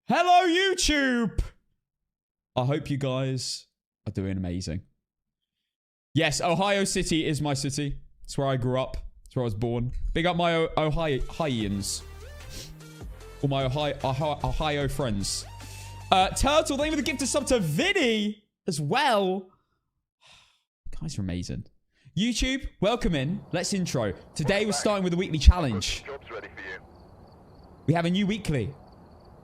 Hello, YouTube! I hope you guys are doing amazing. Yes, Ohio City is my city. It's where I grew up. It's where I was born. Big up my Ohioans. All my Ohio friends. Turtle, thank you for the gift of sub to Vinny as well. Guys are amazing. YouTube, welcome in. Let's intro. Today we're starting with a weekly challenge. We have a new weekly,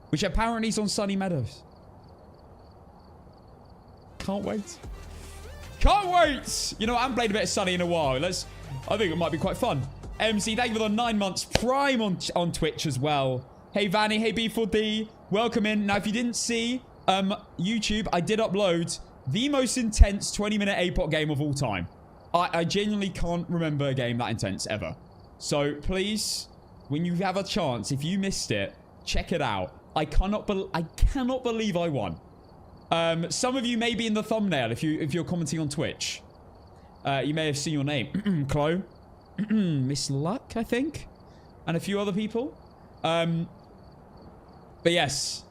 which apparently is on Sunny Meadows. Can't wait. Can't wait! You know, I haven't played a bit of Sunny in a while. I think it might be quite fun. MC, thank you for the 9 months Prime on Twitch as well. Hey, Vanny. Hey, B4D. Welcome in. Now, if you didn't see YouTube, I did upload the most intense 20-minute APOC game of all time. I genuinely can't remember a game that intense ever. So, please, when you have a chance, if you missed it, check it out. I cannot believe I won. Some of you may be in the thumbnail if you're commenting on Twitch. You may have seen your name. Chloe. Miss Luck, I think. And a few other people. But yes.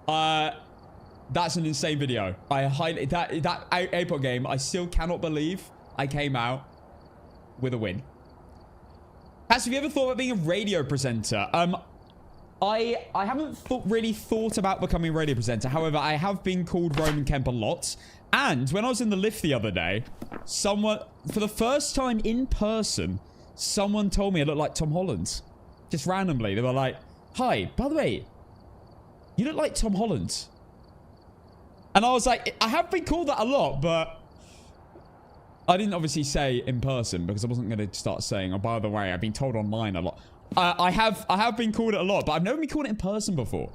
That's an insane video. That APOC game, I still cannot believe I came out with a win. Have you ever thought about being a radio presenter? I haven't really thought about becoming a radio presenter. However, I have been called Roman Kemp a lot. And when I was in the lift the other day, someone, for the first time in person, someone told me I looked like Tom Holland. Just randomly. They were like, hi, by the way, you look like Tom Holland. And I was like, I have been called that a lot, but I didn't obviously say in person because I wasn't going to start saying, oh, by the way, I've been told online a lot. I have been called it a lot, but I've never been called it in person before.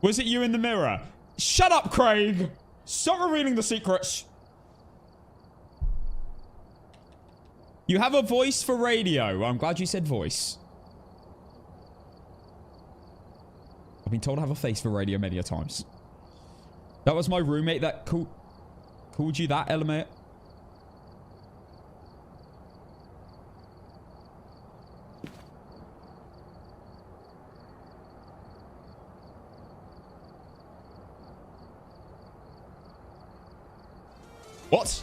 Was it you in the mirror? Shut up, Craig. Stop revealing the secrets. You have a voice for radio. I'm glad you said voice. I've been told I have a face for radio many a times. That was my roommate that called you that, Element. What?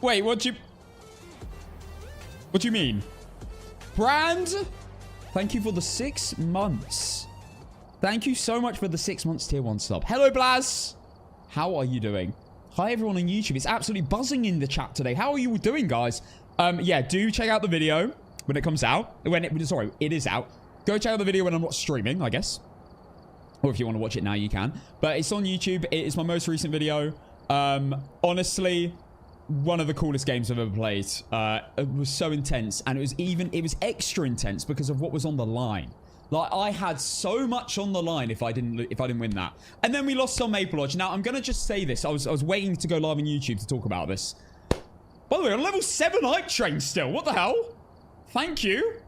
Wait, what do you mean? Brand? Thank you for the 6 months. Thank you so much for the 6 months tier 1 sub. Hello, Blaz. How are you doing? Hi, everyone on YouTube. It's absolutely buzzing in the chat today. How are you doing, guys? Yeah, do check out the video when it comes out. Sorry, it is out. Go check out the video when I'm not streaming, I guess. Or if you want to watch it now, you can. But it's on YouTube. It is my most recent video. Honestly, one of the coolest games I've ever played. It was so intense. And it was extra intense because of what was on the line. Like, I had so much on the line if I didn't win that. And then we lost on Maple Lodge. Now, I'm going to just say this. I was waiting to go live on YouTube to talk about this. By the way, on level 7 hype train still. What the hell? Thank you.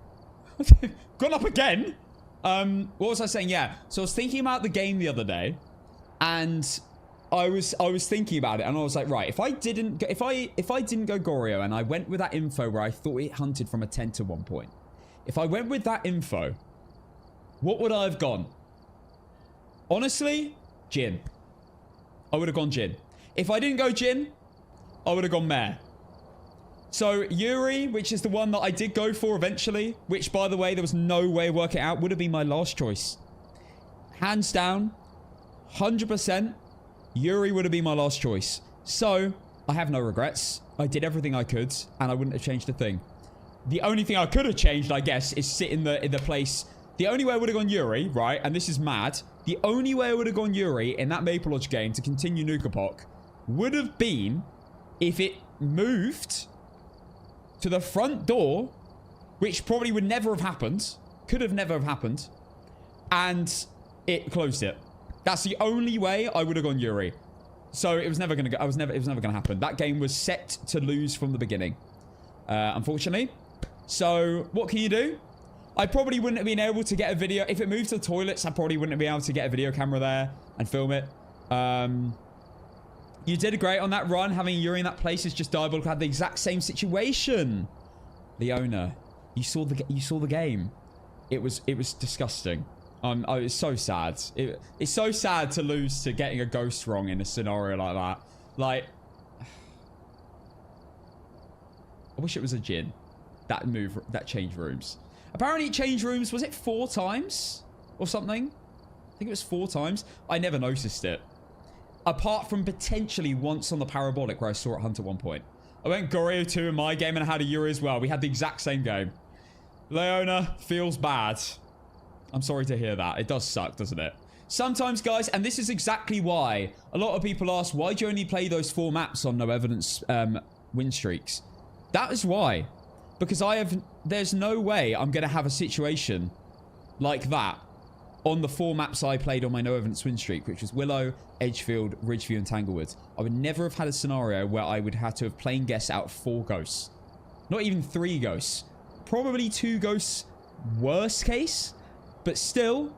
Gone up again. What was I saying? Yeah. So I was thinking about the game the other day, and I was thinking about it, and I was like, right, if I didn't go Goryo and I went with that info where I thought it hunted from a 10 to 1 point, if I went with that info, what would I have gone? Honestly, Jin. I would have gone Jin. If I didn't go Jin, I would have gone Mare. So, Yuri, which is the one that I did go for eventually, which, by the way, there was no way of working it out, would have been my last choice. Hands down, 100%, Yuri would have been my last choice. So, I have no regrets. I did everything I could, and I wouldn't have changed a thing. The only thing I could have changed, I guess, is sit in the place. The only way I would have gone Yuri, right, and this is mad, the only way I would have gone Yuri in that Maple Lodge game to continue Nuke APOC would have been if it moved to the front door, which probably would never have happened, could have never have happened, and it closed it. That's the only way I would have gone Yuri. So it was never gonna go. It was never gonna happen. That game was set to lose from the beginning, unfortunately. So what can you do? I probably wouldn't have been able to get a video if it moved to the toilets. I probably wouldn't have been able to get a video camera there and film it. You did great on that run. Having Yuri in that place is just diabolical. Had the exact same situation. Leona. You saw the game. It was disgusting. It's so sad. It's so sad to lose to getting a ghost wrong in a scenario like that. Like, I wish it was a Jin that changed rooms. Apparently it changed rooms, was it 4 times or something? I think it was 4 times. I never noticed it. Apart from potentially once on the parabolic where I saw it hunt at one point. I went Goryo 2 in my game and I had a Yuri as well. We had the exact same game. Leona feels bad. I'm sorry to hear that. It does suck, doesn't it? Sometimes, guys, and this is exactly why a lot of people ask, why do you only play those 4 maps on no evidence win streaks? That is why. Because there's no way I'm going to have a situation like that on the 4 maps I played on my no evidence win streak, which was Willow, Edgefield, Ridgeview, and Tanglewood. I would never have had a scenario where I would have to have plain guessed out 4 ghosts. Not even 3 ghosts. Probably 2 ghosts, worst case. But still,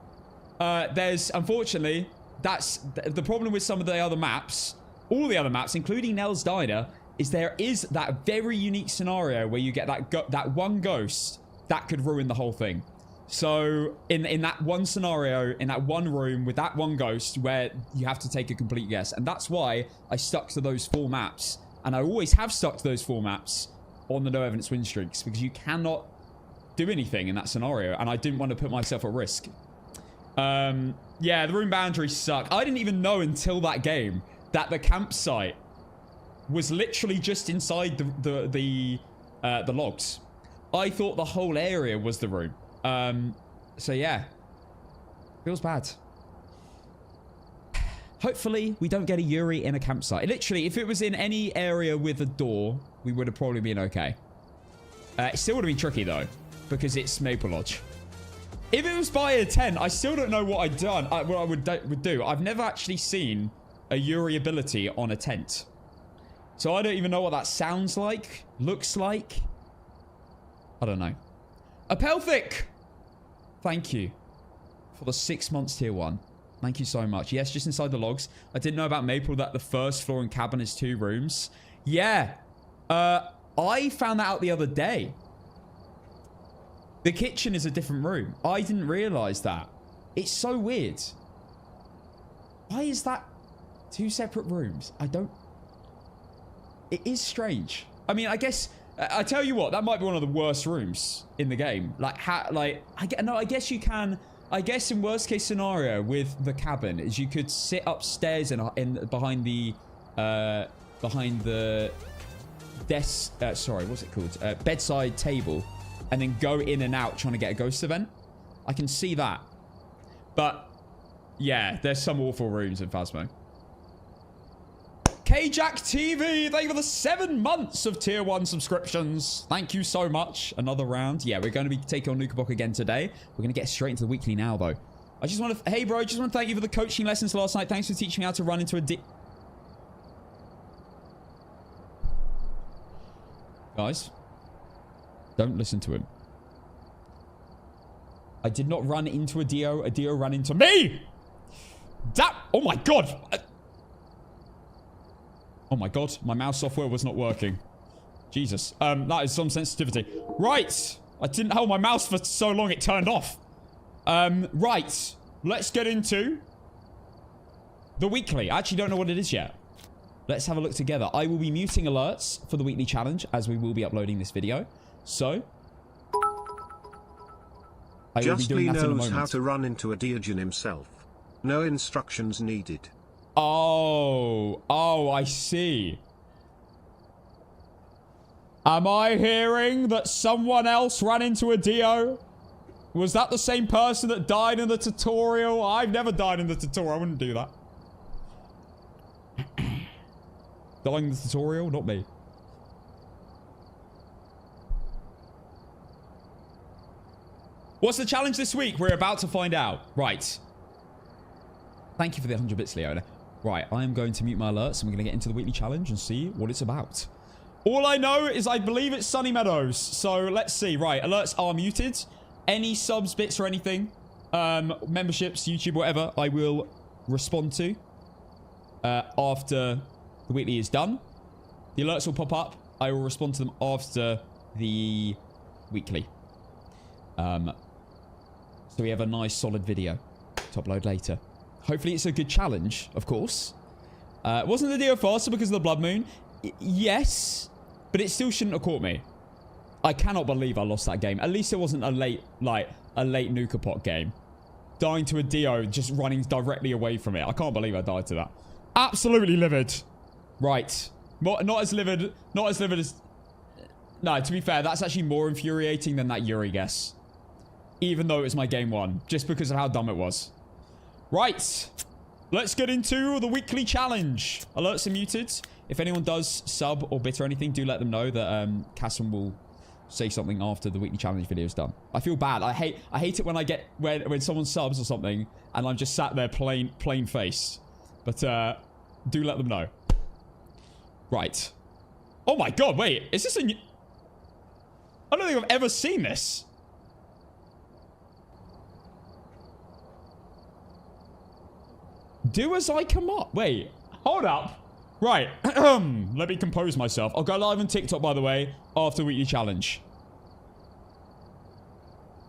there's, unfortunately, that's the problem with some of the other maps. All the other maps, including Nell's Diner, is there is that very unique scenario where you get that one ghost that could ruin the whole thing. So, in that one scenario, in that one room with that one ghost where you have to take a complete guess. And that's why I stuck to those 4 maps. And I always have stuck to those 4 maps on the no evidence win streaks. Because you cannot do anything in that scenario. And I didn't want to put myself at risk. Yeah, the room boundaries suck. I didn't even know until that game that the campsite was literally just inside the logs. I thought the whole area was the room. So yeah, feels bad. Hopefully we don't get a Yuri in a campsite. Literally, if it was in any area with a door, we would have probably been okay. It still would have been tricky though, because it's Maple Lodge. If it was by a tent, I still don't know what I'd done. What I would do. I've never actually seen a Yuri ability on a tent, so I don't even know what that sounds like, looks like. I don't know. Apelthic, thank you for the 6 months tier 1. Thank you so much. Yes, just inside the logs. I didn't know about Maple that the first floor and cabin is 2 rooms. Yeah. I found that out the other day. The kitchen is a different room. I didn't realize that. It's so weird. Why is that 2 separate rooms? I don't... It is strange. I mean, I guess... I tell you what, that might be one of the worst rooms in the game. I guess you can. I guess in worst case scenario with the cabin is you could sit upstairs and behind the desk. Sorry, what's it called? Bedside table, and then go in and out trying to get a ghost event. I can see that, but yeah, there's some awful rooms in Phasmo. KJack TV, thank you for the 7 months of tier 1 subscriptions. Thank you so much. Another round. Yeah, we're going to be taking on Nukabok again today. We're going to get straight into the weekly now, though. I just want to... Hey, bro, just want to thank you for the coaching lessons last night. Thanks for teaching me how to run into a... Guys, don't listen to him. I did not run into a Dio. A Dio ran into me. That... Oh, my God. Oh my god, my mouse software was not working. Jesus. That is some sensitivity. Right. I didn't hold my mouse for so long it turned off. Right. Let's get into the weekly. I actually don't know what it is yet. Let's have a look together. I will be muting alerts for the weekly challenge as we will be uploading this video. So I will be doing that in a moment. Just knows how to run into a Diogen himself. No instructions needed. Oh, I see. Am I hearing that someone else ran into a Dio? Was that the same person that died in the tutorial? I've never died in the tutorial. I wouldn't do that. Dying in the tutorial? Not me. What's the challenge this week? We're about to find out. Right. Thank you for the 100 bits, Leona. Right, I am going to mute my alerts and we're going to get into the weekly challenge and see what it's about. All I know is I believe it's Sunny Meadows. So let's see. Right, alerts are muted. Any subs, bits or anything, memberships, YouTube, whatever, I will respond to after the weekly is done. The alerts will pop up. I will respond to them after the weekly. So we have a nice solid video to upload later. Hopefully it's a good challenge, of course. Wasn't the video faster because of the blood moon? Yes, but it still shouldn't have caught me. I cannot believe I lost that game. At least it wasn't a late nuke APOC game. Dying to a Dio, just running directly away from it. I can't believe I died to that. Absolutely livid. Right. Not as livid as... No, to be fair, that's actually more infuriating than that Yuri guess. Even though it was my game one. Just because of how dumb it was. Right. Let's get into the weekly challenge. Alerts are muted. If anyone does sub or bit or anything, do let them know that Casson will say something after the weekly challenge video is done. I feel bad. I hate it when I get... When someone subs or something and I'm just sat there plain face. But do let them know. Right. Oh my god, wait. Is this a new... I don't think I've ever seen this. Do as I come up. Wait. Hold up. Right. Let me compose myself. I'll go live on TikTok, by the way, after weekly challenge.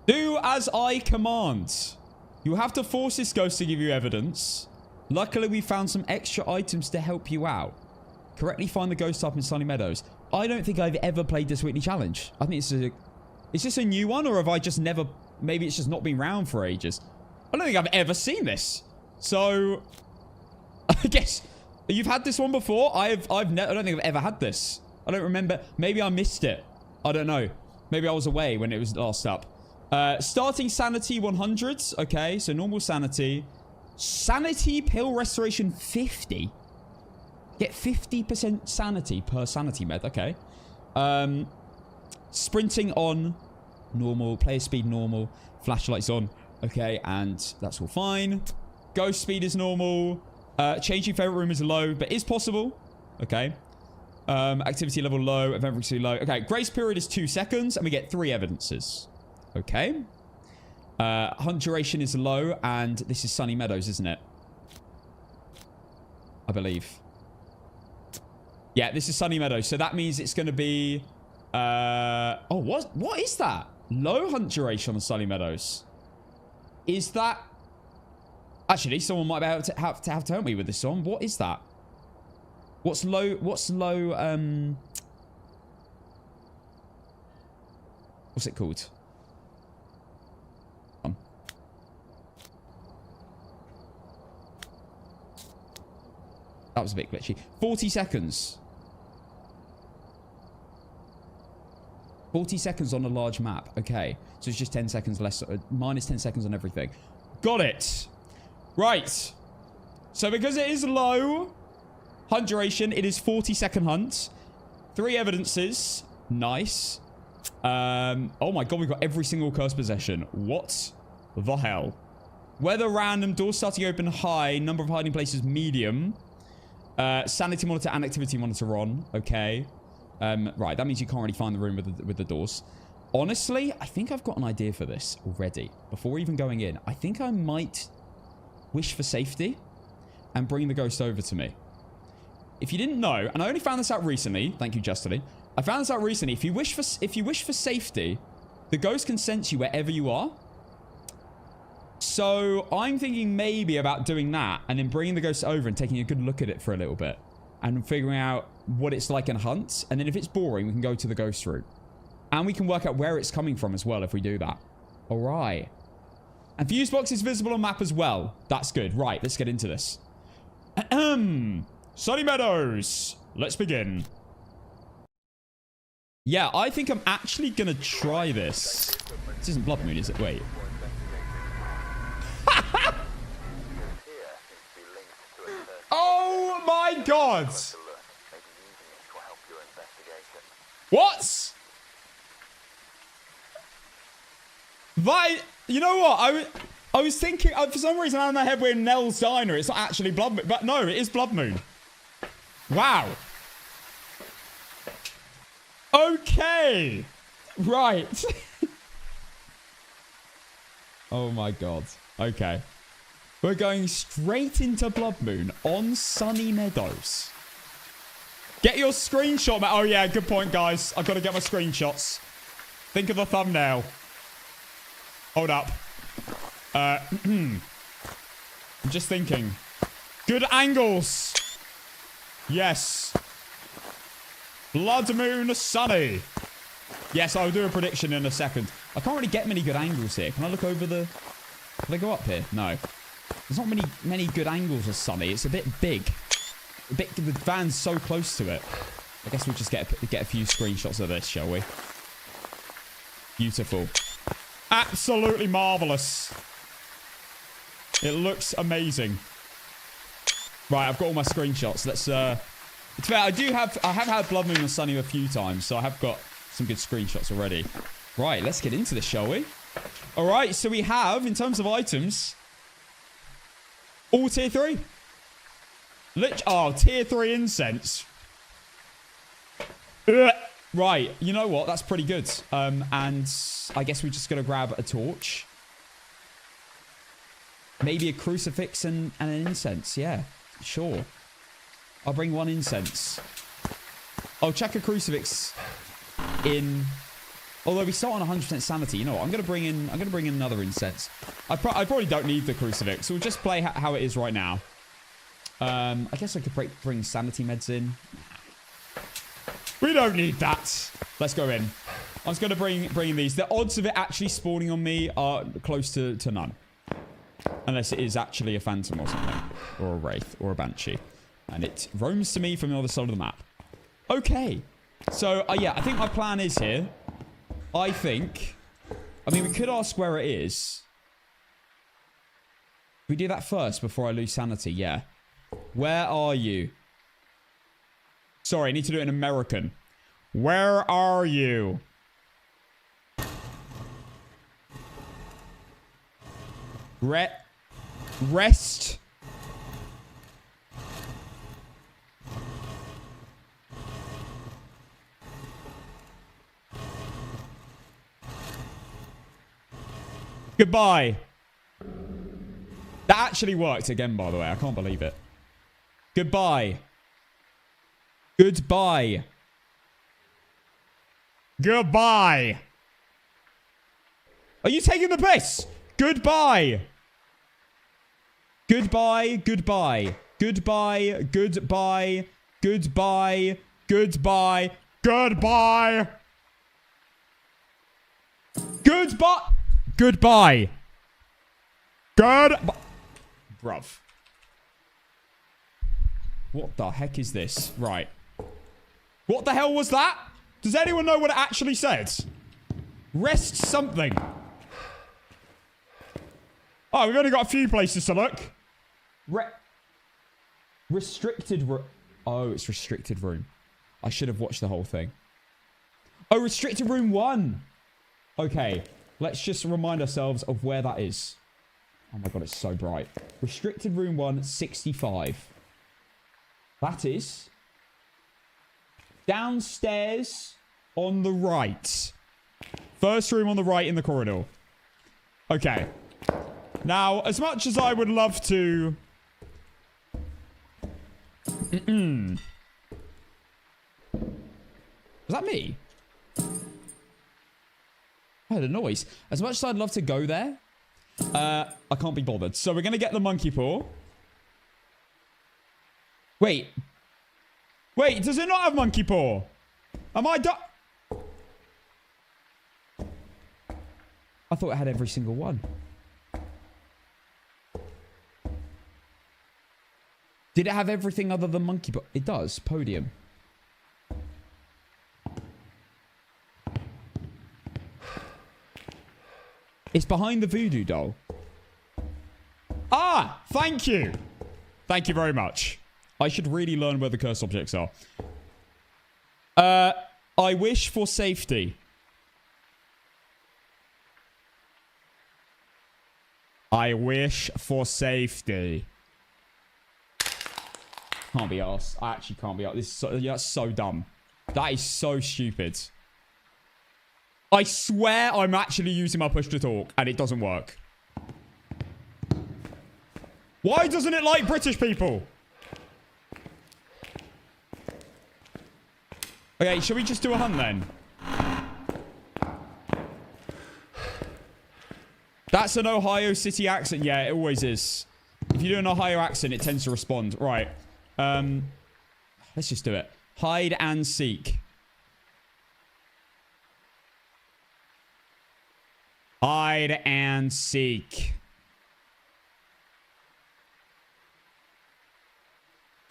Do as I command. You have to force this ghost to give you evidence. Luckily, we found some extra items to help you out. Correctly find the ghost up in Sunny Meadows. I don't think I've ever played this weekly challenge. I think is this a new one, or have I just never... Maybe it's just not been around for ages. I don't think I've ever seen this. So, I guess you've had this one before. I don't think I've ever had this. I don't remember. Maybe I missed it. I don't know. Maybe I was away when it was last up. Starting sanity 100. Okay, so normal sanity. Sanity pill restoration 50. Get 50% sanity per sanity med. Okay. Sprinting on. Normal. Player speed normal. Flashlights on. Okay, and that's all fine. Ghost speed is normal. Changing favorite room is low, but is possible. Okay. Activity level low. Event frequency low. Okay, grace period is 2 seconds, and we get 3 evidences. Okay. Hunt duration is low, and this is Sunny Meadows, isn't it? I believe. Yeah, this is Sunny Meadows, so that means it's going to be... oh, what is that? Low hunt duration on Sunny Meadows. Is that... Actually, someone might be able to have to help me with this one. What is that? What's low, what's it called? That was a bit glitchy. 40 seconds. 40 seconds on a large map. Okay. So it's just 10 seconds less. Minus 10 seconds on everything. Got it. Right. So because it is low hunt duration, it is 40-second hunt. 3 evidences. Nice. Oh my god, we've got every single cursed possession. What the hell? Weather random. Doors starting open high. Number of hiding places medium. Sanity monitor and activity monitor on. Okay. Right, that means you can't really find the room with the doors. Honestly, I think I've got an idea for this already. Before even going in, I think I might wish for safety and bring the ghost over to me. If you didn't know, and I only found this out recently, thank you, Justiny. I found this out recently. If you wish for safety, the ghost can sense you wherever you are. So I'm thinking maybe about doing that and then bringing the ghost over and taking a good look at it for a little bit and figuring out what it's like in hunt. And then if it's boring, we can go to the ghost route. And we can work out where it's coming from as well if we do that. All right. And fuse box is visible on map as well. That's good. Right, let's get into this. Sunny Meadows. Let's begin. Yeah, I think I'm actually going to try this. This isn't Blood Moon, is it? Wait. Oh my god! What? You know what? I was thinking, for some reason out of my head we're in Nell's Diner. It's not actually Blood Moon. But no, it is Blood Moon. Wow. Okay. Right. Oh my god. Okay. We're going straight into Blood Moon on Sunny Meadows. Get your screenshot, man. Oh yeah, good point, guys. I've got to get my screenshots. Think of the thumbnail. Hold up. I'm just thinking. Good angles. Yes. Blood moon sunny. Yes, I'll do a prediction in a second. I can't really get many good angles here. Can I look over the... Can I go up here? No. There's not many good angles of sunny. It's a bit big. The van's so close to it. I guess we'll just get a few screenshots of this, shall we? Beautiful. Absolutely marvelous. It looks amazing. Right, I've got all my screenshots. Let's it's fair, I have had Blood Moon and Sunny a few times, so I have got some good screenshots already. Right, let's get into this, shall we? Alright, so we have, in terms of items, all tier 3. Tier 3 incense. Right, you know what? That's pretty good. And I guess we're just going to grab a torch. Maybe a crucifix and an incense. Yeah, sure. I'll bring one incense. I'll chuck a crucifix in. Although we start on 100% sanity. You know what? I'm going to bring in another incense. I probably don't need the crucifix. So we'll just play how it is right now. I guess I could bring sanity meds in. We don't need that. Let's go in. I'm just going to bring in these. The odds of it actually spawning on me are close to none. Unless it is actually a phantom or something. Or a wraith. Or a banshee. And it roams to me from the other side of the map. Okay. So, yeah. I think my plan is here. I mean, we could ask where it is. We do that first before I lose sanity. Yeah. Where are you? Sorry, I need to do it in American. Where are you? Rest. Goodbye. That actually worked again, by the way. I can't believe it. Goodbye. Goodbye. Goodbye. Are you taking the piss? Goodbye. Goodbye. Goodbye. Goodbye. Goodbye. Goodbye. Goodbye. Goodbye. Goodbye. Goodbye. Goodbye. Bruv. What the heck is this? Right. What the hell was that? Does anyone know what it actually says? Rest something. Oh, we've only got a few places to look. Restricted room. Oh, it's restricted room. I should have watched the whole thing. Oh, restricted room 1. Okay. Let's just remind ourselves of where that is. Oh my god, it's so bright. Restricted room 1, 65. That is downstairs on the right. First room on the right in the corridor. Okay. Now, as much as I would love to... Was that me? I heard a noise. As much as I'd love to go there, I can't be bothered. So we're going to get the monkey paw. Wait. Wait, does it not have monkey paw? Am I I thought it had every single one. Did it have everything other than monkey paw? It does. Podium. It's behind the voodoo doll. Ah! Thank you! Thank you very much. I should really learn where the cursed objects are. I wish for safety. I wish for safety. Can't be arsed. I actually can't be arsed. This is so, that's so dumb. That is so stupid. I swear I'm actually using my push to talk and it doesn't work. Why doesn't it like British people? Okay, shall we just do a hunt then? That's an Ohio City accent. Yeah, it always is. If you do an Ohio accent, it tends to respond. Right. Let's just do it. Hide and seek. Hide and seek.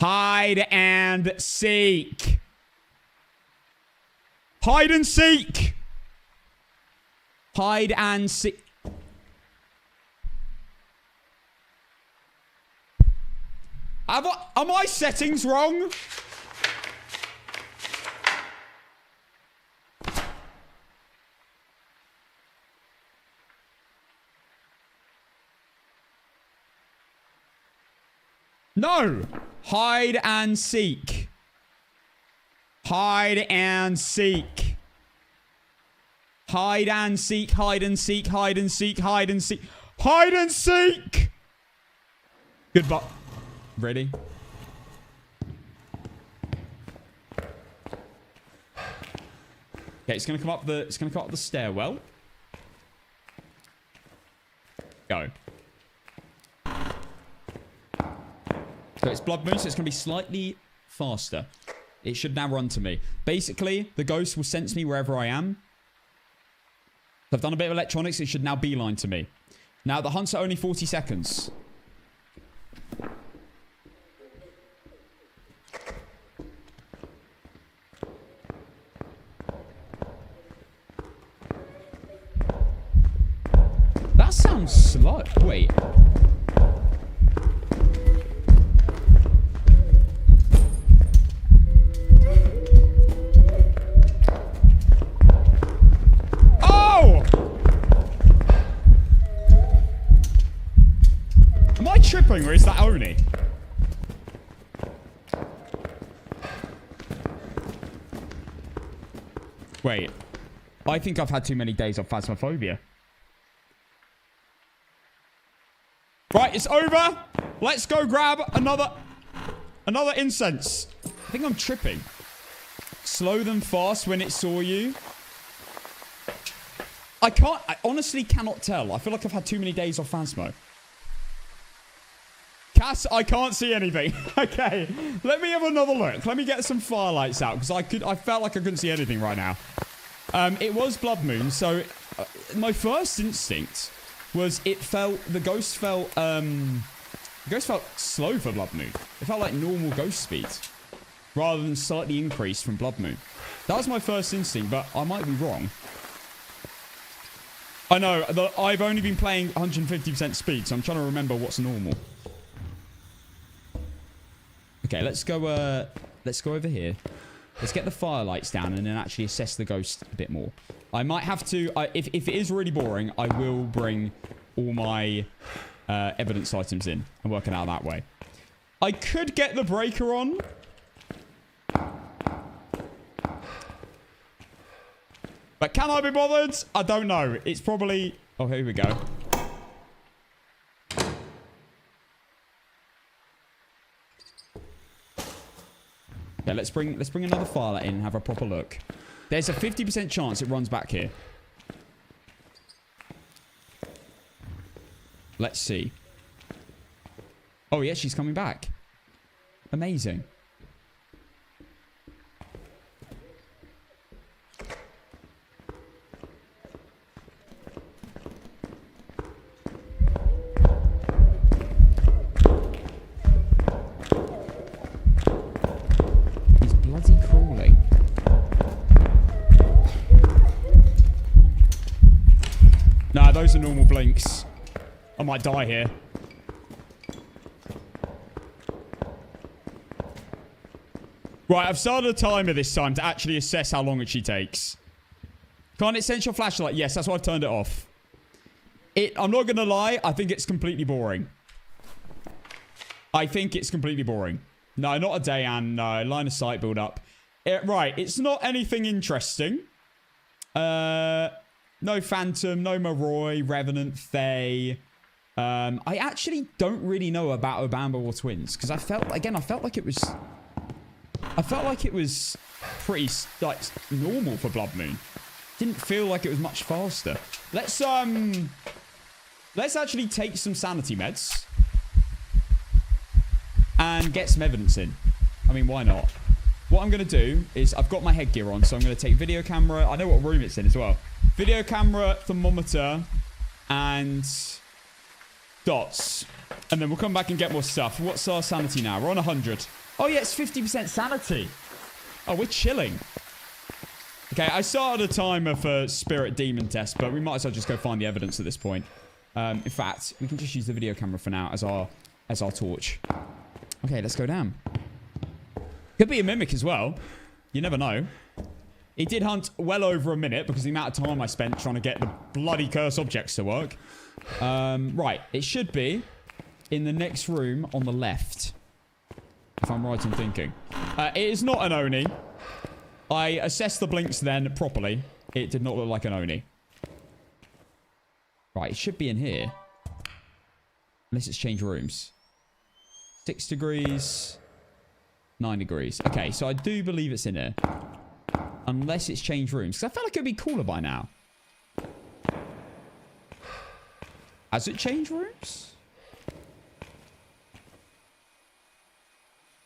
Hide and seek. Hide and seek. Hide and seek. Are my settings wrong? No. Hide and seek. Hide and seek. Hide and seek. Hide and seek. Hide and seek. Hide and seek. Hide and seek. Goodbye. Ready? Okay, it's gonna come up the stairwell. Go. So it's Blood Moon, so it's going to be slightly faster. It should now run to me. Basically, the ghost will sense me wherever I am. So I've done a bit of electronics. It should now beeline to me. Now, the hunts are only 40 seconds. That sounds slow. Wait. Tripping, or is that Oni? Wait. I think I've had too many days of Phasmophobia. Right, it's over. Let's go grab another incense. I think I'm tripping. Slow them fast when it saw you. I honestly cannot tell. I feel like I've had too many days of Phasmo. Cass, I can't see anything. Okay, let me have another look. Let me get some firelights out, because I felt like I couldn't see anything right now. It was Blood Moon, so my first instinct was the ghost felt slow for Blood Moon. It felt like normal ghost speed, rather than slightly increased from Blood Moon. That was my first instinct, but I might be wrong. I know, I've only been playing 150% speed, so I'm trying to remember what's normal. Okay, let's go over here. Let's get the firelights down and then actually assess the ghost a bit more. I might have to, if it is really boring, I will bring all my evidence items in and work it out that way. I could get the breaker on. But can I be bothered? I don't know. It's probably... Oh, here we go. Okay, let's bring another firelight in and have a proper look. There's a 50% chance it runs back here. Let's see. Oh, yeah, she's coming back. Amazing. Those are normal blinks. I might die here. Right, I've started a timer this time to actually assess how long it she takes. Can't it sense your flashlight? Yes, that's why I've turned it off. I'm not going to lie. I think it's completely boring. I think it's completely boring. No, not a Dayan. No, line of sight build up. Right, it's not anything interesting. No Phantom, no Moroi, Revenant, Fae. I actually don't really know about Obamba or Twins, because I felt like it was pretty like normal for Blood Moon. Didn't feel like it was much faster. Let's Let's actually take some sanity meds. And get some evidence in. I mean, why not? What I'm going to do is I've got my headgear on. So I'm going to take video camera. I know what room it's in as well. Video camera, thermometer, and dots. And then we'll come back and get more stuff. What's our sanity now? We're on 100. Oh, yeah, it's 50% sanity. Oh, we're chilling. Okay, I started a timer for spirit demon test, but we might as well just go find the evidence at this point. In fact, we can just use the video camera for now as our torch. Okay, let's go down. Could be a mimic as well. You never know. It did hunt well over a minute because of the amount of time I spent trying to get the bloody curse objects to work. Right, it should be in the next room on the left. If I'm right in thinking. It is not an Oni. I assessed the blinks then properly. It did not look like an Oni. Right, it should be in here. Unless it's changed rooms. 6 degrees. 9 degrees. Okay, so I do believe it's in here. Unless it's changed rooms. Because I felt like it would be cooler by now. Has it changed rooms?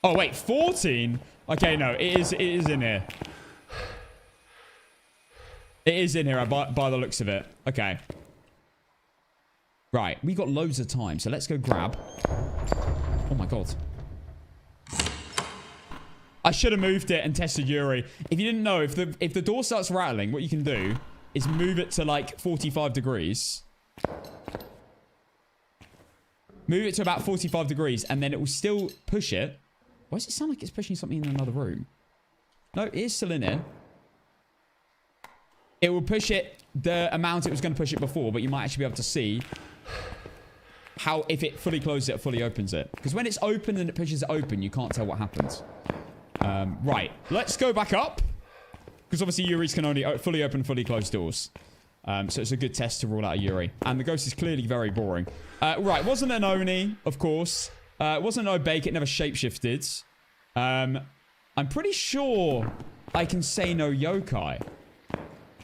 Oh, wait. 14? Okay, no. It is in here. It is in here by the looks of it. Okay. Right. We got loads of time. So let's go grab. Oh, my God. I should have moved it and tested Yuri. If you didn't know, if the door starts rattling, what you can do is move it to like 45 degrees. Move it to about 45 degrees and then it will still push it. Why does it sound like it's pushing something in another room? No, it is still in here. It will push it the amount it was going to push it before, but you might actually be able to see how if it fully closes it or fully opens it. Because when it's open and it pushes it open, you can't tell what happens. Right, let's go back up. Because obviously Yuri's can only fully open, fully close doors. So it's a good test to rule out a Yuri. And the ghost is clearly very boring. Right, wasn't an Oni, of course. Wasn't no bake, it never shapeshifted. I'm pretty sure I can say no yokai.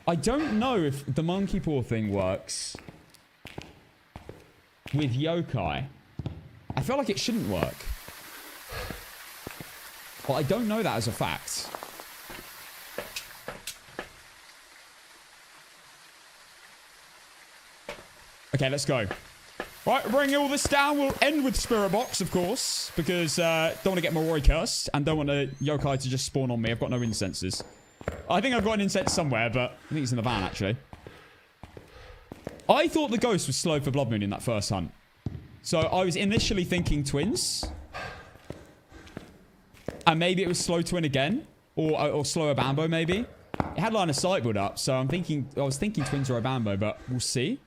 I don't know if the monkey paw thing works with yokai. I feel like it shouldn't work. Well, I don't know that as a fact. Okay, let's go. Right, bring all this down. We'll end with Spirit Box, of course, because don't want to get Moroi cursed and don't want a yokai to just spawn on me. I've got no incenses. I think I've got an incense somewhere, but I think it's in the van, actually. I thought the ghost was slow for Blood Moon in that first hunt. So I was initially thinking twins. And maybe it was slow twin again. Or slow Abambo, maybe. It had line of sight build up, so I was thinking twins or Abambo, but we'll see.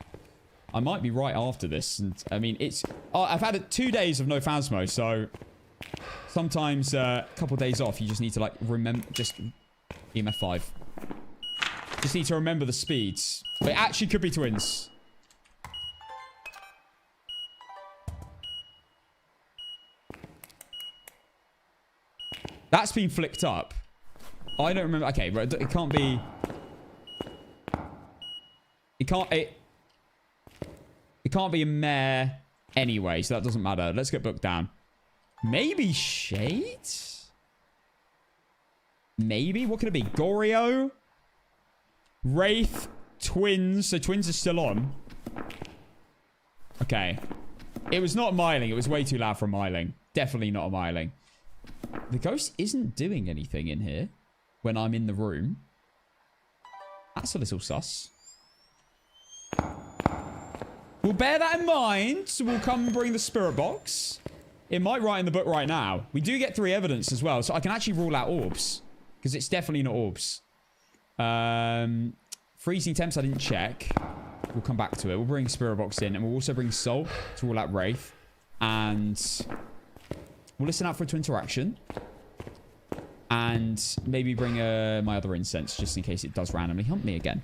I might be right after this. And I mean, I've had 2 days of no Phasmo, so sometimes a couple of days off, you just need to, like, remember, just EMF 5. Just need to remember the speeds. But it actually could be twins. That's been flicked up. I don't remember. Okay, right. It can't be. It can't be a mare anyway, so that doesn't matter. Let's get booked down. Maybe Shade? Maybe? What could it be? Goryo? Wraith? Twins? So twins are still on. Okay. It was not Myling. It was way too loud for Myling. Definitely not a Myling. The ghost isn't doing anything in here when I'm in the room. That's a little sus. We'll bear that in mind. So we'll come and bring the spirit box. It might write in the book right now. We do get 3 evidence as well. So I can actually rule out orbs. Because it's definitely not orbs. Freezing temps I didn't check. We'll come back to it. We'll bring spirit box in. And we'll also bring soul to rule out wraith. And we'll listen out for it to interaction. And maybe bring my other incense. Just in case it does randomly hunt me again.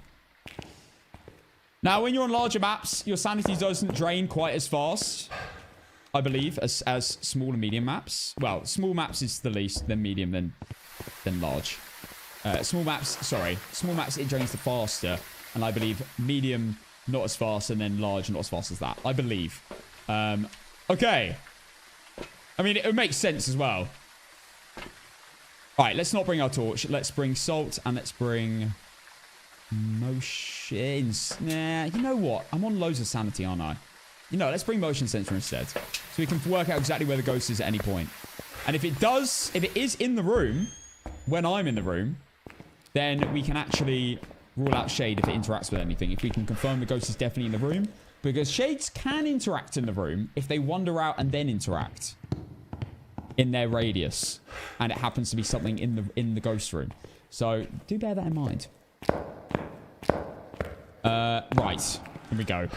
Now, when you're on larger maps, your sanity doesn't drain quite as fast, I believe, as small and medium maps. Well, small maps is the least, then medium, then large. Small maps, it drains the faster. And I believe medium not as fast, and then large, not as fast as that. I believe. Okay. I mean, it makes sense as well. All right, let's not bring our torch. Let's bring salt, and let's bring motions. Nah, you know what? I'm on loads of sanity, aren't I? You know, let's bring motion sensor instead. So we can work out exactly where the ghost is at any point. And if it is in the room, when I'm in the room, then we can actually rule out shade if it interacts with anything. If we can confirm the ghost is definitely in the room. Because shades can interact in the room if they wander out and then interact in their radius. And it happens to be something in the ghost room. So do bear that in mind. Right. Here we go.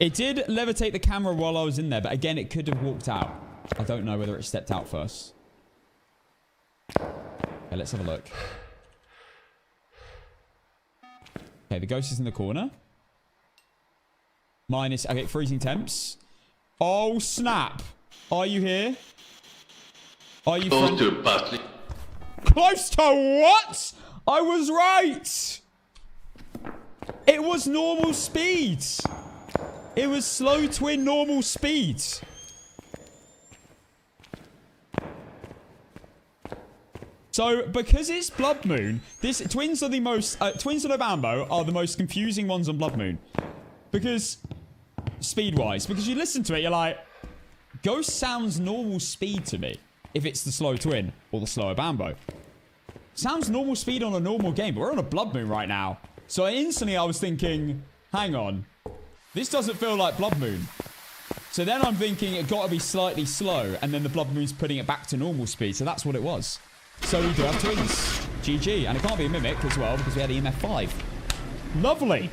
It did levitate the camera while I was in there. But again, it could have walked out. I don't know whether it stepped out first. Okay, let's have a look. Okay, the ghost is in the corner. Minus... Okay, freezing temps. Oh, snap. Are you here? Are you... Close to partly. Close to what? I was right. It was normal speed. It was slow twin normal speed. So, because it's Blood Moon, twins of Ambo are the most confusing ones on Blood Moon. Because, speed-wise, because you listen to it, you're like, Ghost sounds normal speed to me, if it's the slow twin or the slower Bambo. Sounds normal speed on a normal game, but we're on a Blood Moon right now. So instantly I was thinking, hang on, this doesn't feel like Blood Moon. So then I'm thinking it got to be slightly slow, and then the Blood Moon's putting it back to normal speed, so that's what it was. So we do have twins. GG. And it can't be a Mimic as well, because we had EMF 5. Lovely.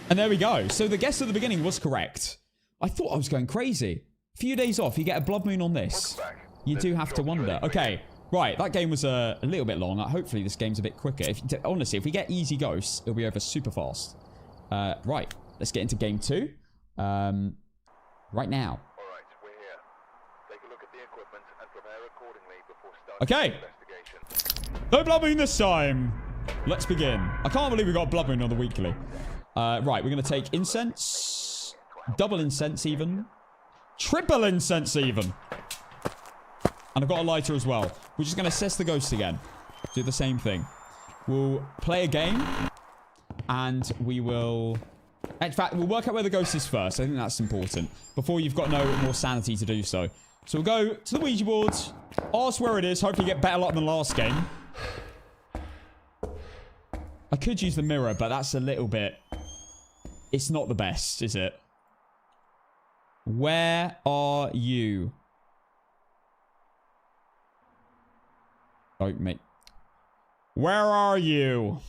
And there we go. So the guess at the beginning was correct. I thought I was going crazy. A few days off, you get a Blood Moon on this. You do have to wonder. Okay. Right, that game was a little bit long. Hopefully this game's a bit quicker. Honestly, if we get easy ghosts, it'll be over super fast. Right, let's get into game 2. Right now. Alright, we're here. Take a look at the equipment and prepare accordingly before starting Okay. the investigation. No Blood Moon this time. Let's begin. I can't believe we got Blood Moon on the weekly. Right, we're going to take incense. Double incense even. Triple incense even. And I've got a lighter as well. We're just going to assess the ghost again. Do the same thing. We'll play a game. And we will... In fact, we'll work out where the ghost is first. I think that's important. Before you've got no more sanity to do so. So we'll go to the Ouija board. Ask where it is. Hopefully get better luck than last game. I could use the mirror, but that's a little bit... It's not the best, is it? Where are you? Oh, mate. Where are you?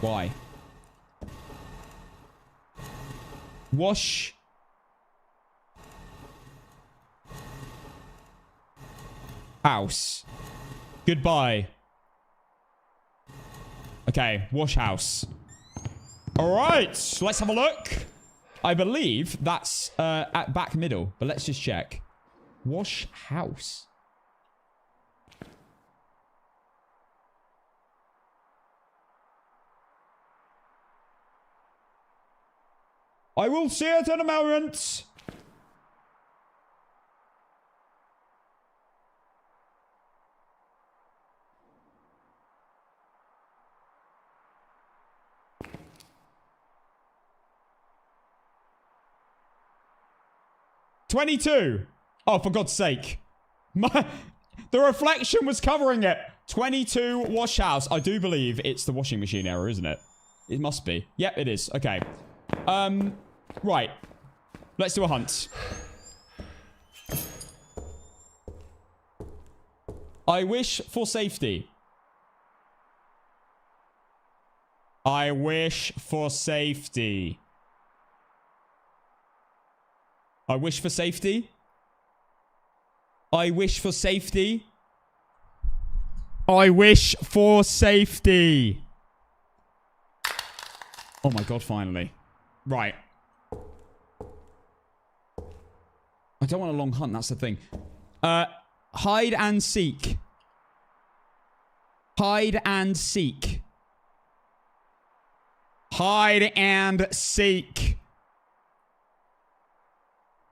Why? Wash. House. Goodbye. Okay, wash house. Alright, let's have a look. I believe that's at back middle, but let's just check. Wash house. I will see it in a moment. $22. Oh, for God's sake. The reflection was covering it. 22 wash house. I do believe it's the washing machine error, isn't it? It must be. Yep, it is. Okay. Right. Let's do a hunt. I wish for safety. I wish for safety. I wish for safety. I wish for safety. I wish for safety. Oh my God, finally. Right. I don't want a long hunt, that's the thing. Hide and seek. Hide and seek. Hide and seek.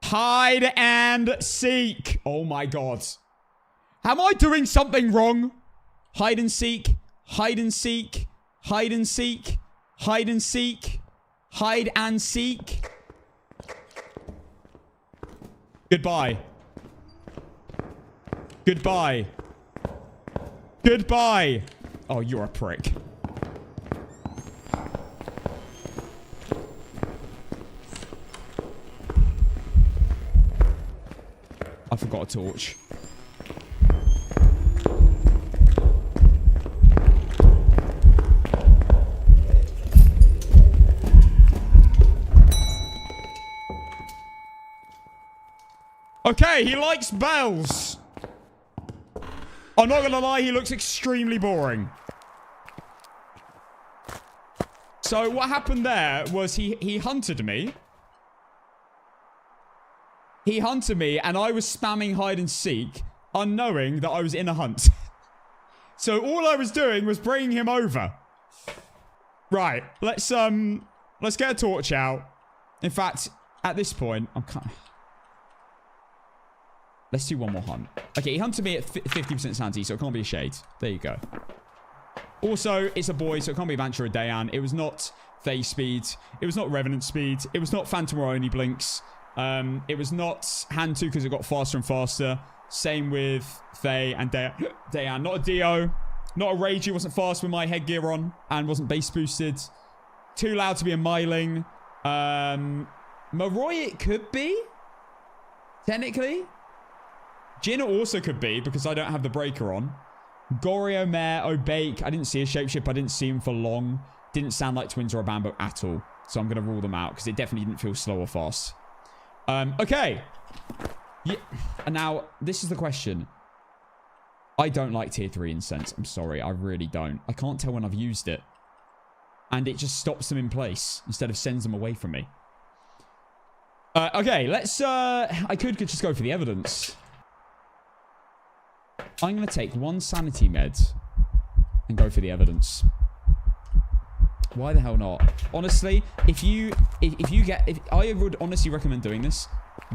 Hide and seek. Oh my god. Am I doing something wrong? Hide and seek. Hide and seek. Hide and seek. Hide and seek. Hide and seek. Goodbye. Goodbye. Goodbye. Oh, you're a prick. I forgot a torch. Okay, he likes bells. I'm not gonna lie, he looks extremely boring. So what happened there was he hunted me. He hunted me, and I was spamming hide and seek, unknowing that I was in a hunt. So all I was doing was bringing him over. Right, let's get a torch out. In fact, at this point, I'm kind of... Let's do one more hunt. Okay, he hunted me at 50% sanity, so it can't be a shade. There you go. Also, it's a boy, so it can't be Vantra or Dayan. It was not phase speed. It was not revenant speed. It was not phantom or only blinks. It was not hand 2 because it got faster and faster. Same with Faye and Dayan. Not a Dio. Not a Rage. He wasn't fast with my headgear on and wasn't base boosted. Too loud to be a Myling. Maroy it could be. Technically. Jinna also could be because I don't have the breaker on. Goryo, Mare, Obake. I didn't see a shapeshift. I didn't see him for long. Didn't sound like twins or a Bambo at all. So I'm going to rule them out because it definitely didn't feel slow or fast. Okay. Yeah. And now, this is the question. I don't like tier 3 incense. I'm sorry. I really don't. I can't tell when I've used it. And it just stops them in place instead of sends them away from me. Okay, let's... I could just go for the evidence. I'm going to take one sanity med and go for the evidence. Why the hell not? Honestly, I would honestly recommend doing this.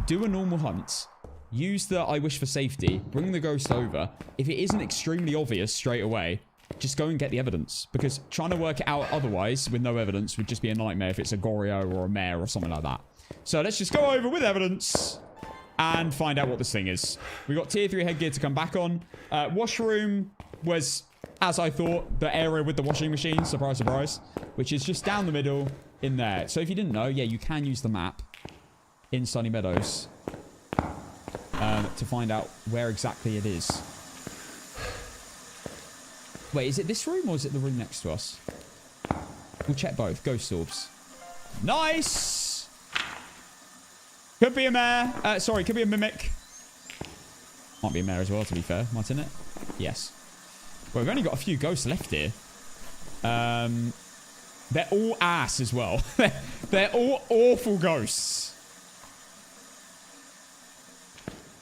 Do a normal hunt. Use the I wish for safety. Bring the ghost over. If it isn't extremely obvious straight away, just go and get the evidence. Because trying to work it out otherwise with no evidence would just be a nightmare if it's a Goryo or a Mare or something like that. So let's just go over with evidence and find out what this thing is. We got tier 3 headgear to come back on. Washroom was, as I thought, the area with the washing machine. Surprise, surprise. Which is just down the middle in there. So if you didn't know, yeah, you can use the map in Sunny Meadows to find out where exactly it is. Wait, is it this room or is it the room next to us? We'll check both. Ghost orbs. Nice! Could be a mare. Sorry, could be a mimic. Might be a mare as well, to be fair. Mightn't it? Yes. Well, we've only got a few ghosts left here. They're all ass as well. They're all awful ghosts.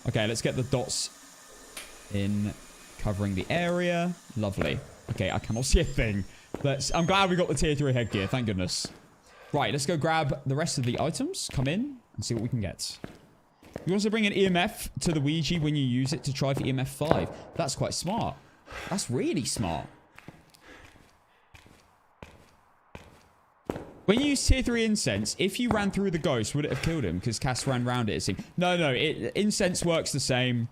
Okay, let's get the dots in covering the area. Lovely. Okay, I cannot see a thing. I'm glad we got the tier 3 headgear. Thank goodness. Right, let's go grab the rest of the items. Come in and see what we can get. You also bring an EMF to the Ouija when you use it to try for EMF 5. That's quite smart. That's really smart. When you use tier 3 incense, if you ran through the ghost, would it have killed him? Because Cass ran around it, it seemed. No, incense works the same.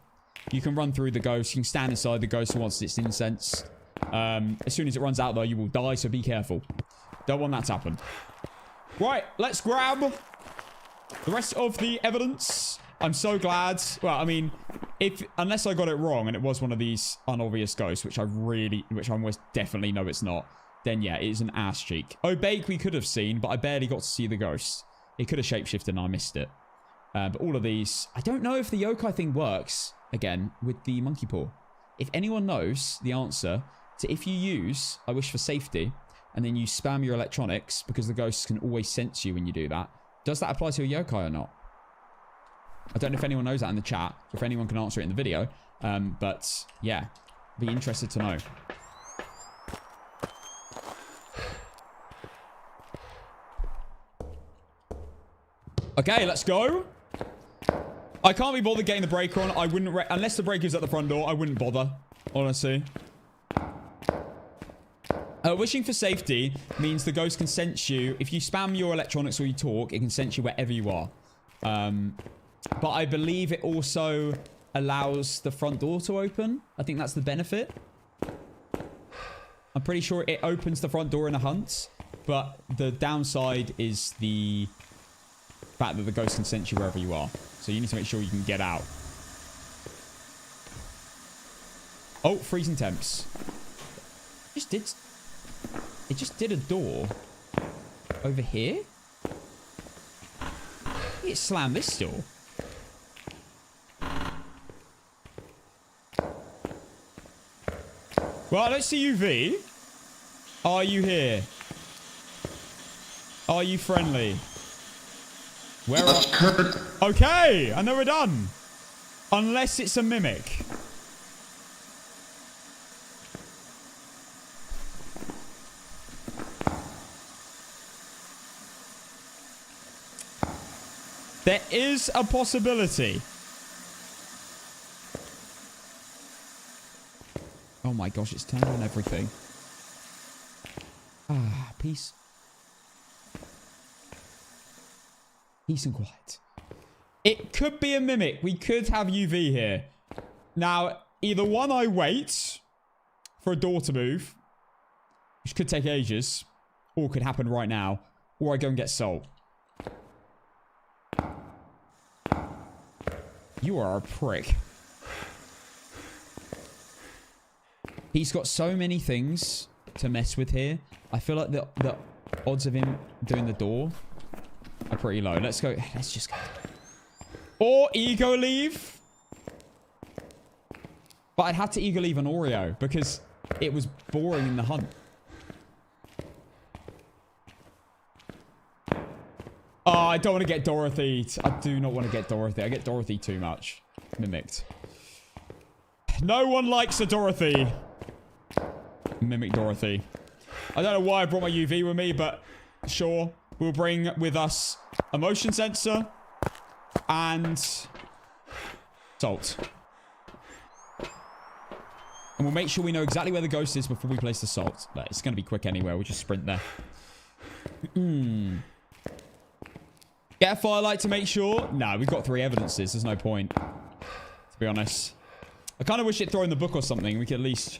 You can run through the ghost. You can stand inside the ghost once it's incense. As soon as it runs out, though, you will die, so be careful. Don't want that to happen. Right, let's grab the rest of the evidence. I'm so glad. Well, I mean, unless I got it wrong and it was one of these unobvious ghosts, which I almost definitely know it's not, then yeah, it is an ass cheek. Obake we could have seen, but I barely got to see the ghost. It could have shapeshifted and I missed it. But all of these, I don't know if the yokai thing works, again, with the monkey paw. If anyone knows the answer to if you use I wish for safety, and then you spam your electronics, because the ghosts can always sense you when you do that, does that apply to a yokai or not? I don't know if anyone knows that in the chat, or if anyone can answer it in the video. But yeah, be interested to know. Okay, let's go. I can't be bothered getting the breaker on. I wouldn't... Unless the breaker's at the front door, I wouldn't bother. Honestly. Wishing for safety means the ghost can sense you. If you spam your electronics or you talk, it can sense you wherever you are. But I believe it also allows the front door to open. I think that's the benefit. I'm pretty sure it opens the front door in a hunt. But the downside is the fact that the ghost can sense you wherever you are. So you need to make sure you can get out. Oh, freezing temps. It just did a door over here. It slammed this door. Well, let's see UV. Are you here? Are you friendly? Where are... Okay, and then we're done. Unless it's a mimic. There is a possibility. Oh my gosh, it's turned on everything. Ah, peace. Peace and quiet. It could be a mimic. We could have UV here. Now, either one, I wait for a door to move, which could take ages, or could happen right now, or I go and get salt. You are a prick. He's got so many things to mess with here. I feel like the odds of him doing the door are pretty low. Let's go. Let's just go. Or ego leave. But I'd have to ego leave an Oreo because it was boring in the hunt. Oh, I don't want to get Dorothy. I do not want to get Dorothy. I get Dorothy too much. Mimicked. No one likes a Dorothy. Mimic Dorothy. I don't know why I brought my UV with me, but sure. We'll bring with us a motion sensor and salt. And we'll make sure we know exactly where the ghost is before we place the salt. But it's going to be quick anyway. We'll just sprint there. Get a firelight to make sure. No, we've got 3 evidences. There's no point, to be honest. I kind of wish it'd throw in the book or something. We could at least...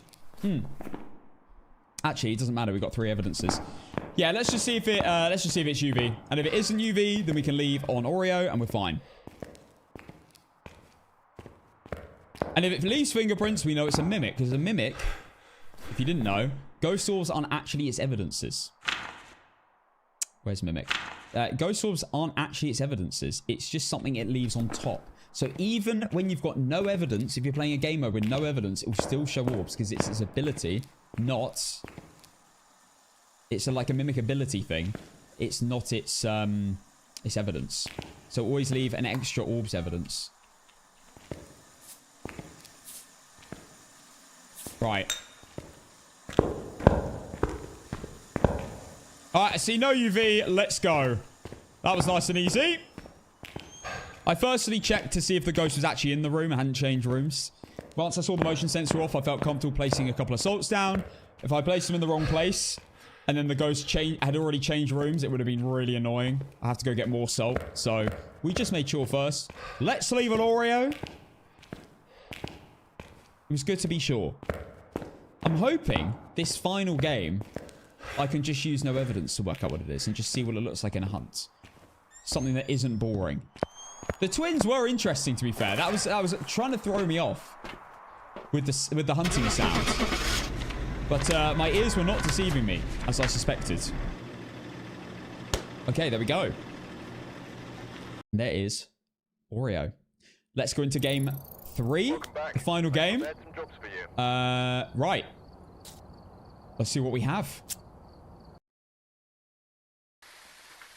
Actually, it doesn't matter. We've got 3 evidences. Yeah, let's just see if it. Let's just see if it's UV. And if it isn't UV, then we can leave on Oreo, and we're fine. And if it leaves fingerprints, we know it's a mimic. Because a mimic, if you didn't know, ghost orbs aren't actually its evidences. Where's mimic? Ghost orbs aren't actually its evidences. It's just something it leaves on top. So even when you've got no evidence, if you're playing a game mode with no evidence, it will still show orbs because it's its ability, not... It's like a mimic ability thing. It's not its evidence. So always leave an extra orbs evidence. Right. Alright, I see no UV. Let's go. That was nice and easy. I firstly checked to see if the ghost was actually in the room. I hadn't changed rooms. Once I saw the motion sensor off, I felt comfortable placing a couple of salts down. If I placed them in the wrong place, and then the ghost had already changed rooms, it would have been really annoying. I have to go get more salt. So, we just made sure first. Let's leave an Oreo. It was good to be sure. I'm hoping this final game, I can just use no evidence to work out what it is and just see what it looks like in a hunt. Something that isn't boring. The twins were interesting, to be fair. That was trying to throw me off with the hunting sound. But my ears were not deceiving me, as I suspected. Okay, there we go. And there is Oreo. Let's go into game 3, the final game. Right. Let's see what we have.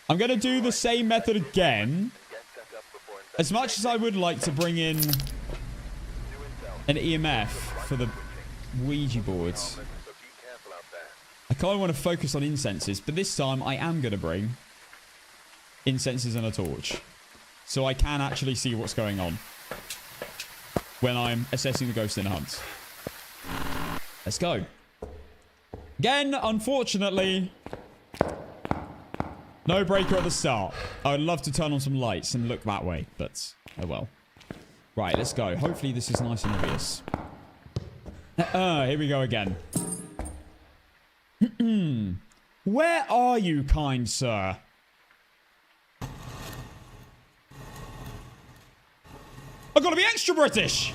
I'm going to do the same method again. As much as I would like to bring in an EMF for the Ouija boards, I kind of want to focus on incenses, but this time I am going to bring incenses and a torch. So I can actually see what's going on when I'm assessing the ghost in a hunt. Let's go. Again, unfortunately, no breaker at the start. I would love to turn on some lights and look that way, but oh well. Right, let's go. Hopefully this is nice and obvious. Here we go again. Where are you, kind sir? I've got to be extra British.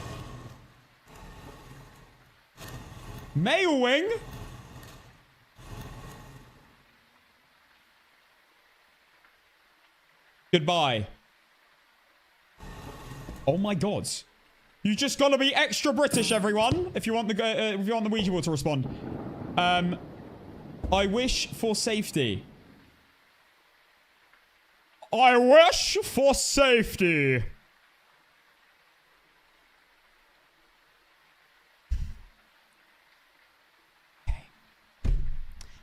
Male wing. Goodbye. Oh my god. You just got to be extra British, everyone, if you want the Ouija board to respond. I wish for safety. I wish for safety.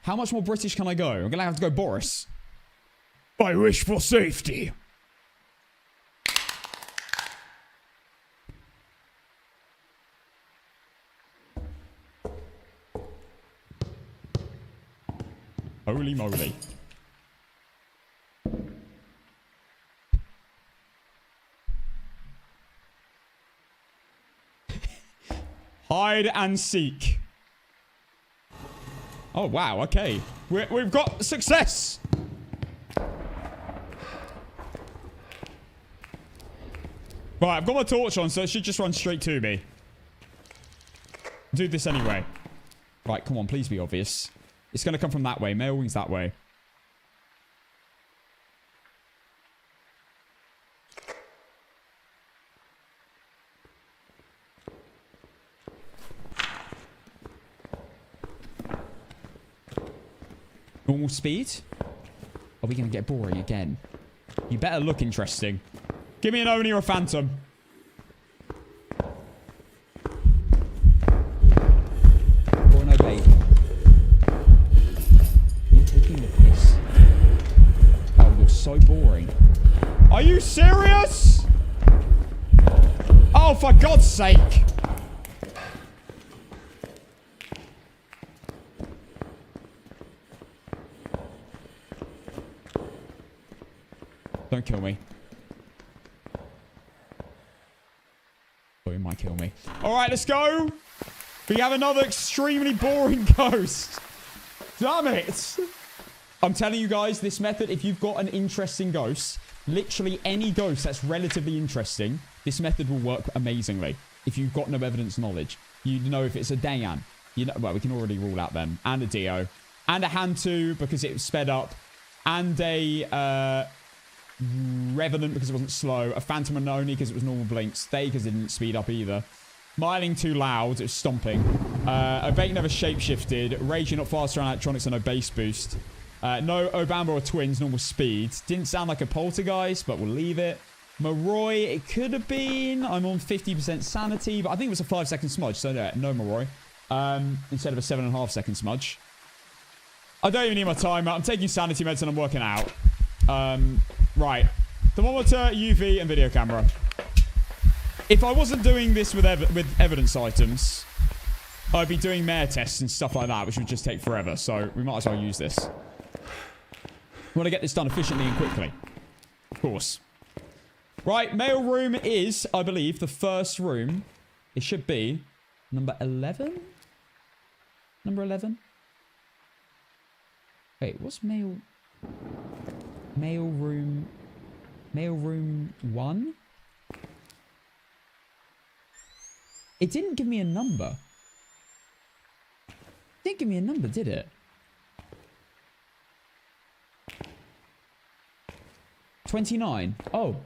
How much more British can I go? I'm gonna have to go Boris. I wish for safety. Holy moly. Hide and seek. Oh, wow. Okay. We've got success. Right, I've got my torch on, so it should just run straight to me. Do this anyway. Right, come on. Please be obvious. It's going to come from that way. Male wing's that way. Normal speed? Are we going to get boring again? You better look interesting. Give me an Oni or a Phantom. Or no bait. You're taking the piss. Oh, you're so boring. Are you serious? Oh, for God's sake. Don't kill me. Oh, he might kill me. Alright, let's go. We have another extremely boring ghost. Damn it. I'm telling you guys, this method, if you've got an interesting ghost, literally any ghost that's relatively interesting, this method will work amazingly. If you've got no evidence knowledge. You know if it's a Dayan. You know, well, we can already rule out them. And a Dio. And a Hantu because it was sped up. And a Revenant because it wasn't slow. A Phantom and Oni because it was normal blink. Stay because it didn't speed up either. Miling too loud. It was stomping. Obey never shapeshifted. Rage not faster on electronics and no base boost. No Obamba or twins. Normal speed. Didn't sound like a poltergeist, but we'll leave it. Moroi, it could have been. I'm on 50% sanity, but I think it was a 5-second smudge, so no Moroi. Instead of a 7.5-second smudge. I don't even need my timer. I'm taking sanity meds and I'm working out. Right. Thermometer, UV, and video camera. If I wasn't doing this with evidence items, I'd be doing mare tests and stuff like that, which would just take forever. So we might as well use this. We want to get this done efficiently and quickly. Of course. Right. Mail room is, I believe, the first room. It should be number 11? Number 11? Wait, what's mail... Mailroom 1? It didn't give me a number. It didn't give me a number, did it? 29. Oh.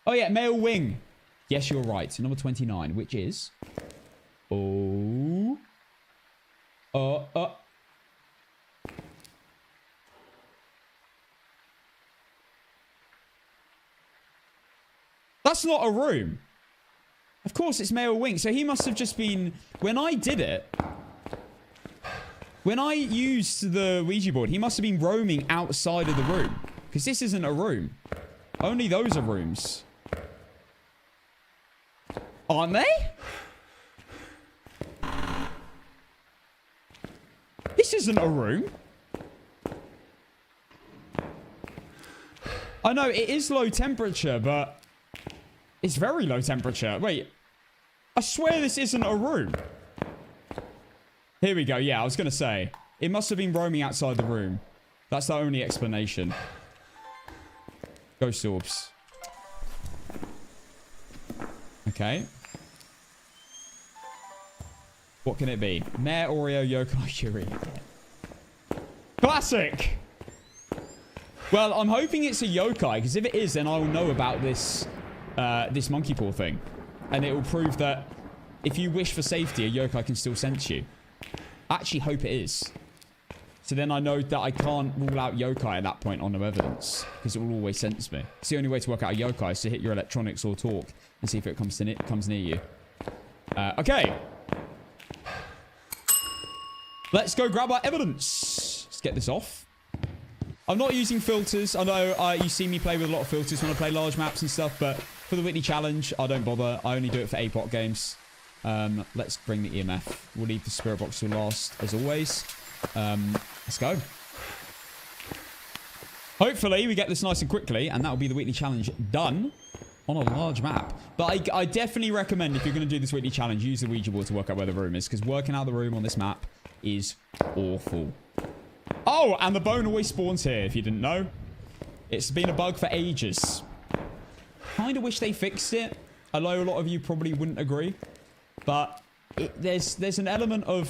Oh yeah, mail wing. Yes, you're right. Number 29, which is... Oh. That's not a room. Of course, it's male wing. So he must have just been... When I did it... When I used the Ouija board, he must have been roaming outside of the room. Because this isn't a room. Only those are rooms. Aren't they? This isn't a room. I know it is low temperature, but it's very low temperature. Wait, I swear this isn't a room. Here we go. Yeah, I was going to say. It must have been roaming outside the room. That's the only explanation. Ghost orbs. Okay. What can it be? Mare, Oreo, Yokai, Yuri. Classic! Well, I'm hoping it's a yokai, because if it is, then I will know about this this monkey paw thing. And it will prove that if you wish for safety, a yokai can still sense you. I actually hope it is. So then I know that I can't rule out yokai at that point on no evidence, because it will always sense me. It's the only way to work out a yokai is to hit your electronics or talk and see if it comes near you. Okay. Let's go grab our evidence. Let's get this off. I'm not using filters. I know you see me play with a lot of filters when I play large maps and stuff, but for the Whitney challenge, I don't bother. I only do it for APOC games. Let's bring the EMF. We'll leave the spirit box to last, as always. Let's go. Hopefully, we get this nice and quickly, and that will be the Whitney challenge done on a large map. But I definitely recommend, if you're going to do this Whitney challenge, use the Ouija board to work out where the room is, because working out the room on this map is awful. Oh, and the bone always spawns here, if you didn't know. It's been a bug for ages. Kind of wish they fixed it. I know a lot of you probably wouldn't agree. But there's an element of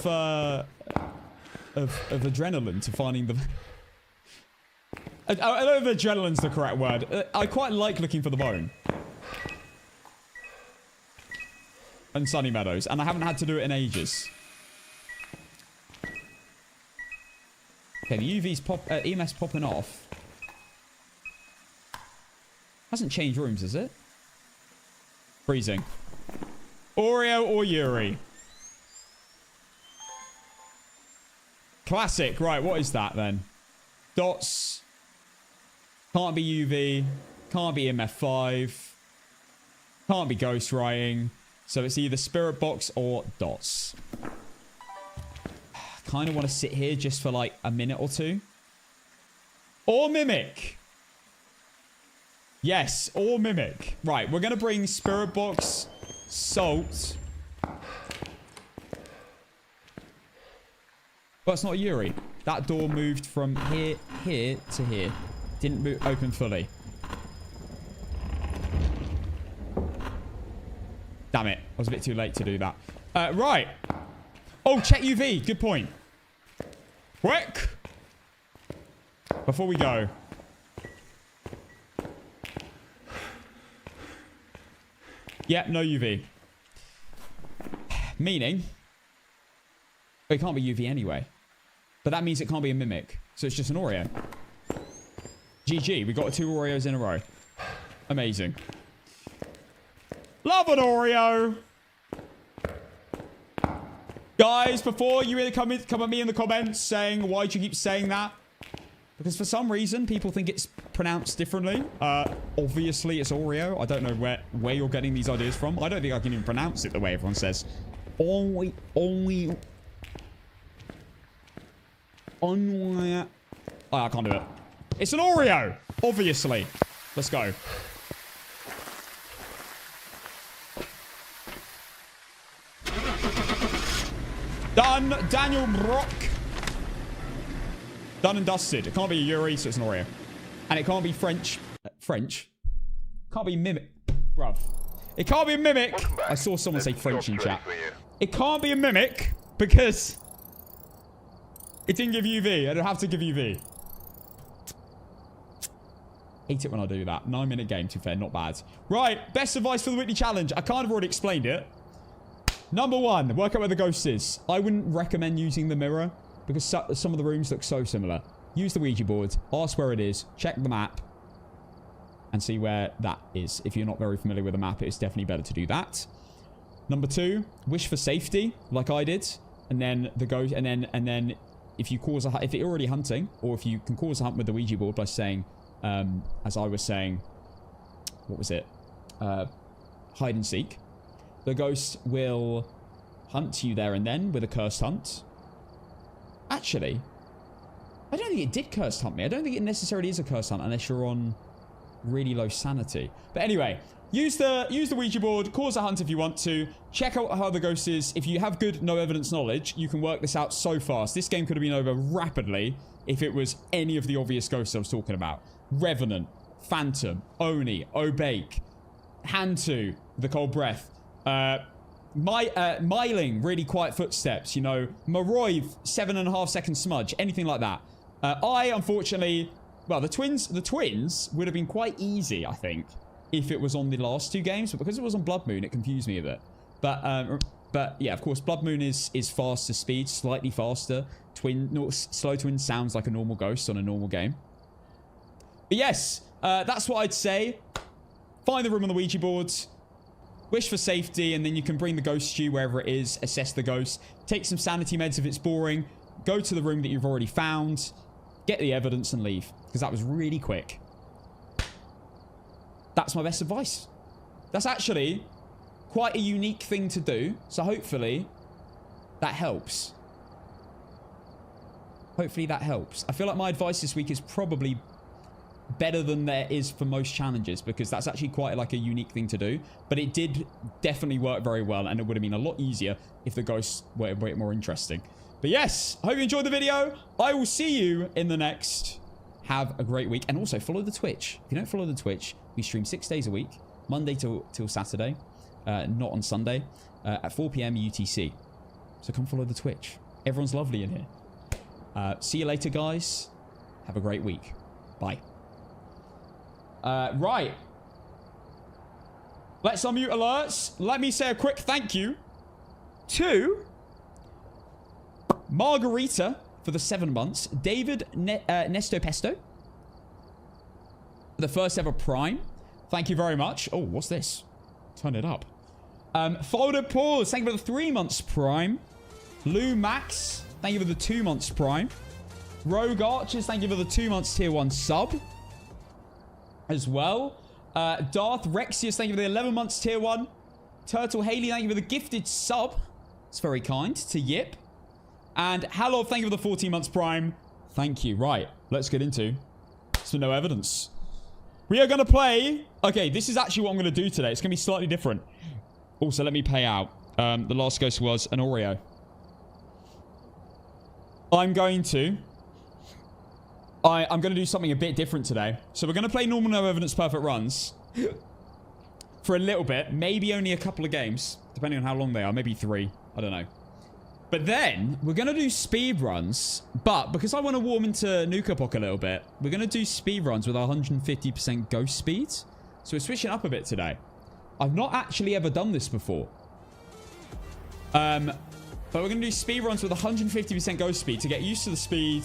adrenaline to finding the... I don't know if adrenaline's the correct word. I quite like looking for the bone. And Sunny Meadows. And I haven't had to do it in ages. Okay, the UV's EMS popping off. Hasn't changed rooms, has it? Freezing. Oreo or Yuri? Classic. Right, what is that then? Dots. Can't be UV. Can't be EMF5. Can't be ghost writing. So it's either spirit box or dots. Kind of want to sit here just for like a minute or two. Or mimic. Yes, or mimic. Right, we're going to bring spirit box, salt. But it's not Yuri. That door moved from here to here. Didn't move, open fully. Damn it. I was a bit too late to do that. Right. Oh, check UV. Good point. Quick. Before we go. Yep, no UV. Meaning, it can't be UV anyway. But that means it can't be a mimic. So it's just an Oreo. GG, we got 2 Oreos in a row. Amazing. Love an Oreo! Guys, before you really come at me in the comments saying, why'd you keep saying that? Because for some reason, people think it's pronounced differently. Obviously, it's Oreo. I don't know where you're getting these ideas from. I don't think I can even pronounce it the way everyone says. Oh, I can't do it. It's an Oreo, obviously. Let's go. Done. Daniel Brock. Done and dusted. It can't be a Yuri, so it's an Oreo. And it can't be French. French? Can't be mimic. Bruv. It can't be a mimic. I saw someone say French in chat. It can't be a mimic because it didn't give UV. I don't have to give UV. Hate it when I do that. 9-minute game, to be fair. Not bad. Right. Best advice for the Whitney challenge. I kind of already explained it. Number 1. Work out where the ghost is. I wouldn't recommend using the mirror because some of the rooms look so similar. Use the Ouija board. Ask where it is. Check the map. And see where that is. If you're not very familiar with the map, it's definitely better to do that. Number 2. Wish for safety, like I did. And then the ghost... And then if you cause a... If you're already hunting, or if you can cause a hunt with the Ouija board by saying... as I was saying, what was it? Hide and seek. The ghost will hunt you there and then with a cursed hunt. Actually, I don't think it did cursed hunt me. I don't think it necessarily is a cursed hunt unless you're on really low sanity. But anyway, use the Ouija board, cause a hunt if you want to. Check out how the ghost is. If you have good no evidence knowledge, you can work this out so fast. This game could have been over rapidly if it was any of the obvious ghosts I was talking about. Revenant, Phantom, Oni, Obake, Hantu, the cold breath, Myling, really quiet footsteps, you know, Maroi, 7.5 second smudge, anything like that. Unfortunately, well, the twins would have been quite easy, I think, if it was on the last 2 games, but because it was on Blood Moon, it confused me a bit. But yeah, of course, Blood Moon is faster speed, slightly faster. Slow Twin sounds like a normal ghost on a normal game. But yes, that's what I'd say. Find the room on the Ouija board. Wish for safety, and then you can bring the ghost to you wherever it is. Assess the ghost. Take some sanity meds if it's boring. Go to the room that you've already found. Get the evidence and leave. Because that was really quick. That's my best advice. That's actually quite a unique thing to do. So hopefully that helps. Hopefully that helps. I feel like my advice this week is probably better than there is for most challenges, because that's actually quite like a unique thing to do, but it did definitely work very well, and it would have been a lot easier if the ghosts were a bit more interesting. But yes, I hope you enjoyed the video. I will see you in the next. Have a great week, and also follow the Twitch. If you don't follow the Twitch, we stream 6 days a week, Monday till Saturday, not on Sunday, at 4 p.m. UTC. So come follow the Twitch. Everyone's lovely in here. See you later, guys. Have a great week. Bye. Right. Let's unmute alerts. Let me say a quick thank you to Margarita for the 7 months. David Nesto Pesto, the first ever Prime. Thank you very much. Oh, what's this? Turn it up. Folded Pause, thank you for the 3 months Prime. Lou Max, thank you for the 2 months Prime. Rogue Archers, thank you for the 2 months tier 1 sub as well. Darth Rexius, thank you for the 11 months tier 1. Turtle Haley, thank you for the gifted sub. It's very kind to Yip. And Halov, thank you for the 14 months Prime. Thank you. Right, let's get into some no evidence. We are going to play... Okay, this is actually what I'm going to do today. It's going to be slightly different. Also, let me pay out. The last ghost was an Oreo. I'm going to do something a bit different today. So we're going to play normal no evidence perfect runs for a little bit. Maybe only a couple of games, depending on how long they are. Maybe 3. I don't know. But then we're going to do speed runs. But because I want to warm into Nuke Epoch a little bit, we're going to do speed runs with 150% ghost speed. So we're switching up a bit today. I've not actually ever done this before. But we're going to do speed runs with 150% ghost speed to get used to the speed.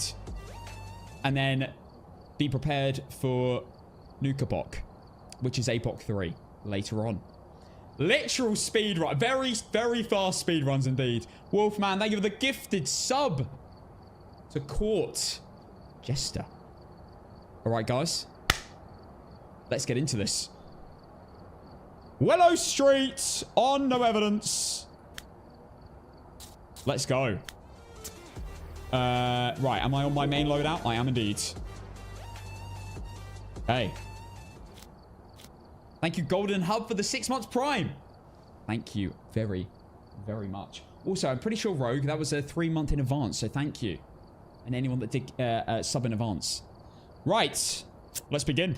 And then be prepared for Nuke Epoch, which is APOC3 later on. Literal speed run. Very, very fast speed runs indeed. Wolfman, thank you for the gifted sub to Court Jester. All right, guys. Let's get into this. Willow Street on no evidence. Let's go. Right, am I on my main loadout? I am indeed. Hey. Thank you, Golden Hub, for the 6 months Prime. Thank you very, very much. Also, I'm pretty sure, Rogue, that was a 3 month in advance, so thank you. And anyone that did sub in advance. Right, let's begin.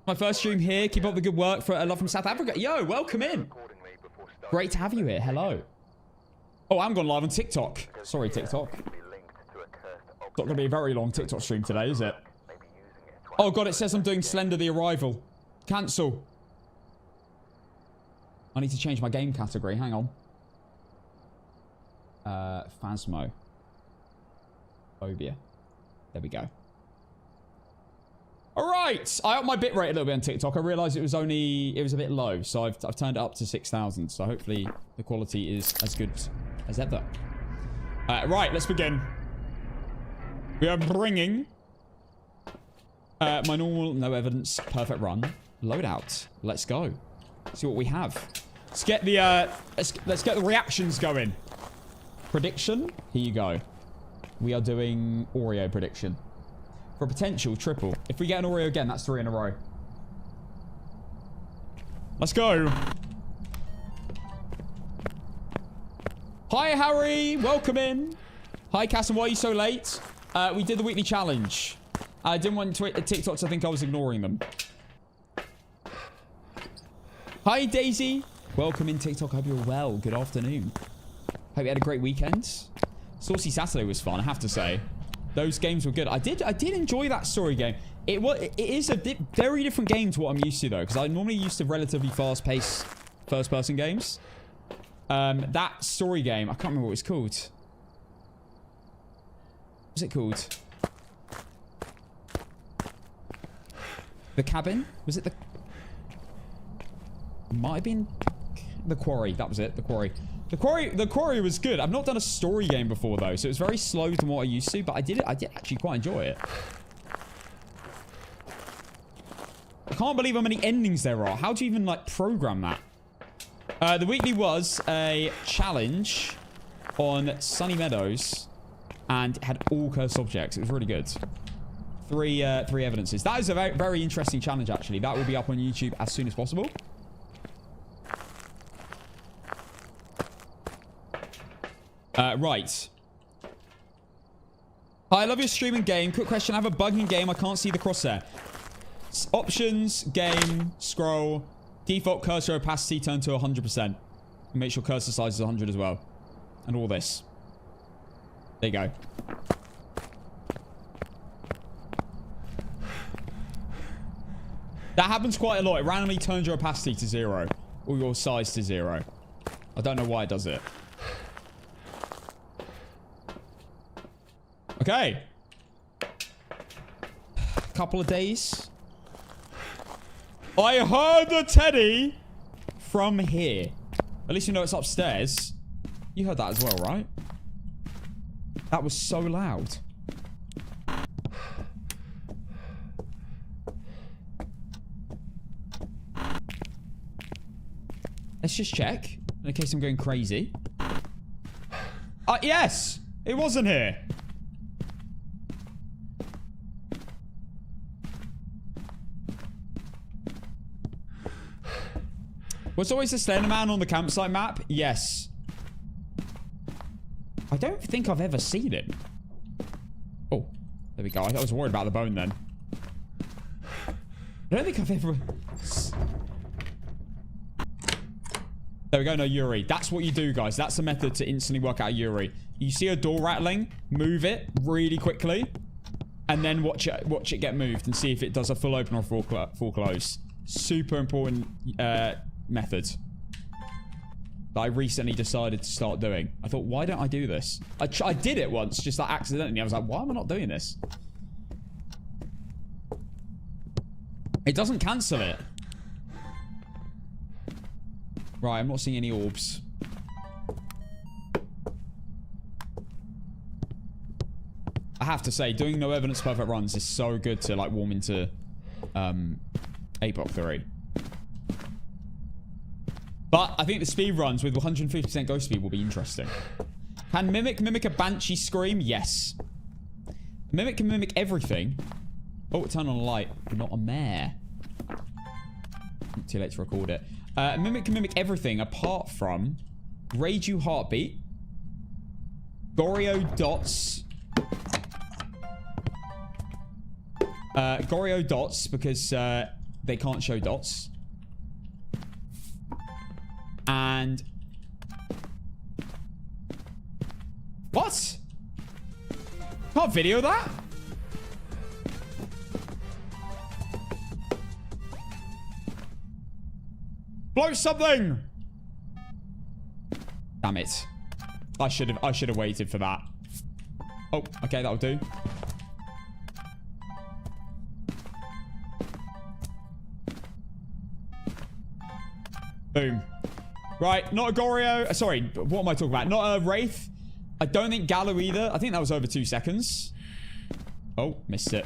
My first stream here. Keep up the good work. For a love from South Africa. Yo, welcome in. Great to have you here. Hello. Oh, I'm going live on TikTok. Sorry, TikTok. It's not going to be a very long TikTok stream today, is it? Oh, God, it says I'm doing Slender the Arrival. Cancel. I need to change my game category. Hang on. Phasmophobia. There we go. All right. I upped my bitrate a little bit on TikTok. I realized it was a bit low. So I've turned it up to 6,000. So hopefully the quality is as good as ever. Right, let's begin. We are bringing My normal, no evidence, perfect run. Loadout. Let's go. See what we have. Let's get the let's get the reactions going. Prediction. Here you go. We are doing Oreo prediction for a potential triple. If we get an Oreo again, that's 3 in a row. Let's go. Hi, Harry. Welcome in. Hi, Cass, and why are you so late? We did the weekly challenge. I didn't want TikTok to think I was ignoring them. Hi, Daisy. Welcome in, TikTok. Hope you're well. Good afternoon. Hope you had a great weekend. Saucy Saturday was fun, I have to say. Those games were good. I did enjoy that story game. It is a very different game to what I'm used to, though, because I'm normally used to relatively fast-paced first-person games. That story game, I can't remember what it was called. What was it called? The Cabin? Was it the... Might have been The Quarry. That was it. The Quarry. The Quarry was good. I've not done a story game before, though, so it was very slow than what I used to, but I did actually quite enjoy it. I can't believe how many endings there are. How do you even, like, program that? The weekly was a challenge on Sunny Meadows and had all cursed objects. It was really good. Three evidences. That is a very, very interesting challenge, actually. That will be up on YouTube as soon as possible. Right. Hi, I love your streaming game. Quick question. I have a bug in game. I can't see the crosshair. Options, game, scroll, default cursor opacity turn to 100%. Make sure cursor size is 100 as well. And all this. There you go. That happens quite a lot. It randomly turns your opacity to 0. Or your size to 0. I don't know why it does it. Okay. Couple of days. I heard the teddy from here. At least you know it's upstairs. You heard that as well, right? That was so loud. Let's just check. In case I'm going crazy. Yes! It wasn't here. Was always a Slender Man on the campsite map? Yes. I don't think I've ever seen it. Oh, there we go. I was worried about the bone then. I don't think I've ever... There we go. No, Yuri. That's what you do, guys. That's the method to instantly work out Yuri. You see a door rattling, move it really quickly, and then watch it get moved and see if it does a full open or full close. Super important method that I recently decided to start doing. I thought, why don't I do this? I did it once, just like accidentally. I was like, why am I not doing this? It doesn't cancel it. Right, I'm not seeing any orbs. I have to say, doing no evidence perfect runs is so good to like warm into APOC3. But I think the speed runs with 150% ghost speed will be interesting. Can mimic a banshee scream? Yes. Mimic can mimic everything. Oh, turn on a light. Not a mare. Too late to record it. Mimic can mimic everything apart from Rage Heartbeat, Goreo Dots. Goreo Dots because they can't show dots. And... What? Can't video that? Blow something! Damn it. I should have waited for that. Oh, okay, that'll do. Boom. Right, not a Goreo. Sorry, what am I talking about? Not a Wraith. I don't think Gallo either. I think that was over 2 seconds. Oh, missed it.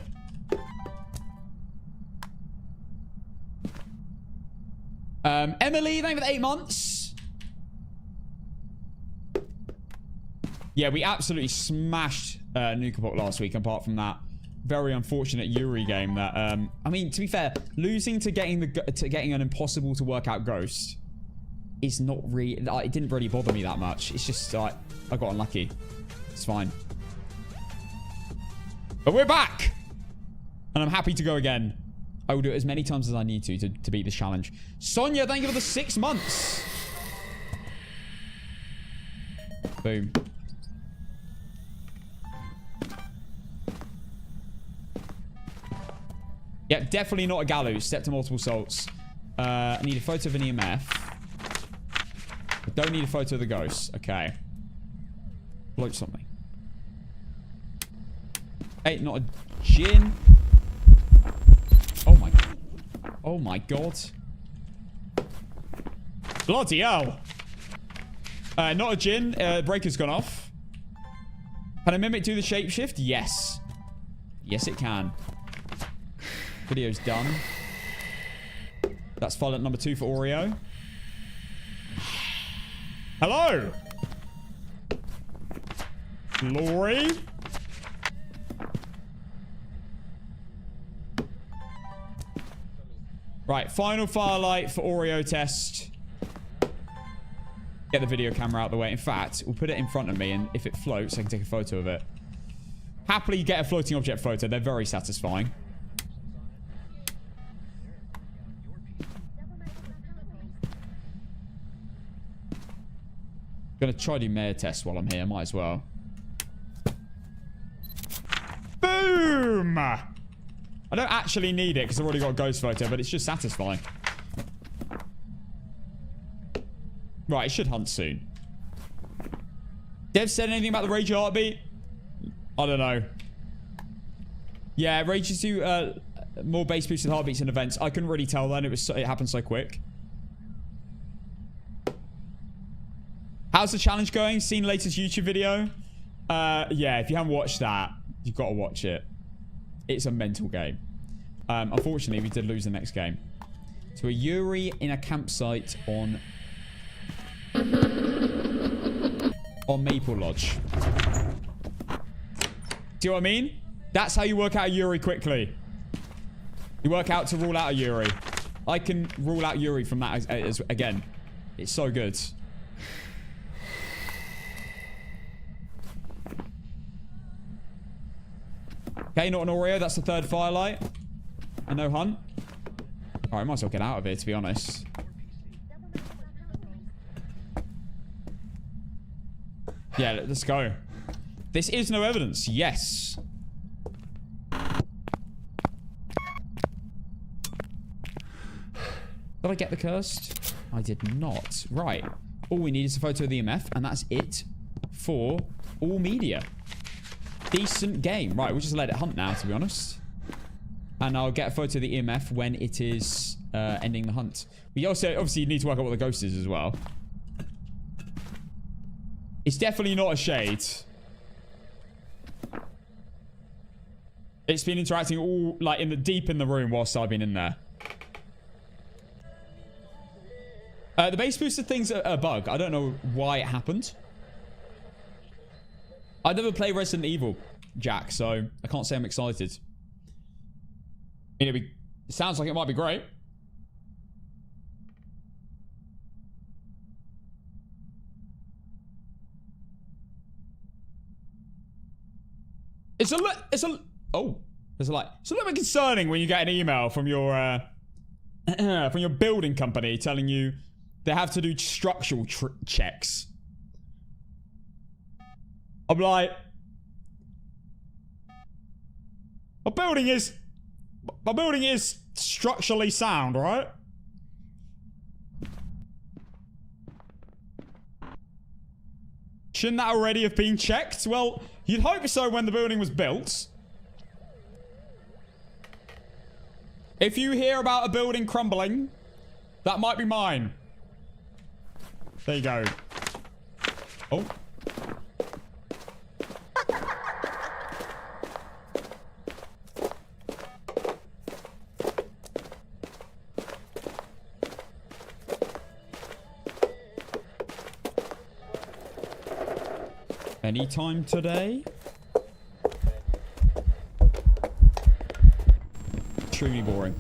Emily, thank you for the 8 months. Yeah, we absolutely smashed Nukapok last week, apart from that very unfortunate Yuri game that, I mean, to be fair, losing to getting an impossible to work out ghost is not really, it didn't really bother me that much. It's just, like, I got unlucky. It's fine. But we're back! And I'm happy to go again. I will do it as many times as I need to beat this challenge. Sonia, thank you for the 6 months. Boom. Yep, definitely not a gallows. Step to multiple salts. I need a photo of an EMF. I don't need a photo of the ghost. Okay. Float something. Hey, not a gin. Oh my. Oh my god. Bloody hell. Not a gin. Breaker's gone off. Can a mimic do the shapeshift? Yes. Yes, it can. Video's done. That's file number 2 for Oreo. Hello. Lori. Right, final firelight for Oreo test. Get the video camera out of the way. In fact, we'll put it in front of me, and if it floats, I can take a photo of it. Happily get a floating object photo. They're very satisfying. Gonna try to do mayor test while I'm here. Might as well. Boom! I don't actually need it because I've already got a ghost photo, but it's just satisfying. Right, it should hunt soon. Dev said anything about the Rage heartbeat? I don't know. Yeah, Rage used to more base boosted heartbeats in events. I couldn't really tell then. It happened so quick. How's the challenge going? Seen latest YouTube video? Yeah, if you haven't watched that, you've got to watch it. It's a mental game. Unfortunately, we did lose the next game. So a Yuri in a campsite on Maple Lodge. Do you know what I mean? That's how you work out a Yuri quickly. You work out to rule out a Yuri. I can rule out Yuri from that again. It's so good. Okay, not an Oreo. That's the 3rd firelight. And no hunt. Alright, I might as well get out of here, to be honest. Yeah, let's go. This is no evidence. Yes. Did I get the cursed? I did not. Right. All we need is a photo of the EMF, and that's it for all media. Decent game. Right, we'll just let it hunt now, to be honest. And I'll get a photo of the EMF when it is ending the hunt. We also obviously need to work out what the ghost is as well. It's definitely not a shade. It's been interacting all like deep in the room whilst I've been in there. The base booster thing's a bug. I don't know why it happened. I never play Resident Evil, Jack, so I can't say I'm excited. I mean, it sounds like it might be great. It's a little bit concerning when you get an email from your building company telling you they have to do structural checks. I'm like, my building is structurally sound, right? Shouldn't that already have been checked? Well, you'd hope so when the building was built. If you hear about a building crumbling, that might be mine. There you go. Oh. Anytime today? Extremely boring.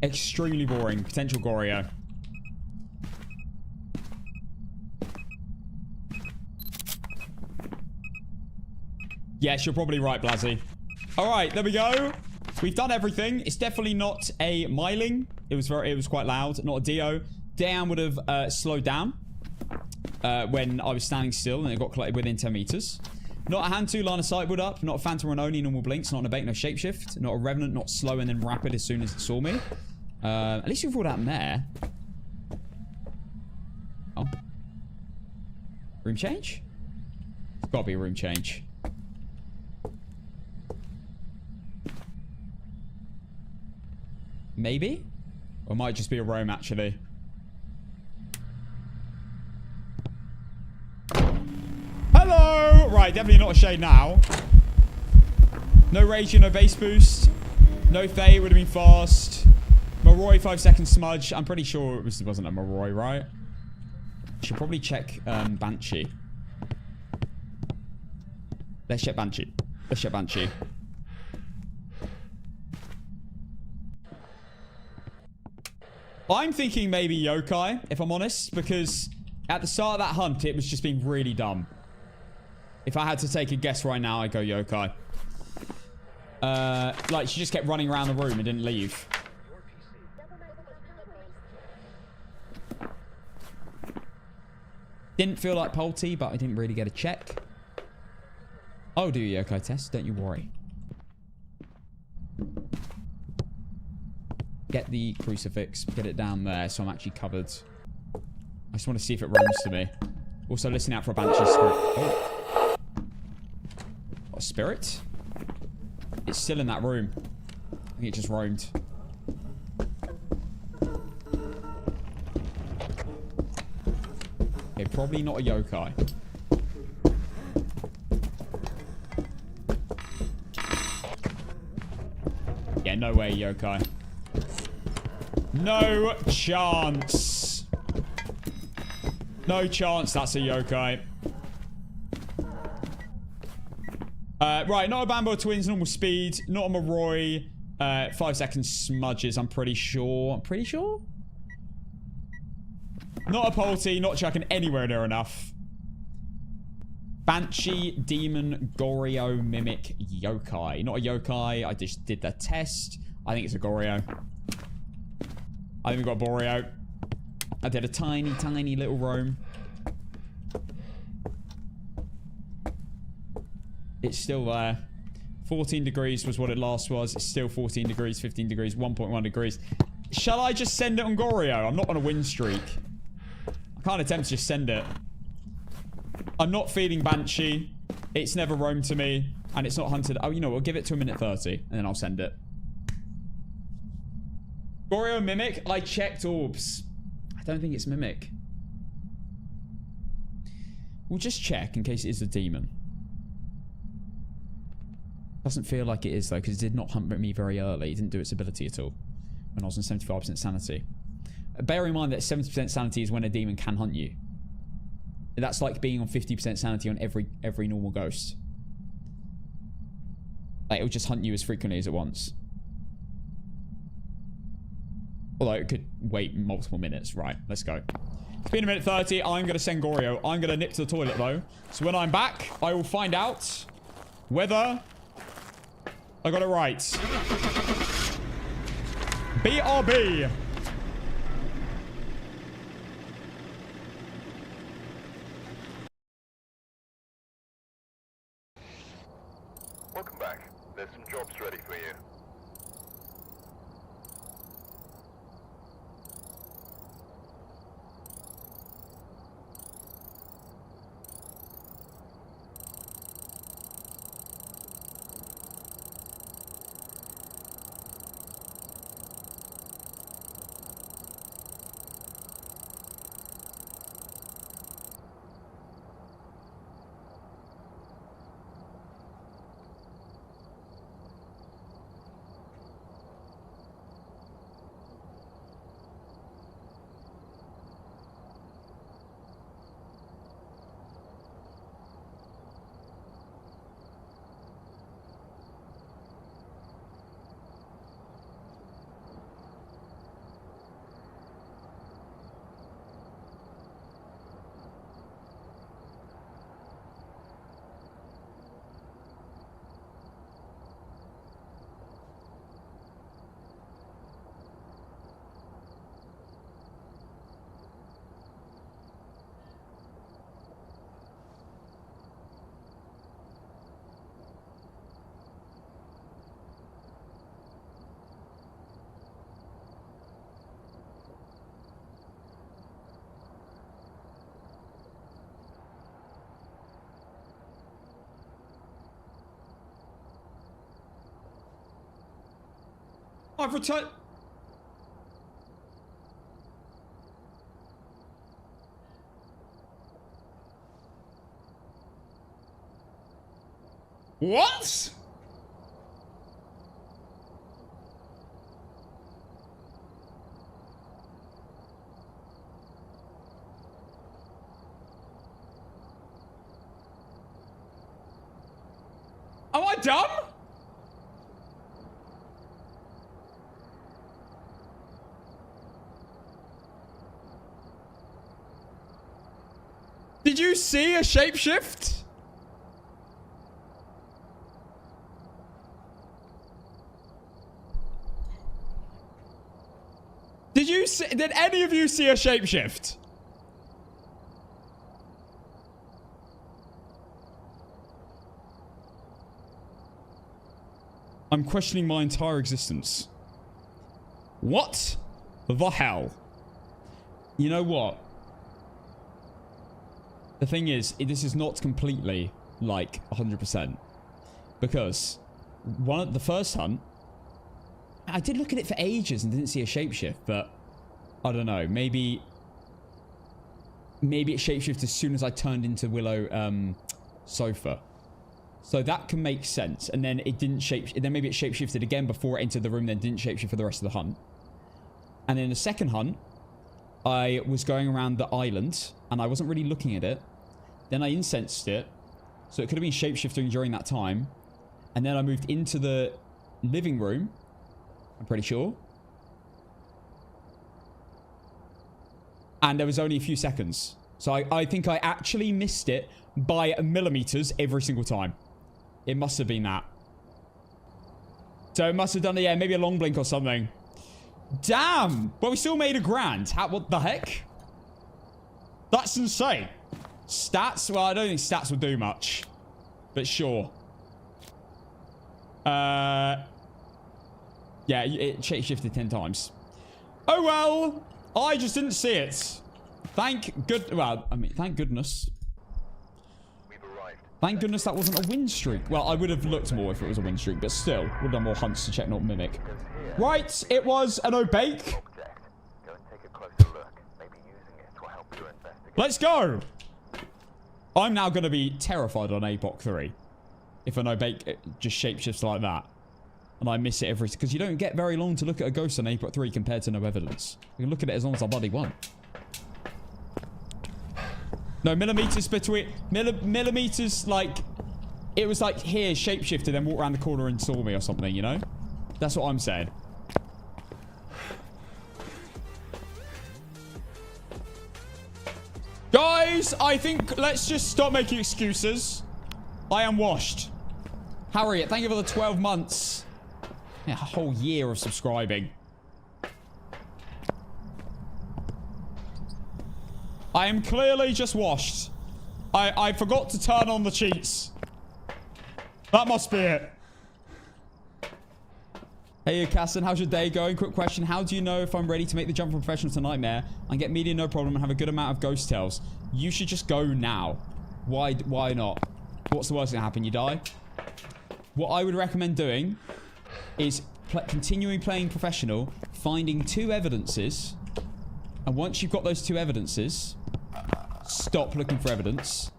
Extremely boring. Potential Goryo. Yes, you're probably right, Blazzy. Alright, there we go. We've done everything. It's definitely not a miling. It was quite loud. Not a Dio. Dan would have slowed down when I was standing still and it got collected within 10 meters. Not a hand 2 line of sight would up. Not a phantom or an only normal blinks. Not an abate, no shapeshift. Not a revenant, not slow and then rapid as soon as it saw me. At least we ruled out in there. Oh. Room change? It's gotta be a room change. Maybe? Or it might just be a roam, actually. Hello! Right, definitely not a shade now. No raging, no base boost. No fade, would have been fast. Moroi, 5-second smudge. I'm pretty sure it wasn't a Moroi, right? Should probably check Banshee. Let's check Banshee. Let's check Banshee. I'm thinking maybe yokai, if I'm honest, because at the start of that hunt, it was just being really dumb. If I had to take a guess right now, I'd go yokai. Like, she just kept running around the room and didn't leave. Didn't feel like Polty, but I didn't really get a check. I'll do a yokai test, don't you worry. Get the crucifix, get it down there so I'm actually covered. I just want to see if it roams to me. Also, listening out for a Banshee spirit. Oh. What, a spirit? It's still in that room. I think it just roamed. Okay, probably not a yokai. Yeah, no way, yokai. No chance. No chance that's a yokai. Right, not a Bambo Twins, normal speed. Not a Moroi. 5-second smudges, I'm pretty sure. I'm pretty sure? Not a Polty, not chucking anywhere near enough. Banshee, Demon, Goryo, Mimic, Yokai. Not a Yokai, I just did the test. I think it's a Goryo. I think we got Boreo. I did a tiny, tiny little roam. It's still there. 14 degrees was what it last was. It's still 14 degrees, 15 degrees, 1.1 degrees. Shall I just send it on Goryo? I'm not on a win streak. I can't attempt to just send it. I'm not feeding Banshee. It's never roamed to me. And it's not hunted. Oh, you know what? We'll give it to a minute 30. And then I'll send it. Goryo Mimic? I checked orbs. I don't think it's Mimic. We'll just check in case it is a demon. Doesn't feel like it is though, because it did not hunt me very early. It didn't do its ability at all. When I was on 75% sanity. Bear in mind that 70% sanity is when a demon can hunt you. That's like being on 50% sanity on every normal ghost. Like, it'll just hunt you as frequently as it wants. Although it could wait multiple minutes. Right, let's go. It's been a minute 30. I'm going to send Goryo. I'm going to nip to the toilet, though. So when I'm back, I will find out whether I got it right. BRB. Welcome back. There's some jobs ready for you. I've returned. What? Am I dumb? Did you see a shapeshift? Did any of you see a shapeshift? I'm questioning my entire existence. What the hell? You know what? The thing is, this is not completely, like, 100%. Because the first hunt, I did look at it for ages and didn't see a shapeshift, but I don't know. Maybe it shapeshifted as soon as I turned into Willow sofa. So that can make sense. And then it didn't then maybe it shapeshifted again before it entered the room, then didn't shapeshift for the rest of the hunt. And then the second hunt, I was going around the island and I wasn't really looking at it. Then I incensed it. So it could have been shapeshifting during that time. And then I moved into the living room. I'm pretty sure. And there was only a few seconds. So I think I actually missed it by millimeters every single time. It must have been that. So it must have done, yeah, maybe a long blink or something. Damn! But we still made $1,000. What the heck? That's insane. Stats? Well, I don't think stats will do much. But sure. Yeah, it shifted 10 times. Oh, well. I just didn't see it. Thank goodness. We've arrived. Thank goodness that wasn't a win streak. Well, I would have looked more if it was a win streak, but still. Would have done more hunts to check, not mimic. Right, it was an opaque. Object. Go and take a closer look. Maybe using it will help you investigate. Let's go. I'm now going to be terrified on APOC3 if an opaque just shapeshifts like that. And I miss it every... Because you don't get very long to look at a ghost on APOC3 compared to no evidence. You can look at it as long as I bloody want. No, millimeters between... Millimeters, like... It was like here, shapeshifted, then walked around the corner and saw me or something, you know? That's what I'm saying. Guys, I think let's just stop making excuses. I am washed. Harriet, thank you for the 12 months. Yeah, a whole year of subscribing. I am clearly just washed. I forgot to turn on the cheats. That must be it. Hey, Casson, how's your day going? Quick question. How do you know if I'm ready to make the jump from professional to nightmare and get media no problem and have a good amount of ghost tales? You should just go now. Why not? What's the worst that can happen? You die? What I would recommend doing is continuing playing professional, finding 2 evidences, and once you've got those 2 evidences, stop looking for evidence,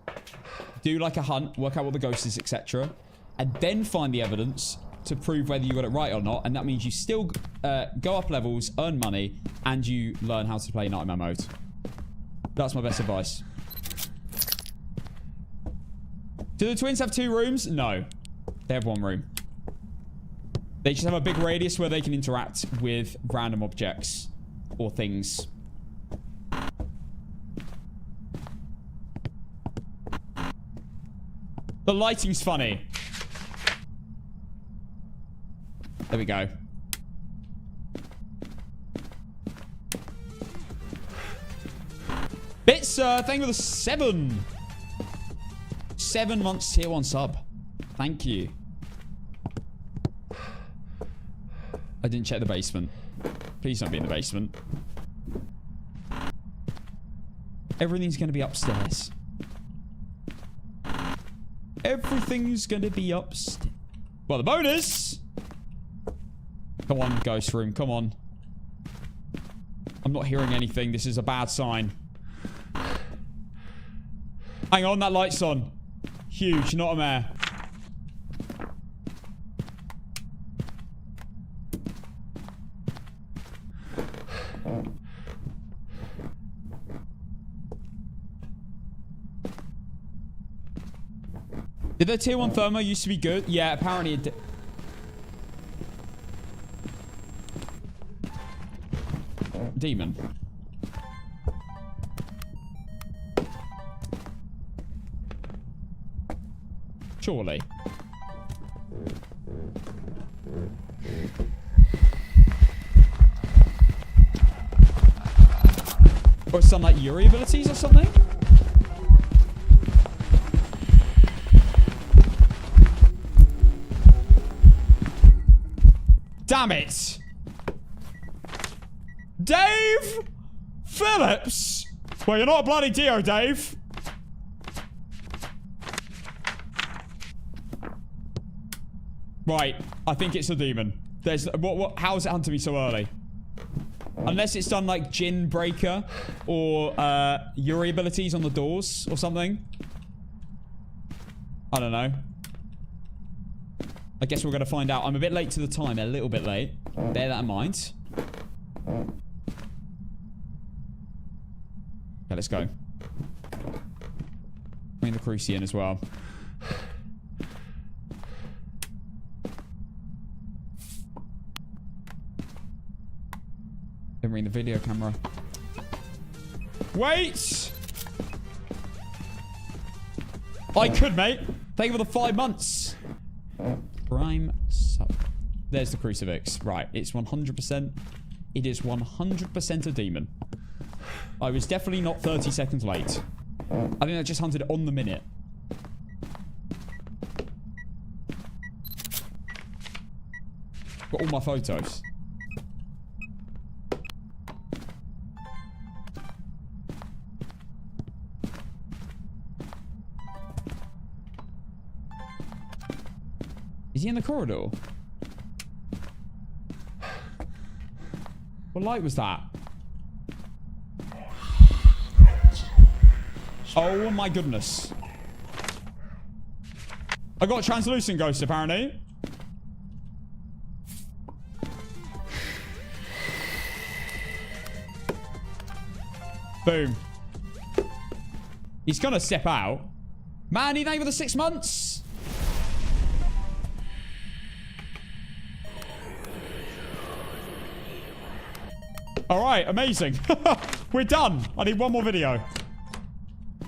do like a hunt, work out what the ghost is, etc., and then find the evidence to prove whether you got it right or not, and that means you still go up levels, earn money, and you learn how to play nightmare mode. That's my best advice. Do the twins have 2 rooms? No. They have 1 room. They just have a big radius where they can interact with random objects or things. The lighting's funny. There we go. Bits, thank you for the 7 months tier 1 sub. Thank you. I didn't check the basement. Please don't be in the basement. Everything's going to be upstairs. Everything's going to be upstairs. Well, the bonus. Come on, ghost room. Come on. I'm not hearing anything. This is a bad sign. Hang on, that light's on. Huge, not a mare. Did the tier 1 thermo used to be good? Yeah, apparently it did. Demon. Surely. Or some like Yuri abilities or something? Damn it! Dave Phillips! Well, you're not a bloody Dio, Dave. Right, I think it's a demon. There's how is it hunting me so early? Unless it's done like Jinn Breaker or Yuri abilities on the doors or something. I don't know. I guess we're going to find out. I'm a bit late to the time. A little bit late. Bear that in mind. Okay, let's go. Bring the Cruci in as well. Then bring the video camera. Wait! I could, mate. Thank you for the 5 months. Prime sub. There's the crucifix. Right, it's 100%. It is 100% a demon. I was definitely not 30 seconds late. I think I just hunted on the minute. Got all my photos. Is he in the corridor? What light was that? Oh my goodness. I got a translucent ghost apparently. Boom. He's gonna step out. Man, he thank you for the 6 months. All right, amazing. We're done. I need one more video.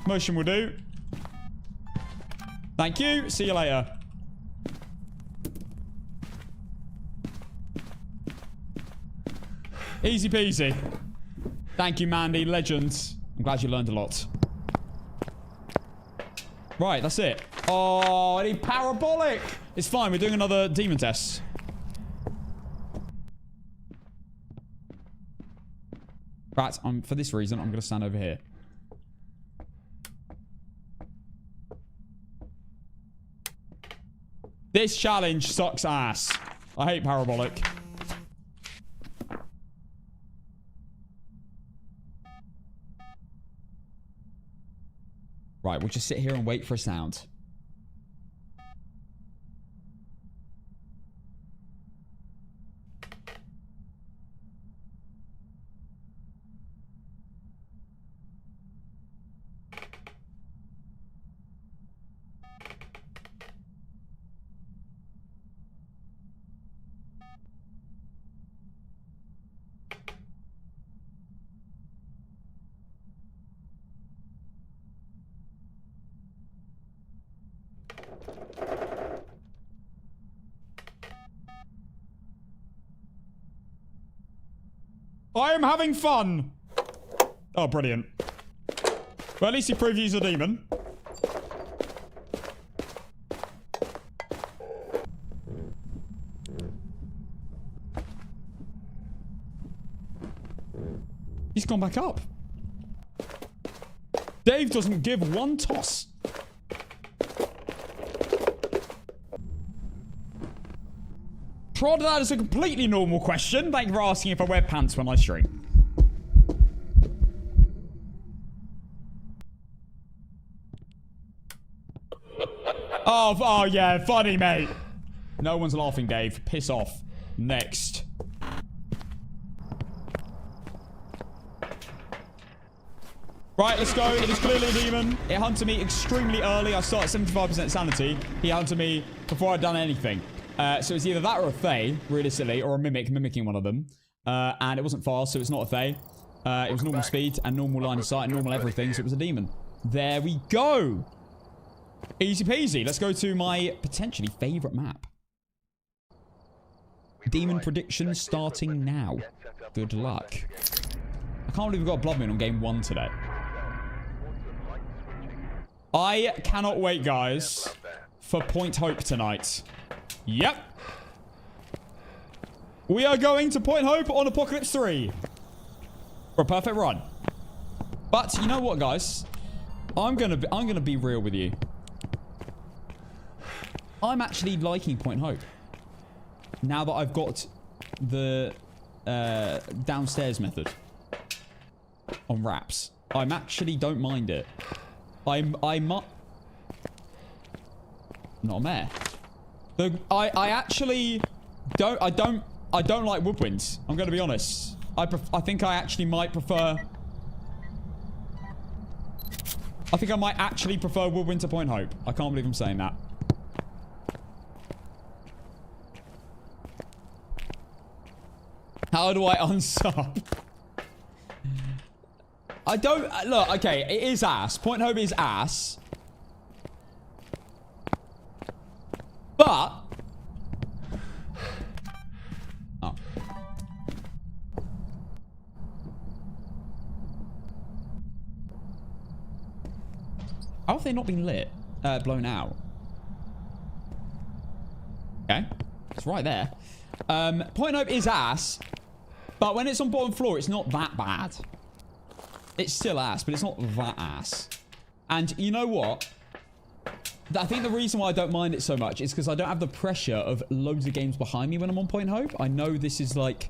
Motion will do. Thank you. See you later. Easy peasy. Thank you, Mandy. Legends. I'm glad you learned a lot. Right, that's it. Oh, I need parabolic. It's fine. We're doing another demon test. Right, for this reason, I'm going to stand over here. This challenge sucks ass. I hate parabolic. Right, we'll just sit here and wait for a sound. I am having fun. Oh, brilliant. Well, at least he proved he's a demon. He's gone back up. Dave doesn't give one toss. Trod, that is a completely normal question. Thank you for asking if I wear pants when I stream. Oh, yeah, funny, mate. No one's laughing, Dave. Piss off. Next. Right, let's go. It is clearly a demon. It hunted me extremely early. I start at 75% sanity. He hunted me before I'd done anything. So it's either that or a Fae, realistically, or a Mimic, mimicking one of them. And it wasn't fast, so it's not a Fae. It was normal speed and normal line of sight and normal everything, so it was a demon. There we go. Easy peasy. Let's go to my potentially favorite map. Demon prediction starting now. Good luck. I can't believe we've got a Blood Moon on game 1 today. I cannot wait, guys, for Point Hope tonight. Yep. We are going to Point Hope on APOC3 for a perfect run. But you know what, guys? I'm gonna be real with you. I'm actually liking Point Hope. Now that I've got the downstairs method on wraps. I actually don't mind it. I'm not a mare. I actually don't like woodwinds. I'm gonna be honest. I think I actually might prefer. I think I might actually prefer woodwind to Point Hope. I can't believe I'm saying that. How do I unsub? I don't... Look, okay, it is ass. Point Hope is ass. But... Oh. How have they not been lit? Blown out. Okay. It's right there. Point Hope is ass. But when it's on bottom floor, it's not that bad. It's still ass, but it's not that ass. And you know what? I think the reason why I don't mind it so much is because I don't have the pressure of loads of games behind me when I'm on Point Hope. I know this is like...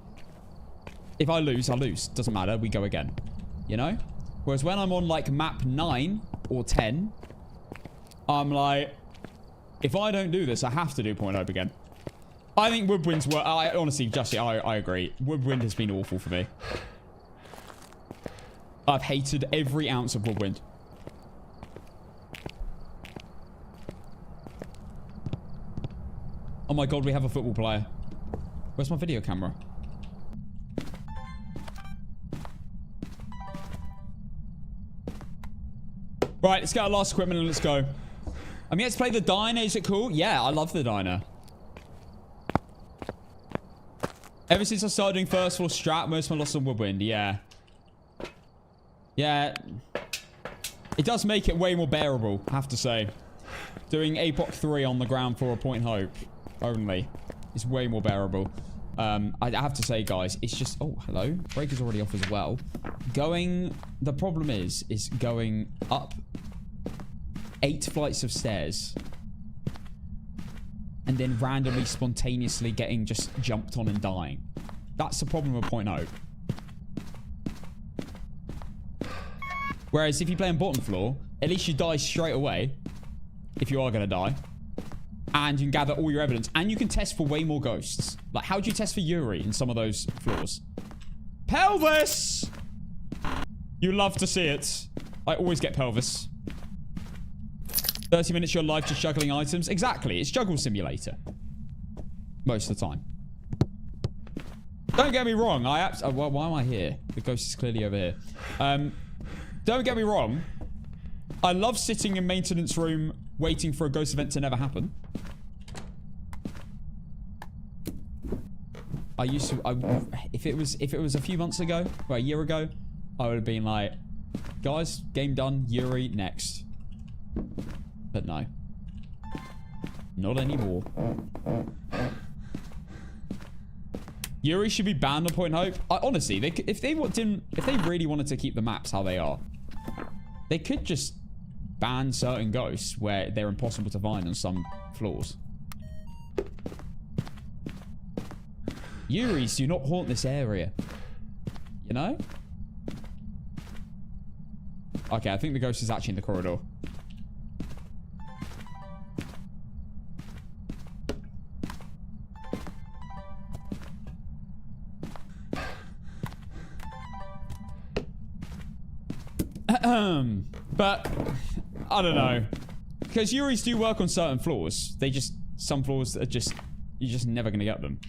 If I lose, I lose. Doesn't matter. We go again. You know? Whereas when I'm on like map 9 or 10, I'm like... If I don't do this, I have to do Point Hope again. I think Woodwind's were... I honestly, Justy, I agree. Woodwind has been awful for me. I've hated every ounce of Woodwind. Oh my god, we have a football player. Where's my video camera? Right, let's get our last equipment and let's go. I'm yet to play the diner. Is it cool? Yeah, I love the diner. Ever since I started doing first floor strat, most of my loss on Woodwind. Yeah. Yeah. It does make it way more bearable, I have to say. Doing APOC3 on the ground for a Point Hope only is way more bearable. I have to say, guys, it's just... Oh, hello. Breaker's already off as well. The problem is going up 8 flights of stairs and then randomly, spontaneously getting just jumped on and dying. That's the problem with Point Hope. Whereas if you play on bottom floor, at least you die straight away. If you are going to die. And you can gather all your evidence. And you can test for way more ghosts. Like, how do you test for Yuri in some of those floors? Pelvis! You love to see it. I always get pelvis. 30 minutes of your life just juggling items. Exactly. It's Juggle Simulator. Most of the time. Don't get me wrong. Why am I here? The ghost is clearly over here. Don't get me wrong. I love sitting in maintenance room waiting for a ghost event to never happen. I used to... if it was a few months ago, or a year ago, I would have been like, guys, game done. Yuri, next. But no. Not anymore. Yuri should be banned on Point Hope. Honestly, if they really wanted to keep the maps how they are, they could just ban certain ghosts where they're impossible to find on some floors. Yuris do not haunt this area. You know? Okay, I think the ghost is actually in the corridor. But I don't know, because Yuris do work on certain floors. They just, some floors are just, you're just never gonna get them.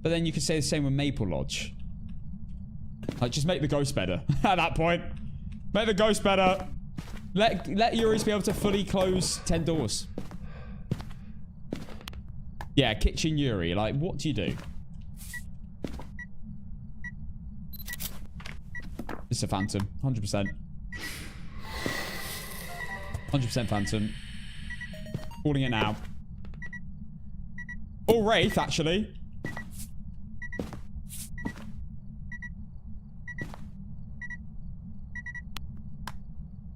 But then you could say the same with Maple Lodge. Like, just make the ghost better at that point. Make the ghost better. Let Yuris be able to fully close 10 doors. Yeah, kitchen Yuri. Like, what do you do? It's a phantom, 100%. 100% phantom. Calling it now. Or wraith, actually.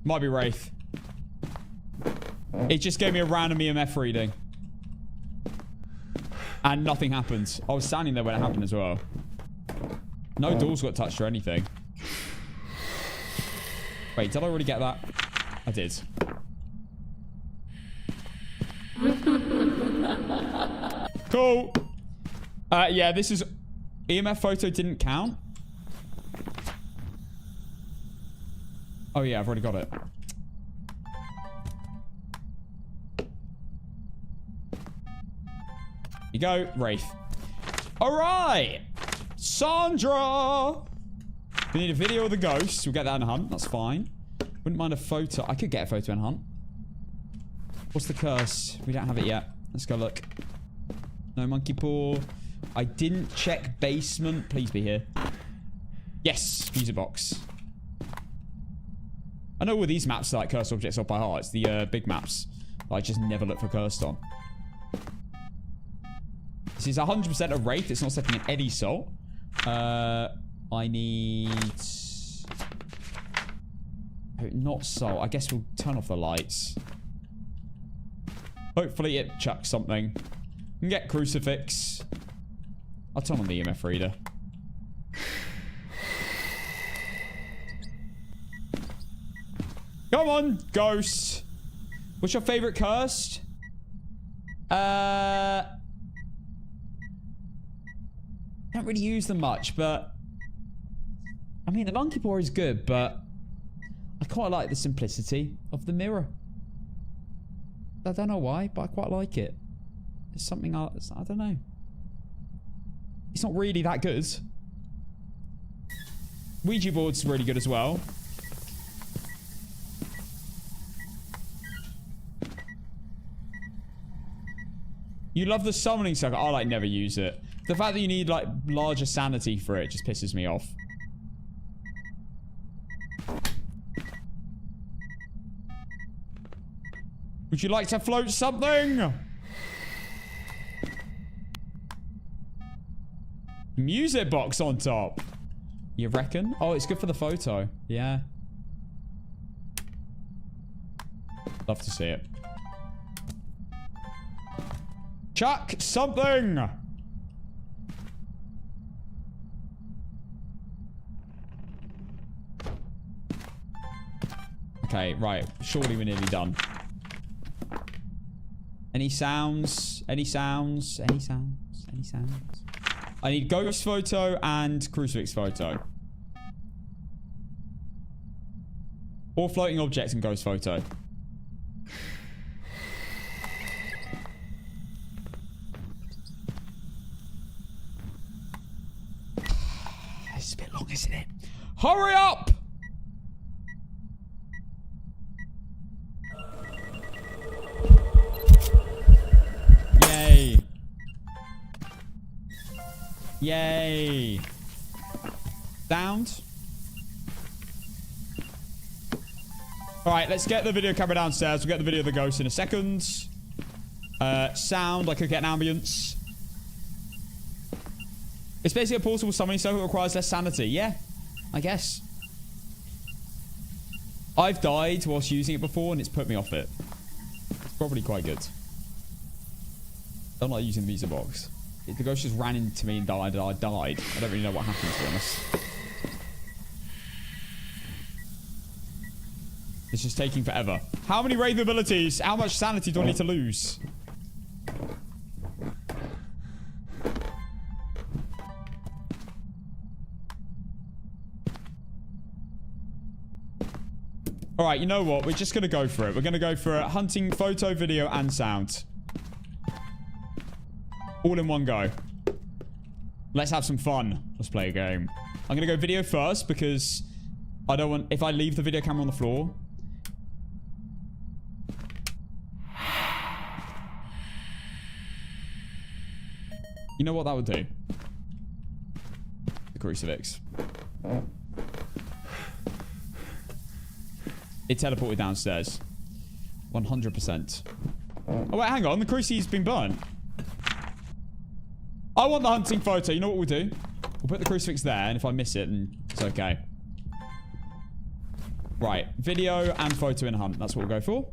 Might be wraith. It just gave me a random EMF reading. And nothing happened. I was standing there when it happened as well. No doors got touched or anything. Wait, did I already get that? I did. Cool. Yeah, this is... EMF photo didn't count. Oh yeah, I've already got it. You go, Wraith. Alright! Sandra! We need a video of the ghost. We'll get that in a hunt. That's fine. Wouldn't mind a photo. I could get a photo in a hunt. What's the curse? We don't have it yet. Let's go look. No monkey paw. I didn't check basement. Please be here. Yes. Music box. I know all these maps are like cursed objects off by heart. It's the big maps. I just never look for cursed on. This is 100% a wraith. It's not setting in any salt. I need... Oh, not salt. I guess we'll turn off the lights. Hopefully it chucks something. We can get crucifix. I'll turn on the EMF reader. Come on, ghost. What's your favorite cursed? I don't really use them much, but... I mean, the monkey paw is good, but... I quite like the simplicity of the mirror. I don't know why, but I quite like it. It's something I don't know. It's not really that good. Ouija board's really good as well. You love the summoning circle. I like never use it. The fact that you need like larger sanity for it just pisses me off. Would you like to float something? Music box on top. You reckon? Oh, it's good for the photo. Yeah. Love to see it. Chuck something. Okay, right. Surely we're nearly done. Any sounds? Any sounds? Any sounds? Any sounds? I need ghost photo and crucifix photo. Or floating objects and ghost photo. It's a bit long, isn't it? Hurry up! Yay. Yay. Sound. Alright, let's get the video camera downstairs. We'll get the video of the ghost in a second. Sound, I could get an ambience. It's basically a portable summoning circle that requires less sanity. Yeah, I guess. I've died whilst using it before and it's put me off it. It's probably quite good. Don't like using the music box. The ghost just ran into me and died. I died. I don't really know what happened, to be honest. It's just taking forever. How many Wraith abilities? How much sanity do I need to lose? Alright, you know what? We're just going to go for it. We're going to go for it. Hunting, photo, video, and sound. All in one go. Let's have some fun. Let's play a game. I'm going to go video first because I don't want... If I leave the video camera on the floor... You know what that would do? The crucifix. It teleported downstairs. 100%. Oh, wait, hang on. The crucifix has been burnt. I want the hunting photo. You know what we'll do? We'll put the crucifix there, and if I miss it, then it's okay. Right. Video and photo in hunt. That's what we'll go for.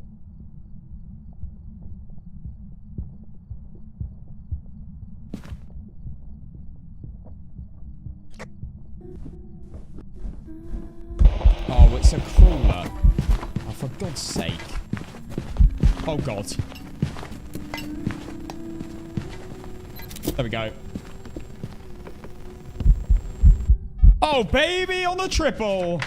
Oh, it's a crawler. Oh, for God's sake. Oh, God. There we go. Oh, baby, on the triple.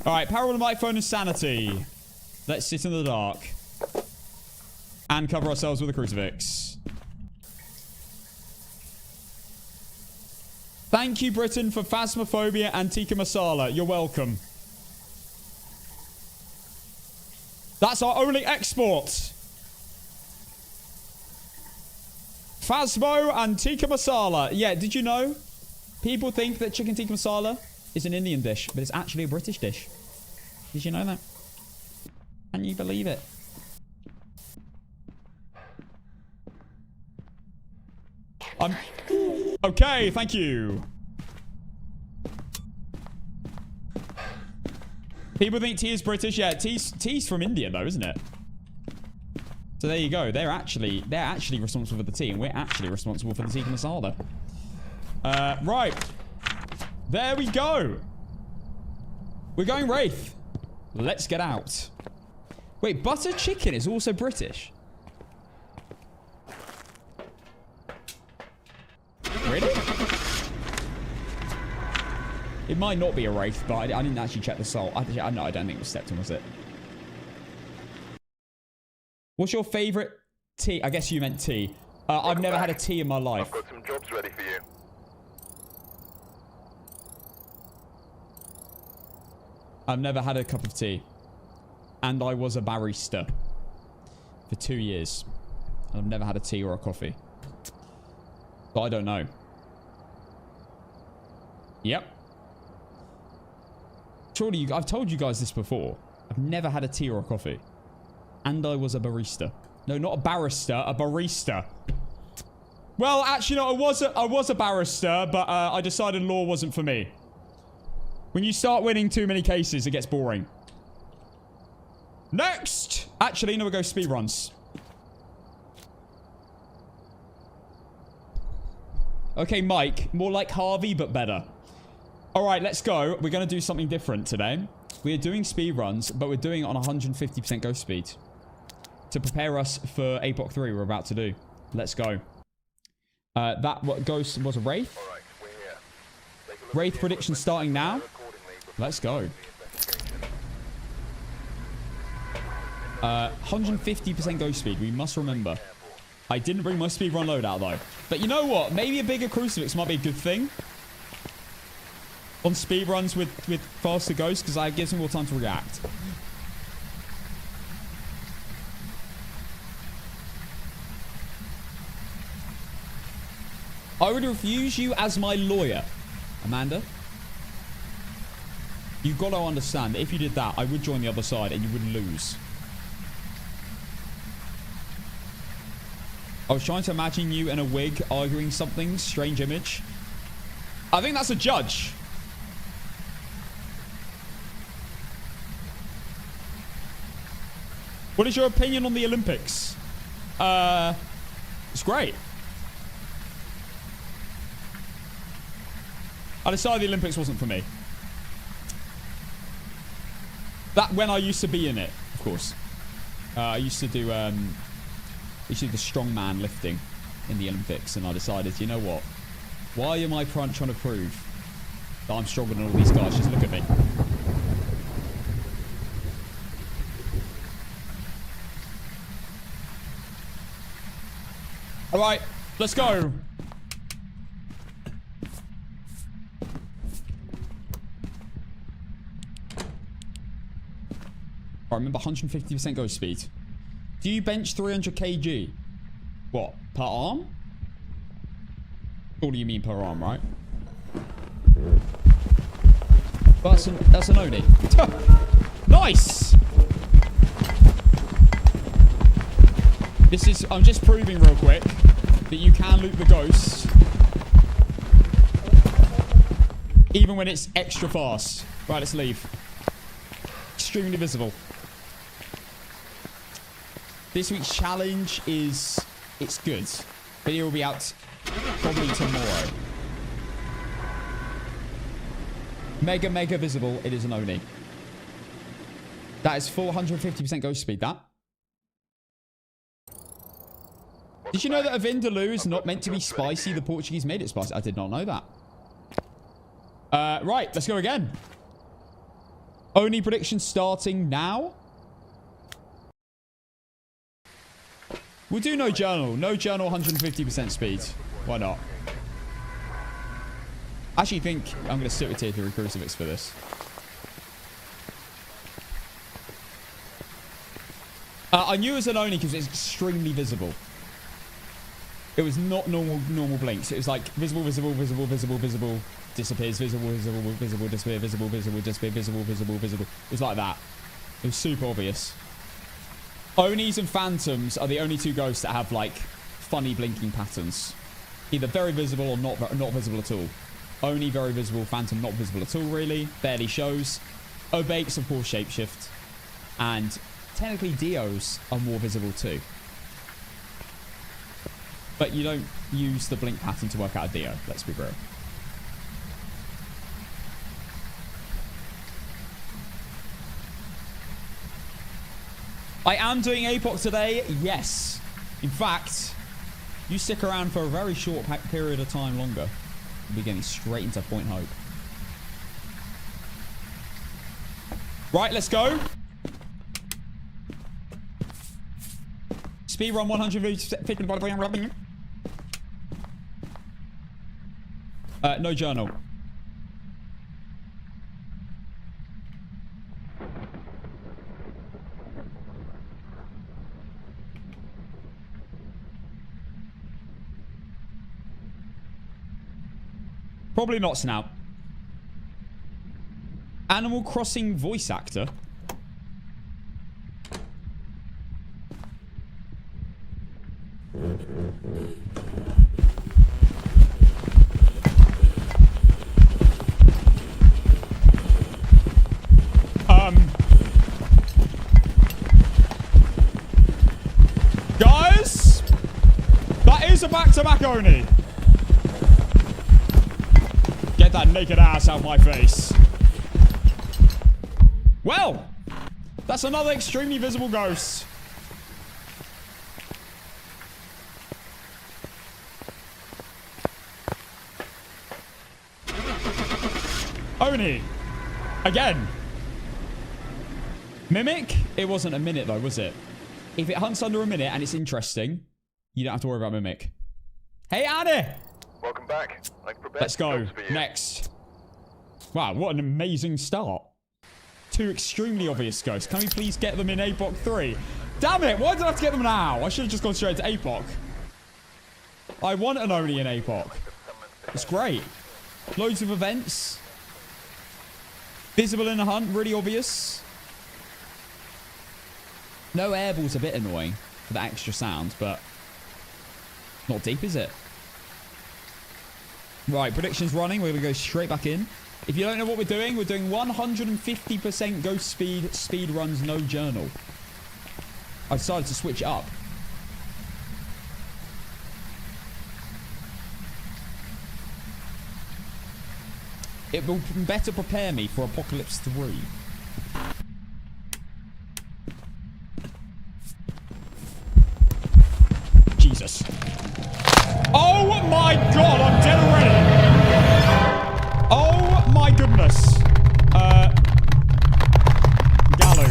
All right, power on the microphone and sanity. Let's sit in the dark. And cover ourselves with a crucifix. Thank you, Britain, for Phasmophobia and tikka masala. You're welcome. That's our only export. Phasmo and tikka masala. Yeah, did you know? People think that chicken tikka masala is an Indian dish, but it's actually a British dish. Did you know that? Can you believe it? Okay, thank you. People think tea is British. Yeah, tea's from India though, isn't it? So there you go. They're actually responsible for the tea, and we're actually responsible for the tikka masala. Right. There we go. We're going Wraith. Let's get out. Wait, butter chicken is also British. Really? It might not be a Wraith, but I didn't actually check the salt. I don't think it was Stepton, was it? What's your favourite tea? I guess you meant tea. I've never had a tea in my life. I've got some jobs ready for you. I've never had a cup of tea. And I was a barista for 2 years. I've never had a tea or a coffee. But I don't know. Yep. Surely I've told you guys this before. I've never had a tea or a coffee. And I was a barista. No, not a barrister, a barista. Well, actually, no, I was a barrister, but I decided law wasn't for me. When you start winning too many cases, it gets boring. Next! Actually, no, we'll go speedruns. Okay, Mike. More like Harvey, but better. Alright, let's go. We're going to do something different today. We're doing speedruns, but we're doing it on 150% ghost speed. To prepare us for APOC3 we're about to do. Let's go. What ghost was a Wraith? Alright, we're here. Take a look Wraith at the prediction equipment starting now. and prepare accordingly before Let's go. the investigation. 150% ghost speed. We must remember. I didn't bring my speedrun loadout though. But you know what? Maybe a bigger crucifix might be a good thing. On speedruns with faster ghosts, because that gives me more time to react. I would refuse you as my lawyer. Amanda? You've got to understand that if you did that, I would join the other side and you would lose. I was trying to imagine you in a wig arguing something. Strange image. I think that's a judge. What is your opinion on the Olympics? It's great. I decided the Olympics wasn't for me. That when I used to be in it, of course. I used to do the strongman lifting in the Olympics, and I decided, you know what? Why am I trying to prove that I'm stronger than all these guys? Just look at me. All right, let's go. I remember 150% ghost speed. Do you bench 300 kg? What, per arm? What do you mean per arm, right? That's an Oni. Nice! I'm just proving real quick that you can loop the ghost even when it's extra fast. Right, let's leave. Extremely visible. This week's challenge is... it's good. Video will be out probably tomorrow. Mega visible. It is an Oni. That is 450% ghost speed, that. Did you know that a vindaloo is not meant to be spicy? The Portuguese made it spicy. I did not know that. Right, let's go again. Oni prediction starting now. We'll do no journal. No journal, 150% speed. Why not? I actually think I'm going to sit with Tier 3 Crucifix for this. I knew it was an Oni because it's extremely visible. It was not normal blinks. It was like visible, disappears, visible, disappear, visible, disappear, visible. It was like that. It was super obvious. Onis and Phantoms are the only two ghosts that have like funny blinking patterns. Either very visible or not visible at all. Oni very visible, Phantom not visible at all really. Barely shows. Obakes of course shapeshift. And technically Dios are more visible too. But you don't use the blink pattern to work out a Dio, let's be real. I am doing APOC today, yes. In fact, you stick around for a very short period of time longer. We'll be getting straight into Point Hope. Right, let's go. Speedrun 150. No journal. Probably not Snout. Animal Crossing voice actor. Guys, that is a back-to-back Oni. Get that naked ass out of my face. Well, that's another extremely visible ghost. Oni. Again. Mimic? It wasn't a minute though, was it? If it hunts under a minute and it's interesting, you don't have to worry about Mimic. Hey, Annie! Welcome back. Let's go. Next. Wow, what an amazing start. Two extremely obvious ghosts. Can we please get them in APOC3? Damn it! Why did I have to get them now? I should have just gone straight to APOC. I want an Oni in APOC. It's great. Loads of events. Visible in a hunt. Really obvious. No airball's a bit annoying for that extra sound, but not deep, is it? Right, predictions running. We're going to go straight back in. If you don't know what we're doing 150% ghost speed runs, no journal. I decided to switch it up. It will better prepare me for Apocalypse 3. Jesus. Oh my god, I'm dead already. Oh my goodness. Gallo.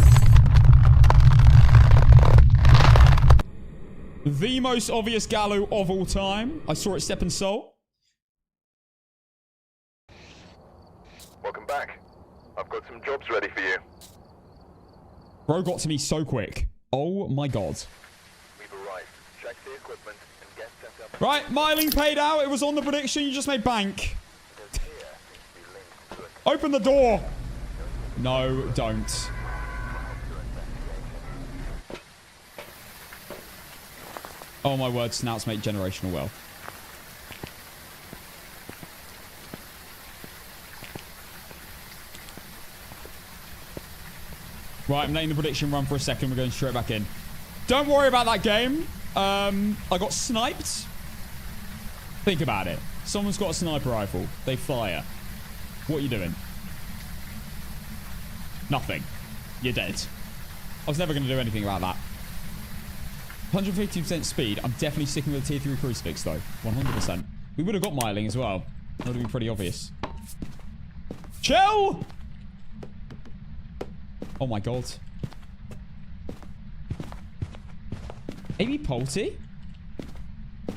The most obvious Gallo of all time. I saw it step and salt. Welcome back. I've got some jobs ready for you. Bro got to me so quick. Oh my god. We've arrived. Check the equipment and get set up. Right, miling paid out. It was on the prediction. You just made bank. This here seems to be linked to a Open the door. No, don't. Oh my word, snouts make generational wealth. Right, I'm letting the prediction run for a second. We're going straight back in. Don't worry about that game. I got sniped. Think about it. Someone's got a sniper rifle. They fire. What are you doing? Nothing. You're dead. I was never going to do anything about that. 150% speed. I'm definitely sticking with the tier 3 crucifix, though. 100%. We would have got miling as well. That would have been pretty obvious. Chill! Oh my god. Maybe Polty? I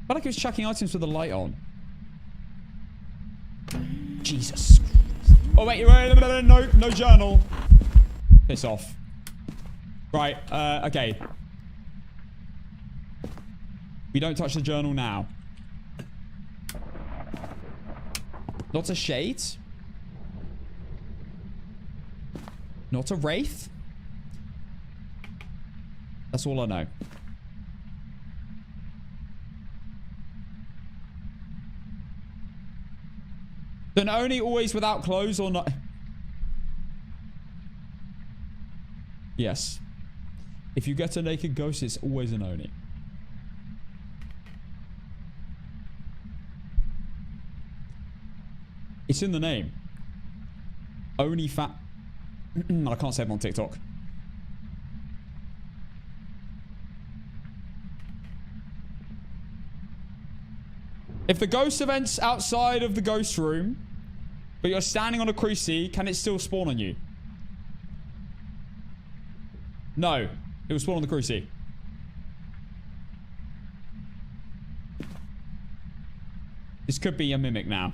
felt like he was chucking items with the light on. Jesus. Oh wait, no journal. Piss off. Right, okay. We don't touch the journal now. Not a shade. Not a wraith. That's all I know. Then only always without clothes or not. Yes. If you get a naked ghost, it's always an Oni. It's in the name. Oni fat. I can't say it on TikTok. If the ghost event's outside of the ghost room, but you're standing on a cruci, can it still spawn on you? No. It will spawn on the cruci. This could be a mimic now.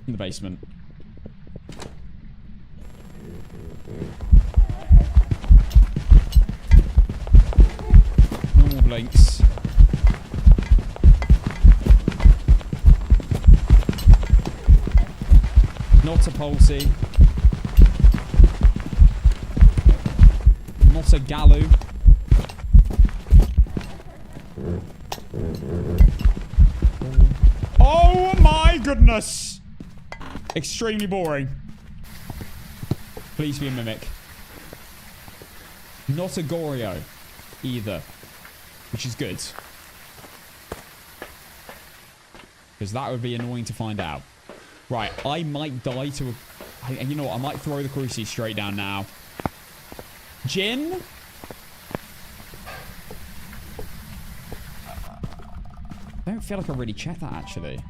In the basement. Normal blinks. Not a Polty. Not a Galoo. Oh my goodness! Extremely boring. Please be a mimic. Not a Goryo either. Which is good. Because that would be annoying to find out. Right, I might die to a... And you know what? I might throw the cruci straight down now. Jin? I don't feel like I really checked that, actually.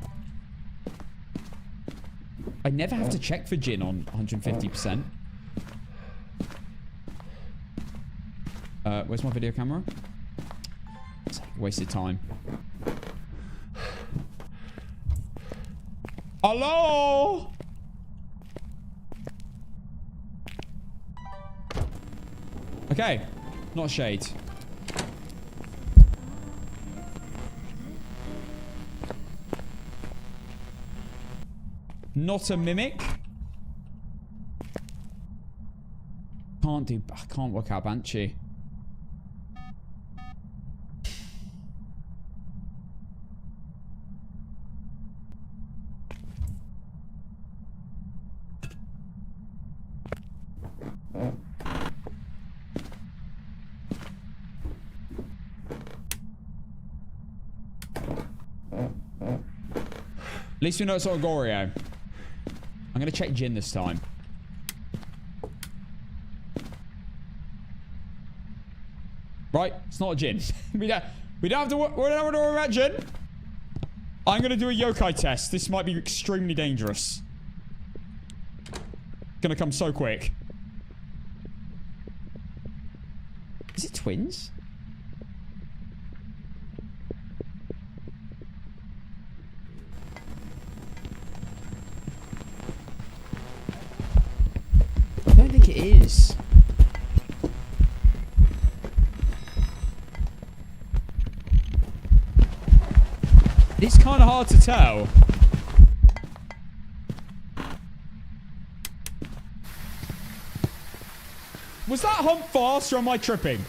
I never have to check for Jin on 150%. Where's my video camera? Wasted time. Hello? Okay. Not shade. Not a mimic. I can't work out Banshee. At least we know it's not a Goryo. I'm going to check Jin this time. Right, it's not a Jin. we don't have to worry about Jin. I'm going to do a yokai test. This might be extremely dangerous. It's going to come so quick. Is it twins? I don't think it is. It's kind of hard to tell. Was that hump fast or am I tripping?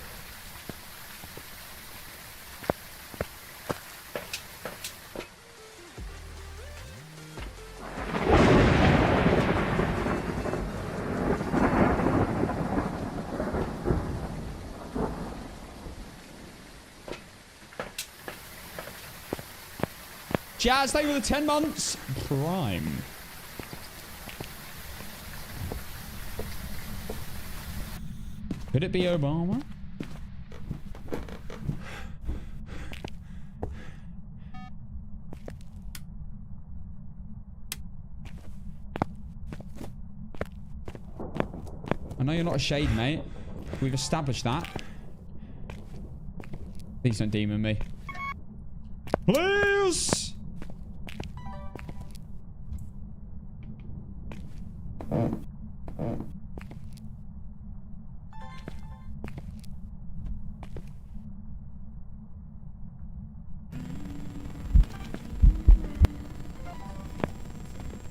Jazz, thank you for the 10 months. Prime. Could it be Obama? I know you're not a shade, mate. We've established that. Please don't demon me. Please!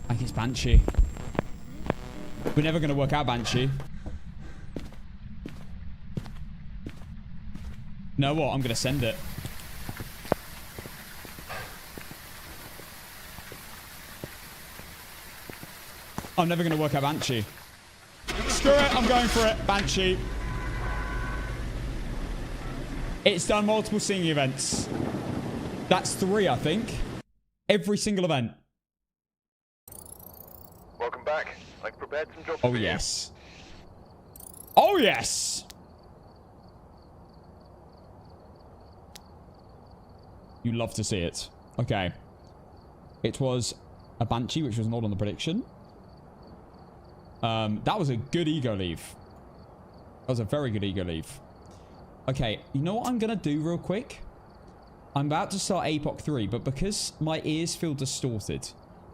I think it's Banshee. We're never going to work out Banshee. Know what? I'm going to send it. I'm never going to work out Banshee. Screw it. I'm going for it. Banshee. It's done multiple singing events. That's 3, I think. Every single event. Welcome back. I've prepared some jobs Oh, for you. yes. Oh, yes. You love to see it. Okay. It was a Banshee, which was not on the prediction. That was a good ego leave. That was a very good ego leave. Okay, you know what I'm going to do real quick? I'm about to start APOC3, but because my ears feel distorted,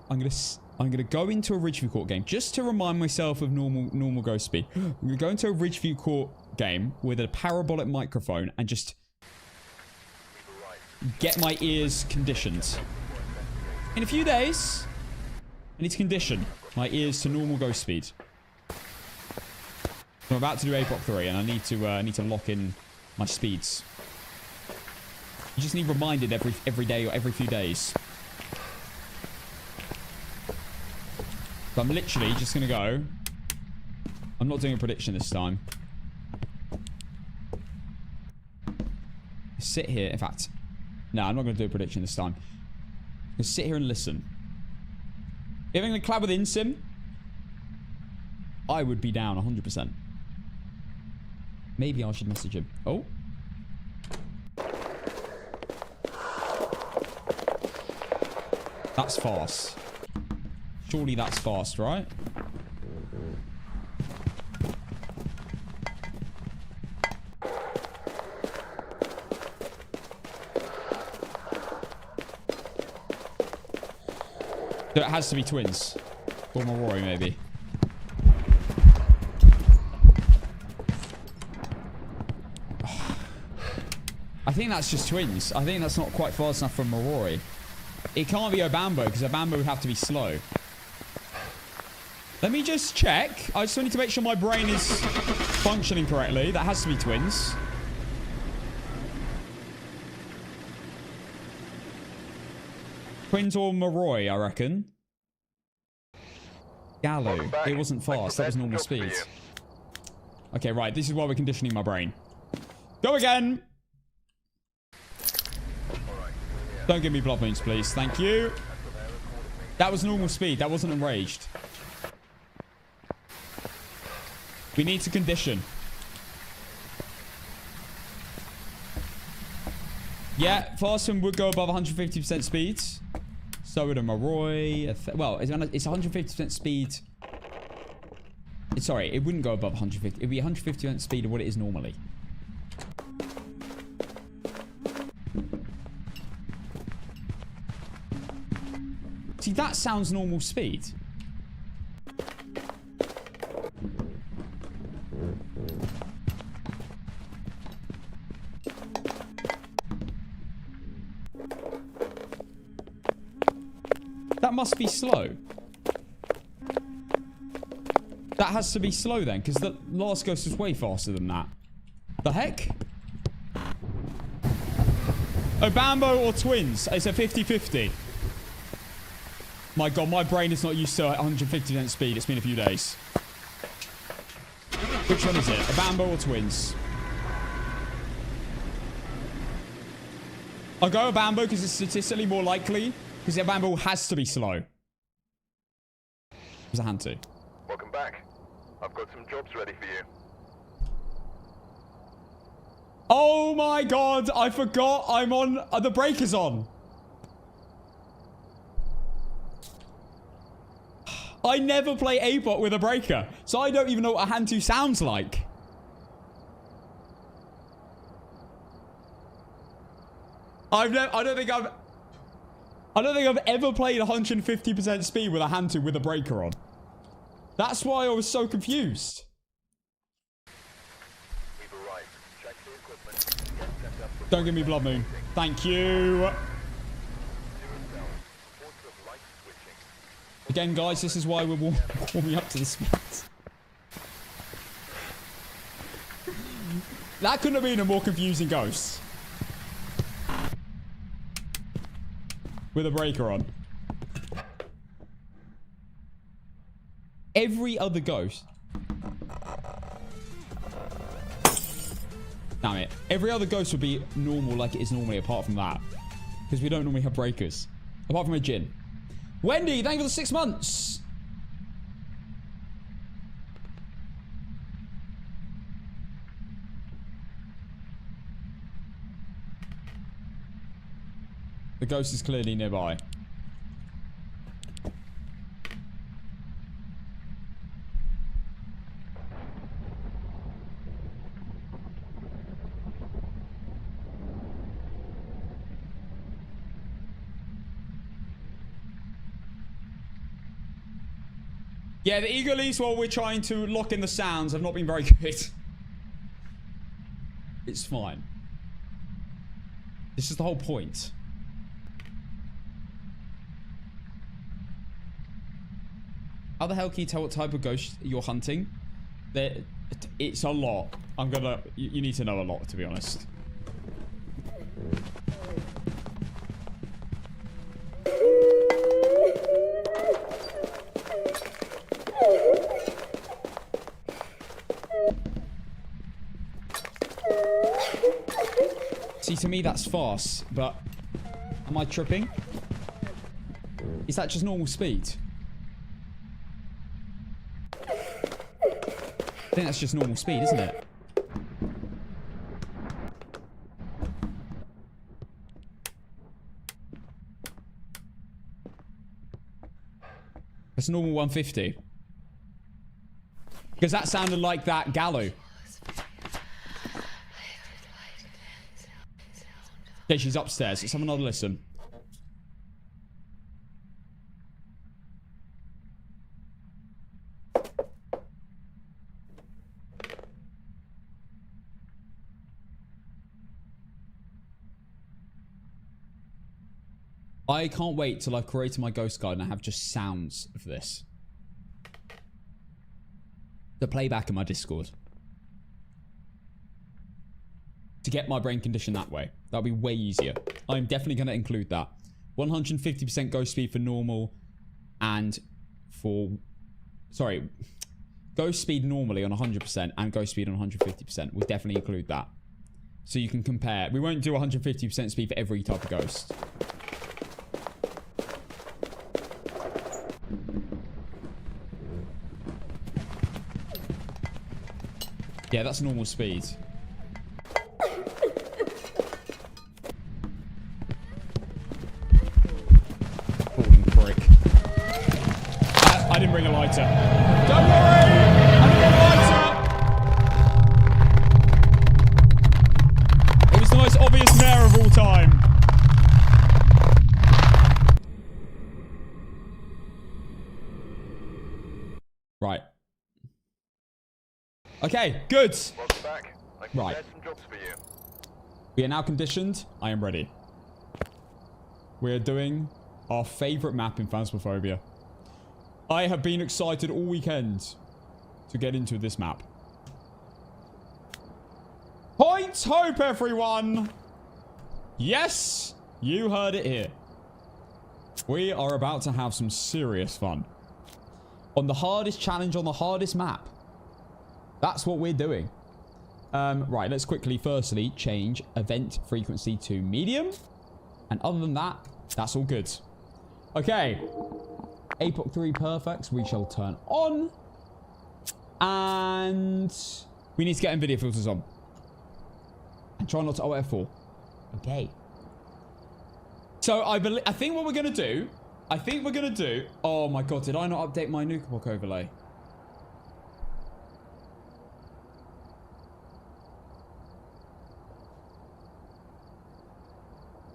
I'm going to go into a Ridgeview Court game just to remind myself of normal ghost speed. I'm going to go into a Ridgeview Court game with a parabolic microphone and just get my ears conditioned. In a few days, I need to condition my ears to normal ghost speed. I'm about to do APOC3 and I need to lock in my speeds. You just need reminded every day or every few days. So I'm literally just going to go. I'm not doing a prediction this time. Sit here. In fact, no, I'm not going to do a prediction this time. I'm going to sit here and listen. If I'm going to collab with InSim, I would be down 100%. Maybe I should message him. Oh. That's fast. Surely that's fast, right? So it has to be twins. Or Marori, maybe. I think that's just twins. I think that's not quite fast enough for Marori. It can't be Obambo, because Obambo would have to be slow. Let me just check. I just need to make sure my brain is functioning correctly. That has to be twins. Twins or Maroi, I reckon. Gallo. It wasn't fast. That was normal speed. Okay, right. This is why we're conditioning my brain. Go again. Don't give me blood moons, please. Thank you. That was normal speed. That wasn't enraged. We need to condition. Yeah, Farston would go above 150% speed. So would a Maroi. Well, it's 150% speed. Sorry, it wouldn't go above 150. It'd be 150% speed of what it is normally. See, that sounds normal speed. That must be slow. That has to be slow then, because the last ghost was way faster than that. The heck? Oh, Bambo or twins? It's a 50-50. My god, my brain is not used to 150% speed. It's been a few days. Which one is it? A Bambo or twins? I'll go a Bambo because it's statistically more likely. Because a Bambo has to be slow. There's a hand too. Welcome back. I've got some jobs ready for you. Oh my god, I forgot I'm on... the brake is on. I never play APOC with a breaker, so I don't even know what a hand 2 sounds like. I don't think I've ever played 150% speed with a hand 2 with a breaker on. That's why I was so confused. We've arrived. Check the equipment. Get set up for Don't give me blood moon. Thank you. Again, guys, this is why we're warming up to the speed. That couldn't have been a more confusing ghost. With a breaker on. Every other ghost. Damn it. Every other ghost would be normal like it is normally apart from that. Because we don't normally have breakers. Apart from a Jinn. Wendy, thank you for the 6 months. The ghost is clearly nearby. Yeah, the eagerlies while we're trying to lock in the sounds have not been very good. It's fine. This is the whole point. How the hell can you tell what type of ghost you're hunting? It's a lot. You need to know a lot, to be honest. See, to me that's fast, but am I tripping? Is that just normal speed? I think that's just normal speed, isn't it? That's normal 150. Because that sounded like that Gallo. Okay, she's upstairs. Let's have another listen. I can't wait till I've created my ghost guide and I have just sounds of this. To play back in my Discord. To get my brain conditioned that way. That'll be way easier. I'm definitely going to include that. 150% ghost speed for normal and for... Sorry. Ghost speed normally on 100% and ghost speed on 150%. We'll definitely include that. So you can compare. We won't do 150% speed for every type of ghost. Yeah, that's normal speed. Falling prick. I didn't bring a lighter. Don't worry! I didn't bring a lighter! It was the most obvious mare of all time. Right. Okay, good. Welcome back. I can Right. some jobs for you. We are now conditioned. I am ready. We're doing our favorite map in Phasmophobia. I have been excited all weekend to get into this map. Point hope, everyone! Yes, you heard it here. We are about to have some serious fun. On the hardest challenge on the hardest map. That's what we're doing. Right, let's quickly, firstly, change event frequency to medium. And other than that, that's all good. Okay. APOC3 perfects, we shall turn on. And we need to get NVIDIA filters on. And try not to OF4. Okay. So I think what we're going to do... Oh my god, did I not update my APOC overlay?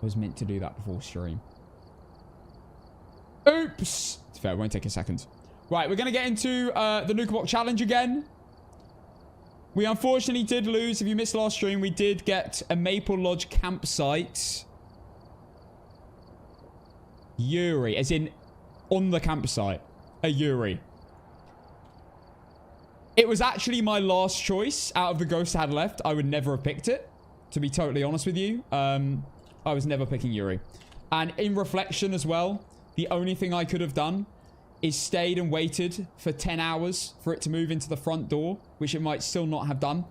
I was meant to do that before stream. Oops! It's fair, it won't take a second. Right, we're going to get into the APOC challenge again. We unfortunately did lose. If you missed last stream, we did get a Maple Lodge campsite. Yuri, as in on the campsite. A Yuri. It was actually my last choice out of the ghosts I had left. I would never have picked it, to be totally honest with you. I was never picking Yuri. And in reflection as well, the only thing I could have done is stayed and waited for 10 hours for it to move into the front door, which it might still not have done,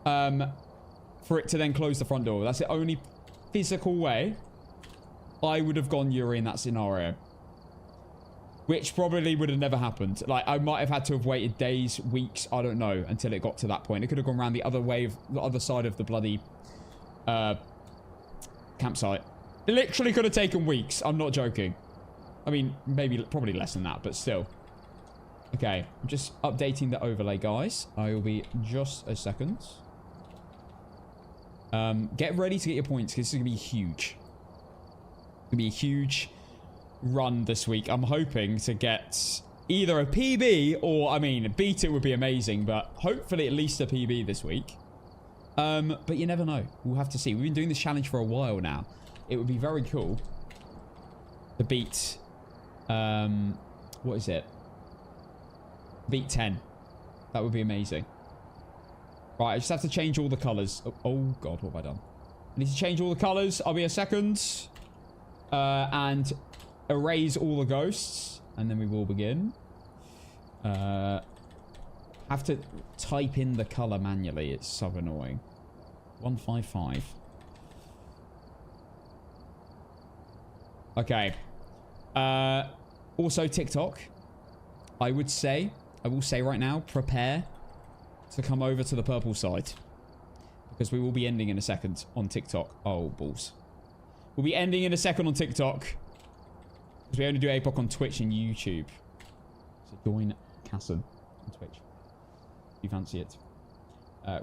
for it to then close the front door. That's the only physical way I would have gone Yuri in that scenario. Which probably would have never happened. Like, I might have had to have waited days, weeks, I don't know, until it got to that point. It could have gone around the other way, the other side of the bloody campsite. It literally could have taken weeks. I'm not joking. I mean, probably less than that, but still. Okay, I'm just updating the overlay, guys. I will be just a second. Get ready to get your points, because this is going to be huge. It's going to be a huge run this week. I'm hoping to get either a PB or, I mean, beat it would be amazing, but hopefully at least a PB this week. But you never know. We'll have to see. We've been doing this challenge for a while now. It would be very cool to beat, what is it? Beat 10. That would be amazing. Right, I just have to change all the colours. Oh god, what have I done? I need to change all the colours. I'll be a second. And erase all the ghosts. And then we will begin. Have to type in the colour manually. It's so annoying. 155. Okay. Also TikTok. I will say right now, prepare to come over to the purple side. Because we will be ending in a second on TikTok. Oh, balls. We'll be ending in a second on TikTok. Because we only do APOC on Twitch and YouTube. So join Casson on Twitch. If you fancy it.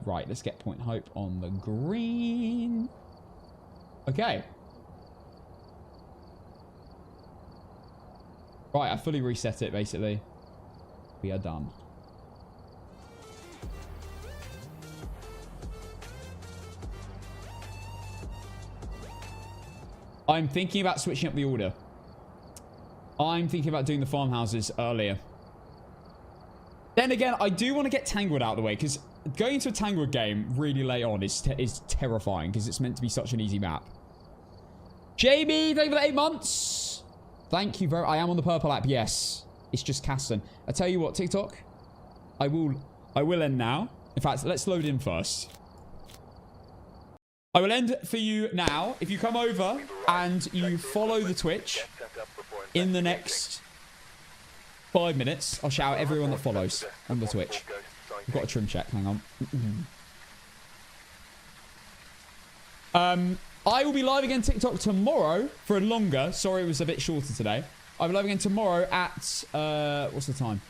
Right, let's get Point Hope on the green. Okay. Right, I fully reset it, basically. We are done. I'm thinking about switching up the order. I'm thinking about doing the farmhouses earlier. Then again, I do want to get Tangled out of the way, because going into a Tangled game really late on is terrifying, because it's meant to be such an easy map. JB, thank you for the 8 months. Thank you very much. I am on the purple app, yes. It's just Caston. I tell you what, TikTok, I will end now. In fact, let's load in first. I will end for you now. If you come over and you follow the Twitch in the next 5 minutes, I'll shout out everyone that follows on the Twitch. I've got a trim check. Hang on. I will be live again TikTok tomorrow for a longer. Sorry, it was a bit shorter today. I'll be live again tomorrow at what's the time?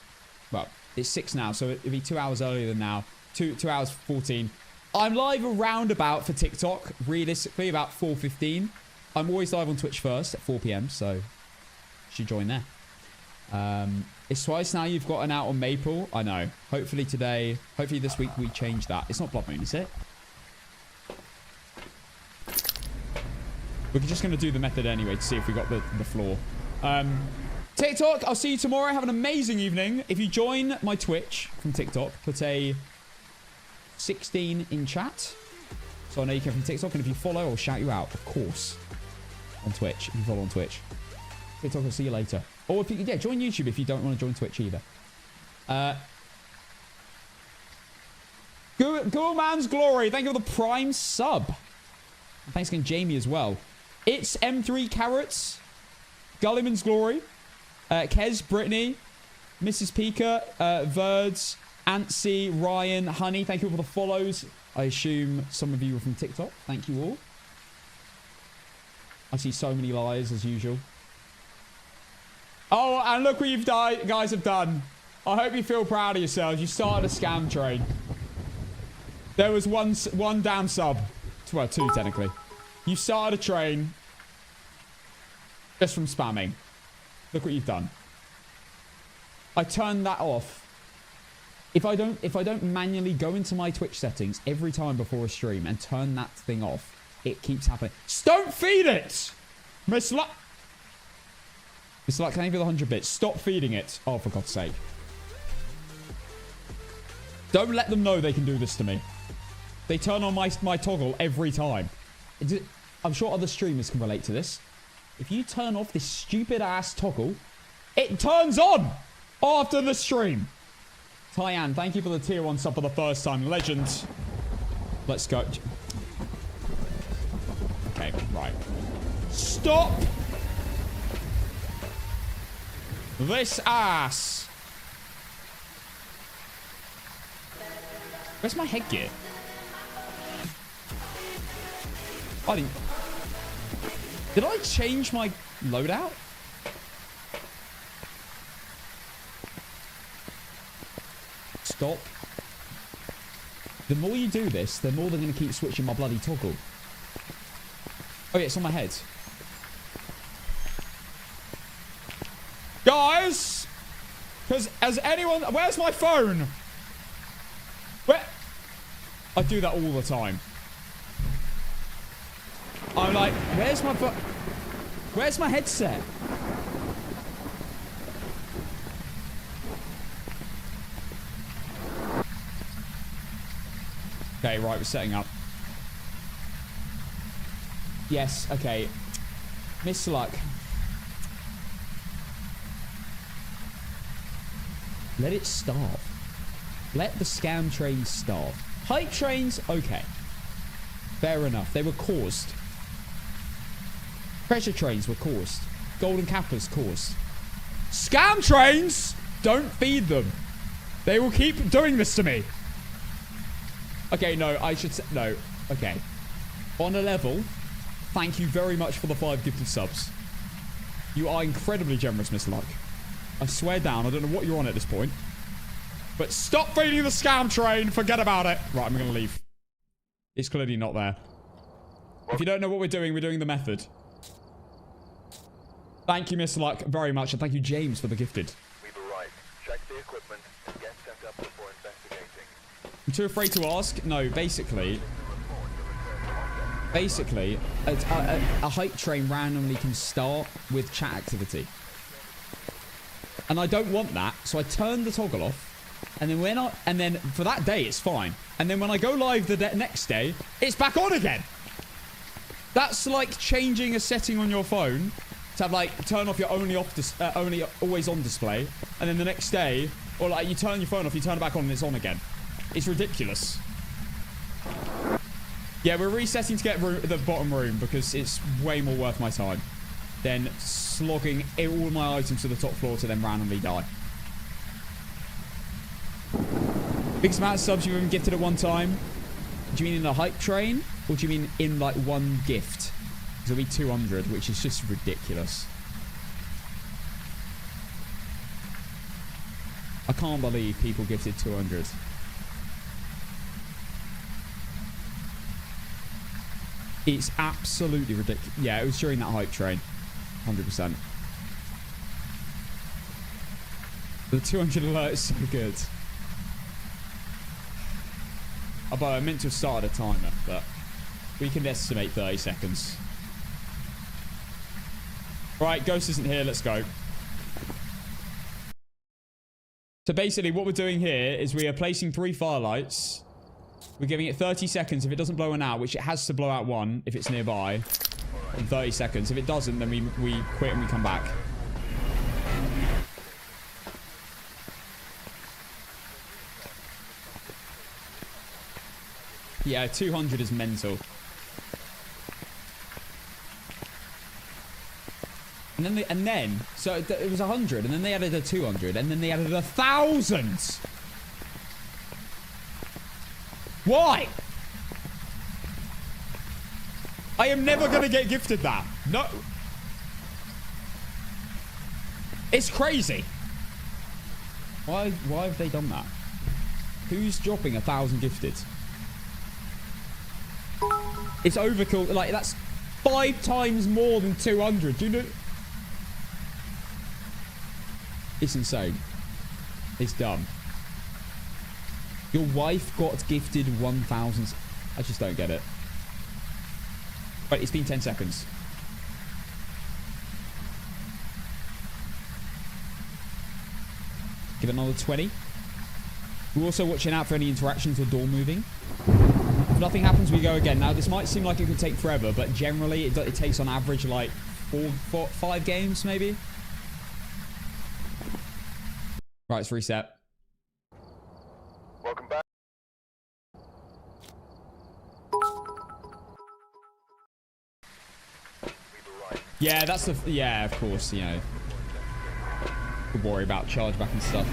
Well, it's 6 now, so it'll be 2 hours earlier than now. 2 hours 14. I'm live around about for TikTok, realistically about 4:15. I'm always live on Twitch first at 4 p.m. So you should join there. It's twice now you've gotten out on Maple. I know. Hopefully this week we change that. It's not Blood Moon, is it? We're just going to do the method anyway to see if we got the floor. TikTok, I'll see you tomorrow. Have an amazing evening. If you join my Twitch from TikTok, put a 16 in chat. So I know you came from TikTok. And if you follow, I'll shout you out, of course, on Twitch. If you follow on Twitch. TikTok, I'll see you later. Or if you, yeah, join YouTube if you don't want to join Twitch either. Good Man's Glory. Thank you for the Prime sub. Thanks again, Jamie, as well. It's M3 Carrots. Gulliman's Glory. Kez, Brittany. Mrs. Pika. Verds. Antsy, Ryan, Honey. Thank you all for the follows. I assume some of you are from TikTok. Thank you all. I see so many lies as usual. Oh, and look what you guys have done. I hope you feel proud of yourselves. You started a scam train. There was one damn sub. Well, 2 technically. You started a train just from spamming. Look what you've done. I turned that off. If I don't manually go into my Twitch settings every time before a stream and turn that thing off, it keeps happening. Don't feed it! Miss Luck, can I give you the 100 bits? Stop feeding it. Oh, for God's sake. Don't let them know they can do this to me. They turn on my toggle every time. I'm sure other streamers can relate to this. If you turn off this stupid ass toggle, it turns on after the stream. Tyann, thank you for the tier 1 sub for the first time. Legend. Let's go. Okay, right. Stop this ass. Where's my headgear? Did I change my loadout? Stop. The more you do this, the more they're going to keep switching my bloody toggle. Oh yeah, it's on my head. Guys! Because as anyone... Where's my phone? Where? I do that all the time. I'm like, where's my phone? Where's my headset? Okay, right, we're setting up. Yes, okay. Miss Luck. Let it start. Let the scam trains start. Hype trains, okay. Fair enough. They were caused. Treasure trains were caused. Golden Cappers caused. Scam trains! Don't feed them. They will keep doing this to me. Okay, no, I should say... No. Okay. On a level, thank you very much for the 5 gifted subs. You are incredibly generous, Miss Luck. I swear down, I don't know what you're on at this point. But stop feeding the scam train. Forget about it. Right, I'm going to leave. It's clearly not there. If you don't know what we're doing the method. Thank you, Miss Luck, very much. And thank you, James, for the gifted. We've arrived. Check the equipment and get set up before investigating. I'm too afraid to ask. No, basically, a hype train randomly can start with chat activity. And I don't want that, so I turn the toggle off. And then for that day, it's fine. And then when I go live the next day, it's back on again. That's like changing a setting on your phone to have like turn off your only always on display, and then the next day, or like you turn your phone off, you turn it back on, and it's on again. It's ridiculous. Yeah, we're resetting to get the bottom room because it's way more worth my time than slogging all my items to the top floor to then randomly die. Biggest amount of subs you've ever gifted at one time? Do you mean in a hype train? Or do you mean in like one gift? Because it'll be 200, which is just ridiculous. I can't believe people gifted 200. It's absolutely ridiculous. Yeah, it was during that hype train. 100%. The 200 alert is so good. But I meant to have started a timer, but we can estimate 30 seconds. Right, Ghost isn't here. Let's go. So basically what we're doing here is we are placing 3 firelights. We're giving it 30 seconds. If it doesn't blow one out, which it has to blow out one if it's nearby, in 30 seconds. If it doesn't, then we quit and we come back. Yeah, 200 is mental. And then, so it was 100, and then they added a 200, and then they added 1,000. Why? I am never going to get gifted that. No. It's crazy. Why have they done that? Who's dropping 1,000 gifted? It's overkill. Like, that's 5 times more than 200. Do you know? It's insane. It's dumb. Your wife got gifted 1,000. I just don't get it. Right, it's been 10 seconds. Give it another 20. We're also watching out for any interactions or door moving. If nothing happens, we go again. Now, this might seem like it could take forever, but generally, it takes on average like 5 games, maybe. Right, it's reset. Welcome back. Yeah, that's the... Yeah, of course, you know. Could worry about chargeback and stuff.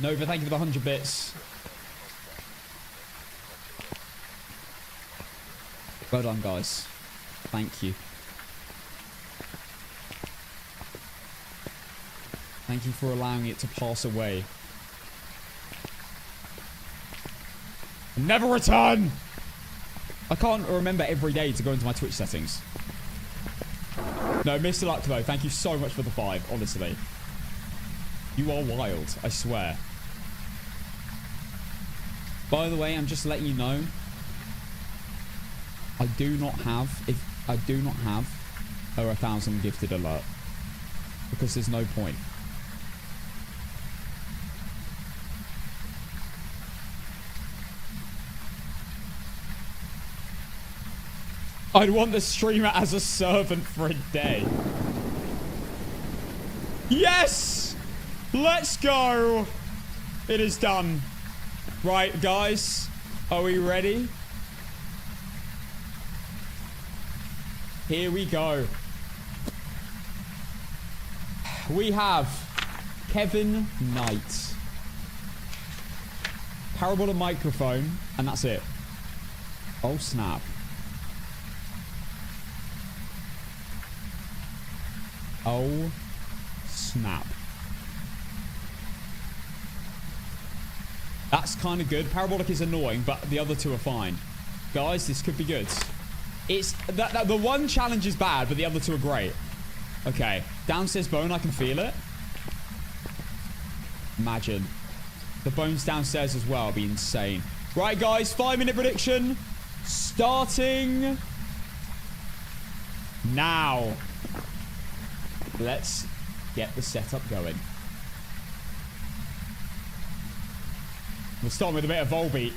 Nova, thank you for the 100 bits. Well done, guys. Thank you. Thank you for allowing it to pass away. Never return! I can't remember every day to go into my Twitch settings. No, Mr. Luck, though. Thank you so much for the 5, honestly. You are wild, I swear. By the way, I'm just letting you know. I do not have a 1,000 gifted alert. Because there's no point. I'd want the streamer as a servant for a day. Yes! Let's go! It is done. Right, guys. Are we ready? Here we go. We have Kevin Knight. Parabolic microphone, and that's it. Oh, snap. Oh, snap. That's kind of good. Parabolic is annoying, but the other two are fine. Guys, this could be good. It's the one challenge is bad, but the other two are great. Okay. Downstairs bone, I can feel it. Imagine. The bones downstairs as well. It'd be insane. Right, guys. 5-minute prediction. Starting now. Let's get the setup going. We'll start with a bit of Volbeat.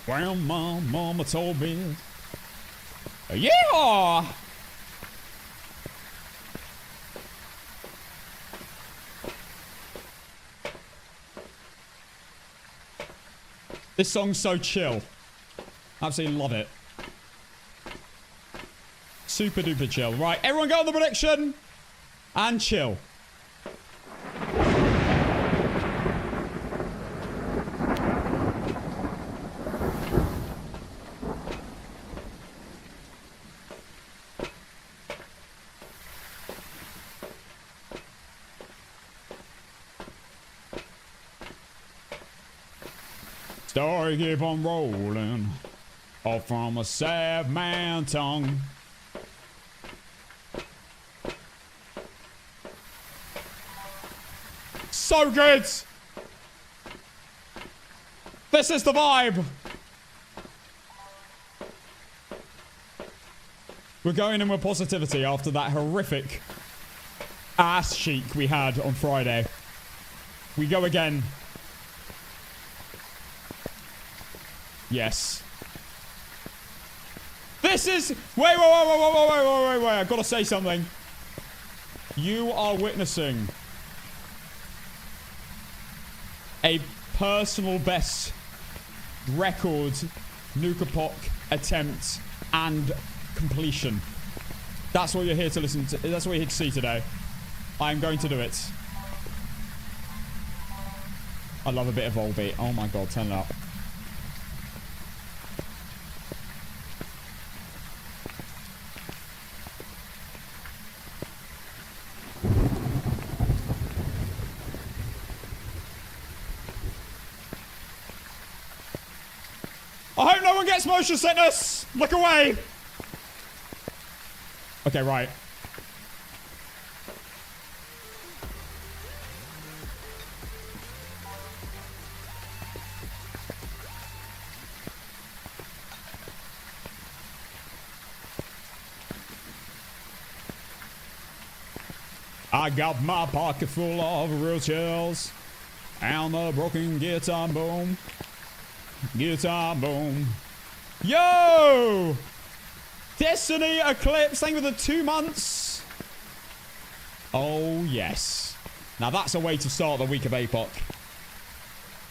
Well, mama told me. Yeah! This song's so chill. Absolutely love it. Super duper chill. Right, everyone go on the prediction. And chill. Story keep on rolling, all from a sad man tongue. So good! This is the vibe! We're going in with positivity after that horrific ass cheek we had on Friday. We go again. Yes. This is... Wait. I've got to say something. You are witnessing a personal best record Nuka APOC attempt and completion. That's what you're here to listen to. That's what you're here to see today. I'm going to do it. I love a bit of Volbeat. Oh my god, turn it up. I hope no one gets motion sickness! Look away! Okay, right. I got my pocket full of real chills and the broken guitar boom. Guitar boom. Yo! Destiny Eclipse, thank you for the 2 months. Oh, yes. Now that's a way to start the week of APOC.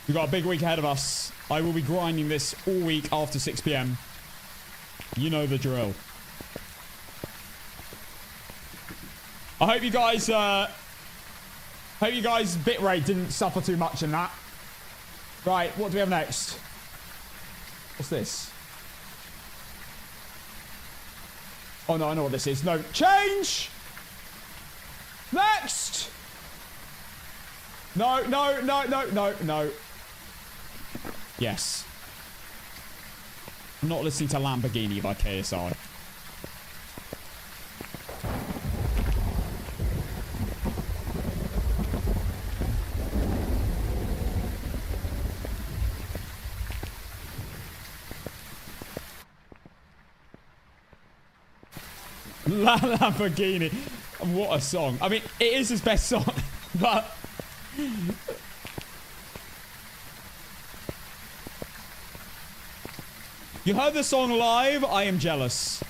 We've got a big week ahead of us. I will be grinding this all week after 6 p.m. You know the drill. I hope you guys, bitrate didn't suffer too much in that. Right, what do we have next? What's this? Oh no, I know what this is. No, change! Next! No. Yes. I'm not listening to Lamborghini by KSI. Lamborghini. What a song. I mean, it is his best song, but... You heard the song live? I am jealous.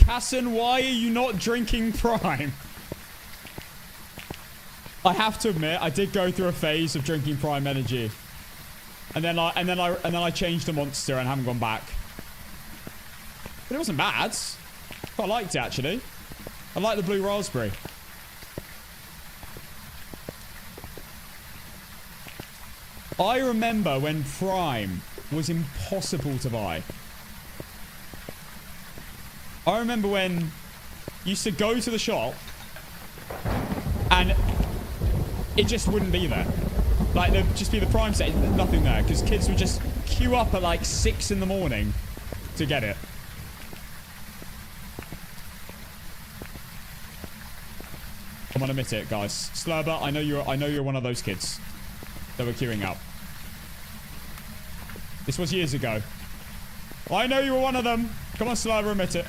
Hassan, why are you not drinking Prime? I have to admit, I did go through a phase of drinking Prime Energy, and then I changed to Monster and haven't gone back. But it wasn't bad. I liked it actually. I like the blue raspberry. I remember when Prime was impossible to buy. I remember when you used to go to the shop and it just wouldn't be there. Like, there'd just be the Prime set, nothing there, because kids would just queue up at like 6 in the morning to get it. Come on, admit it, guys. Slurber, I know you're one of those kids that were queuing up. This was years ago. I know you were one of them. Come on, Slurber, admit it.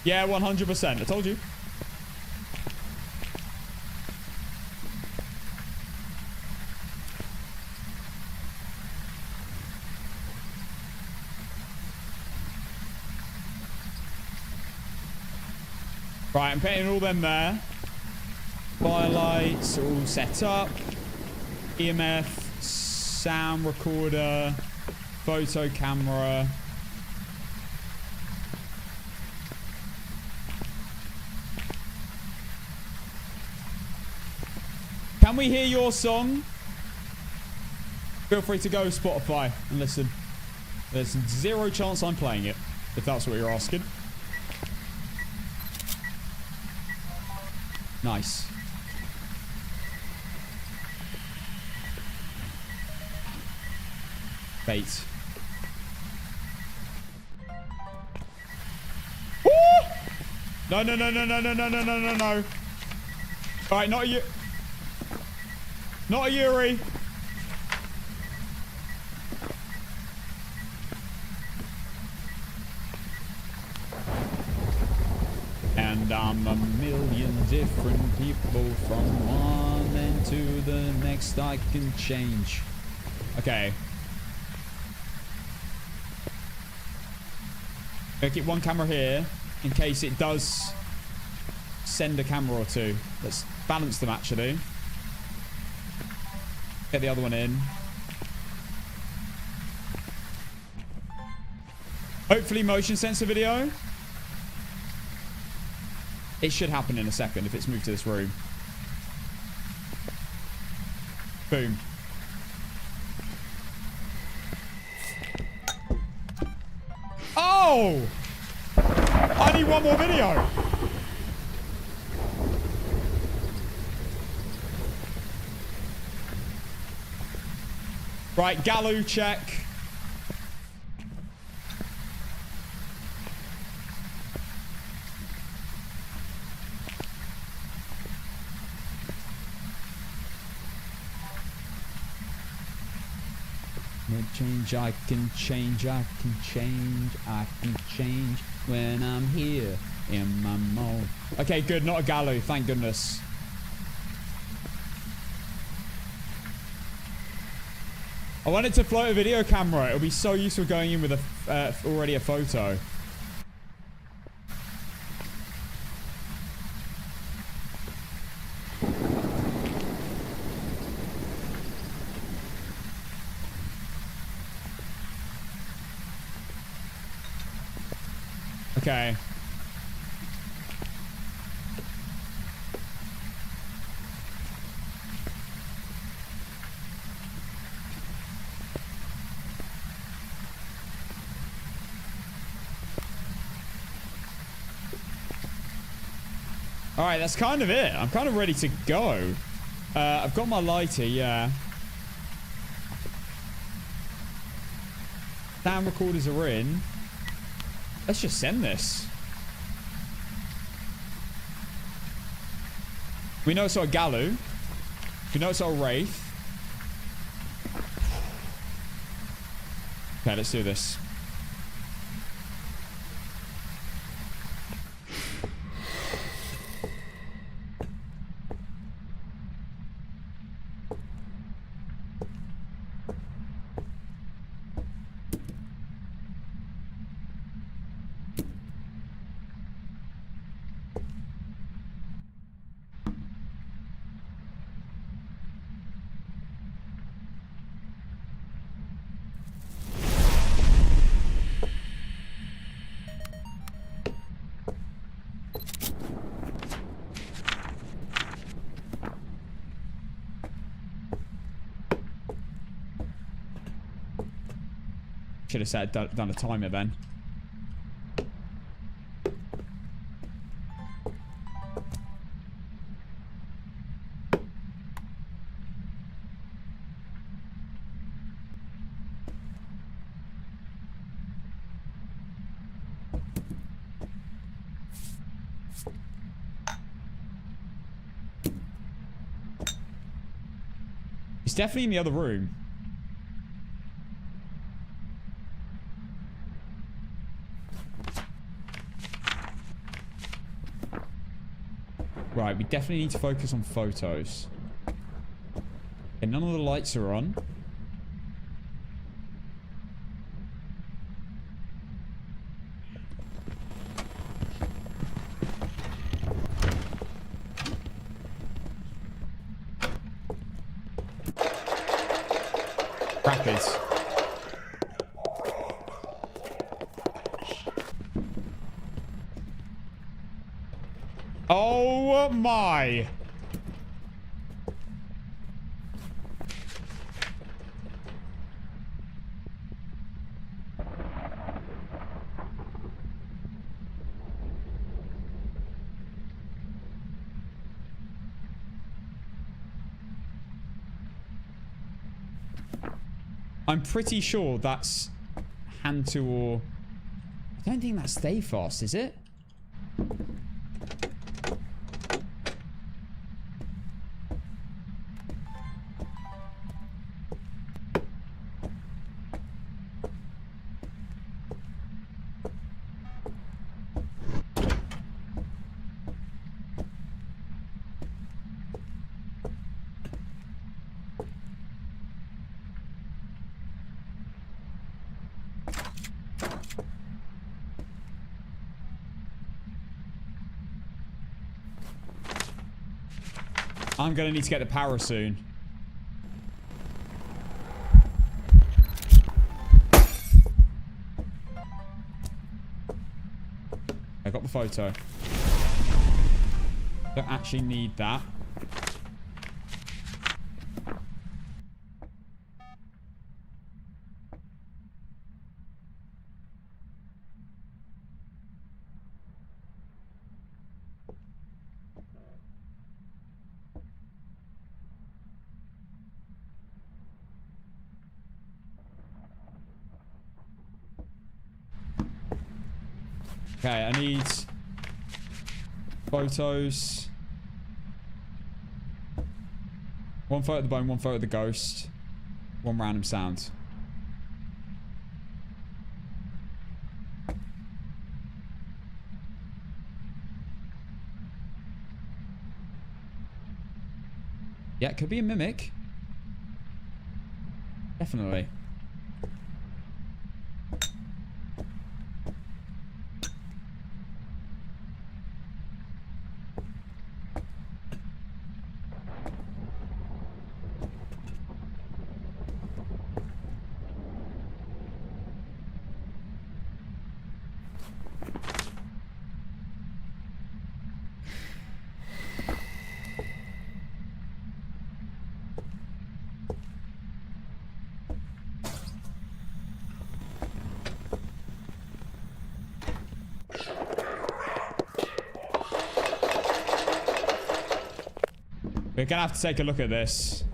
Yeah, 100%. I told you. Right, I'm putting all them there. Firelights all set up. EMF, sound recorder, photo camera. Can we hear your song? Feel free to go Spotify and listen. There's zero chance I'm playing it, if that's what you're asking. Nice. Bait. Woo! No, no, no, no, no, no, no, no, no, no, no. All right, not a not a Yuri. And I'm a million different people from one end to the next. I can change. Okay. Gonna keep one camera here in case it does send a camera or two. Let's balance them actually. Get the other one in. Hopefully motion sensor video. It should happen in a second if it's moved to this room. Boom. Oh! I need one more video. Right, Galoo check. Change, I can change, I can change, I can change when I'm here in my mode. Okay, good, not a Galoo, thank goodness. I wanted to float a video camera. It'll be so useful going in with a already a photo. Okay. All right, that's kind of it. I'm kind of ready to go. I've got my lighter, yeah. Sound recorders are in. Let's just send this. We know it's our Galoo. We know it's our Wraith. Okay, let's do this. Should have said done a timer then. It's definitely in the other room. Right, we definitely need to focus on photos. Okay, none of the lights are on. Crackers. Oh my. I'm pretty sure that's hand to or... I don't think that's stay fast, is it? I'm going to need to get the power soon. I got the photo. Don't actually need that. Okay, I need photos. One photo of the bone, one photo of the ghost. One random sound. Yeah, it could be a mimic. Definitely. We're gonna have to take a look at this.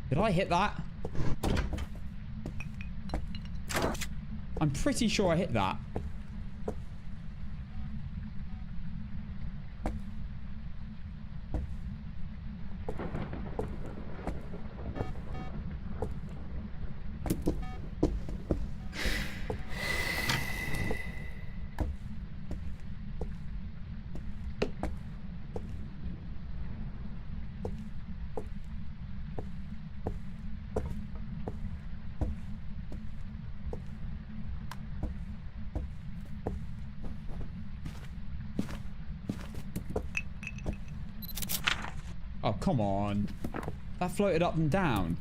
Did I hit that? I'm pretty sure I hit that. Oh, come on. That floated up and down.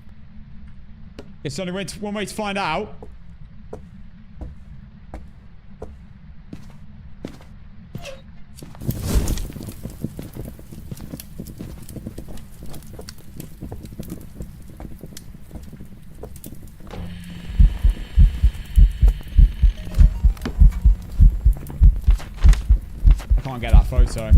It's only one way to find out. I can't get that photo.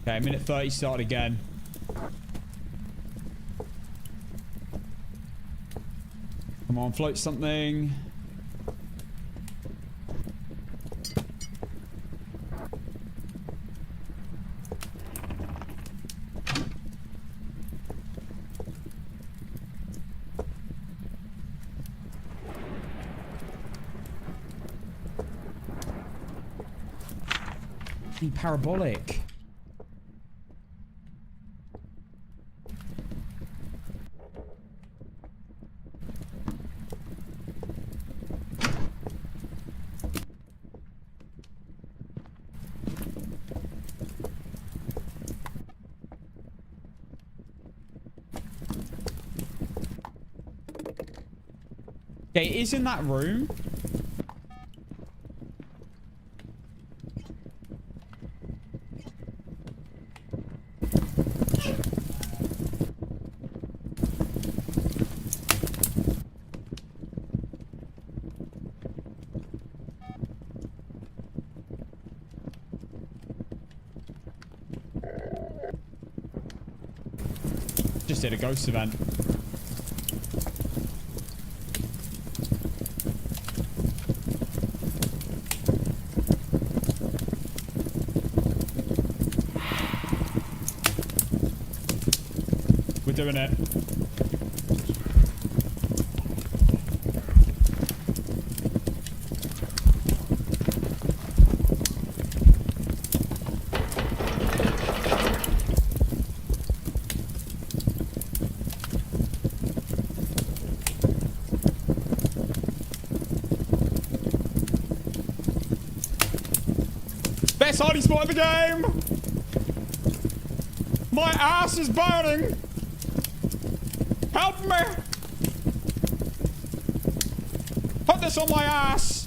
Okay, minute 30, start again. Come on, float something. Parabolic. Okay, it is in that room. Just did a ghost event. We're doing it. Best hiding spot of the game! My ass is burning! Help me! Put this on my ass!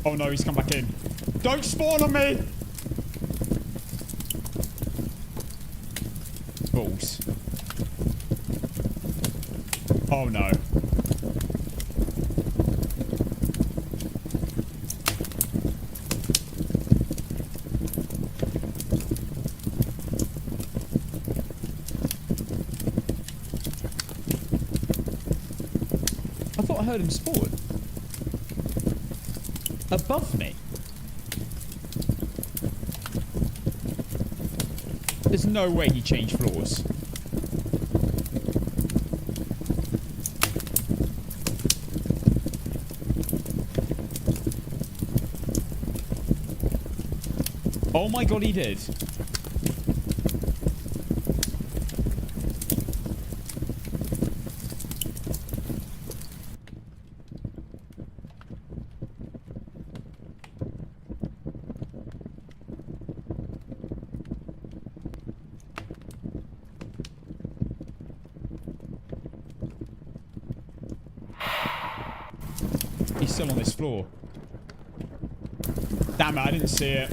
Oh no, he's come back in. Don't spawn on me! Balls. Oh no. I thought I heard him spawn. Above me. There's no way he changed floors. Oh my god, he did. he's still on this floor. Damn it, I didn't see it.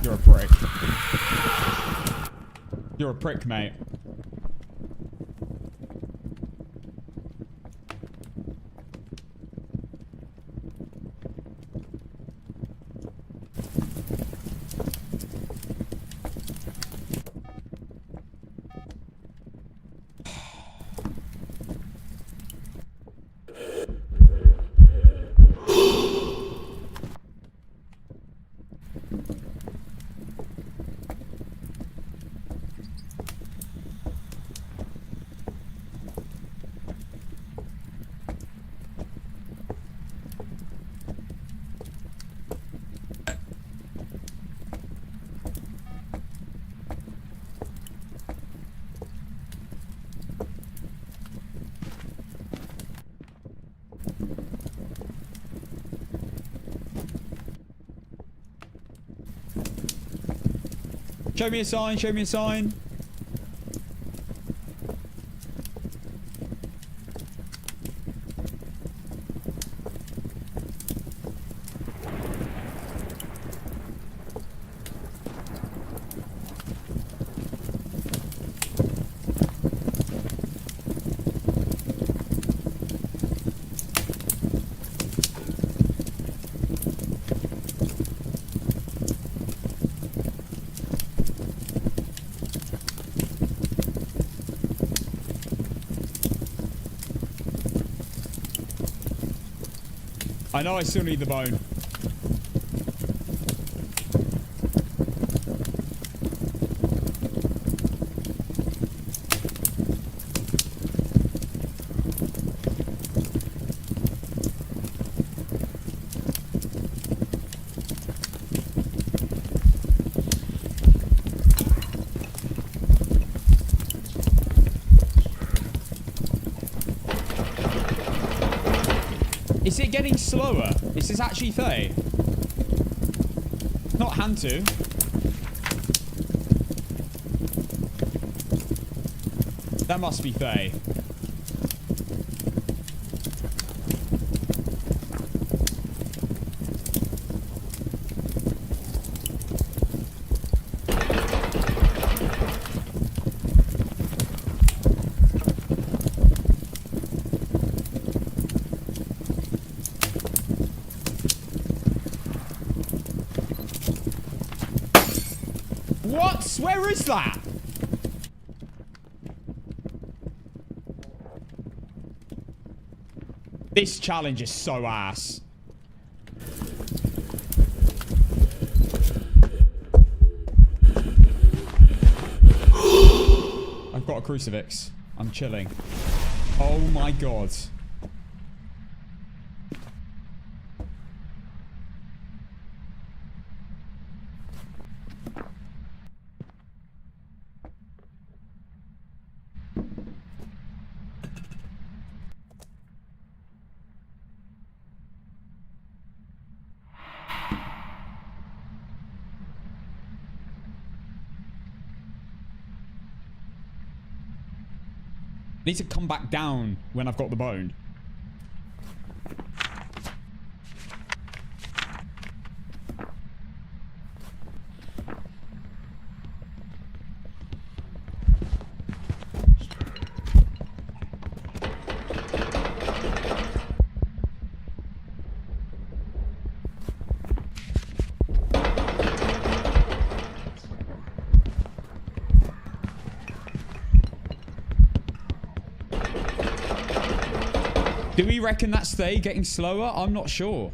You're a prick. You're a prick, mate. Show me a sign, show me a sign. I know I still need the bone. Is it getting slower? Is this actually Faye? Not Hantu. That must be Faye. What? Where is that? This challenge is so ass. I've got a crucifix. I'm chilling. Oh my god. I need to come back down when I've got the bone. Do we reckon that's they getting slower? I'm not sure.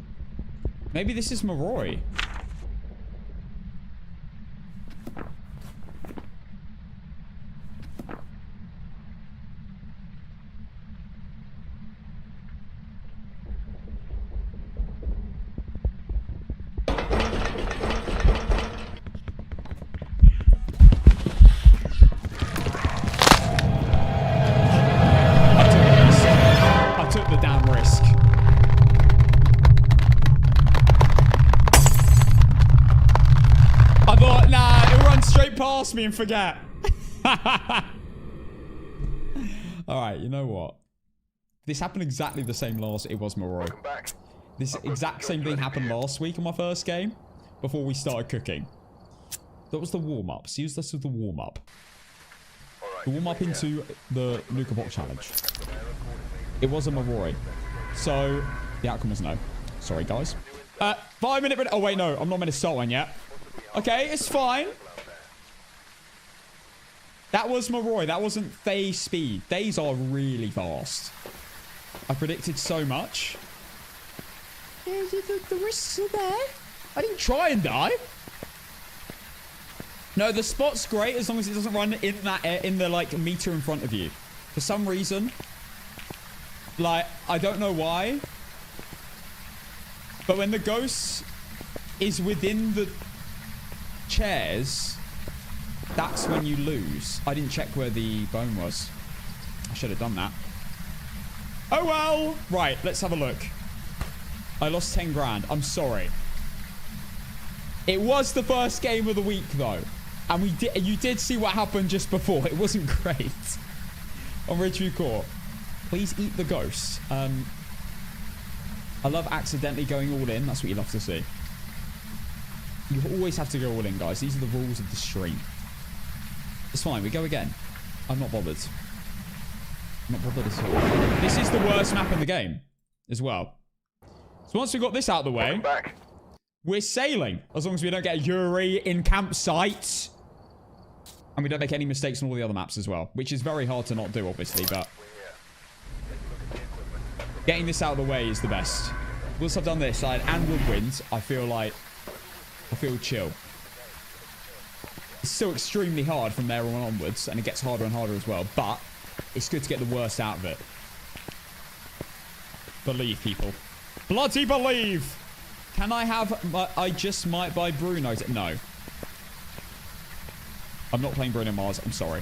Maybe this is Maroi. Me and forget. All right, you know what? This happened exactly the same last... It was Moroi. Welcome back. This exact same thing happened last week on my first game. Before we started cooking. That was the warm-up. Use this as the warm-up. The warm-up into the Nuka Pop Challenge. It was a Moroi. So, the outcome was no. Sorry, guys. 5 minute... Oh, wait, no. I'm not meant to start one yet. Okay, it's fine. That was Moroi. That wasn't Thay's speed. Thay's are really fast. I predicted so much. Yeah, the risks are there. I didn't try and die. No, the spot's great as long as it doesn't run in the like meter in front of you. For some reason, like I don't know why, but when the ghost is within the chairs, that's when you lose. I didn't check where the bone was. I should have done that. Oh well. Right, let's have a look. I lost 10 grand. I'm sorry. It was the first game of the week, though. And you did see what happened just before. It wasn't great. On Ridgeview Court. Please eat the ghost. I love accidentally going all in. That's what you love to see. You always have to go all in, guys. These are the rules of the stream. It's fine. We go again. I'm not bothered. I'm not bothered at all. This is the worst map in the game as well. So once we've got this out of the way... We're sailing, as long as we don't get a Yuri in campsite. And we don't make any mistakes on all the other maps as well. Which is very hard to not do, obviously, but... Getting this out of the way is the best. Once I've done this side and woodwinds, I feel chill. It's still extremely hard from there on onwards, and it gets harder and harder as well. But, it's good to get the worst out of it. Believe, people. Bloody believe! Can I have... I just might buy Bruno's... No. I'm not playing Bruno Mars. I'm sorry.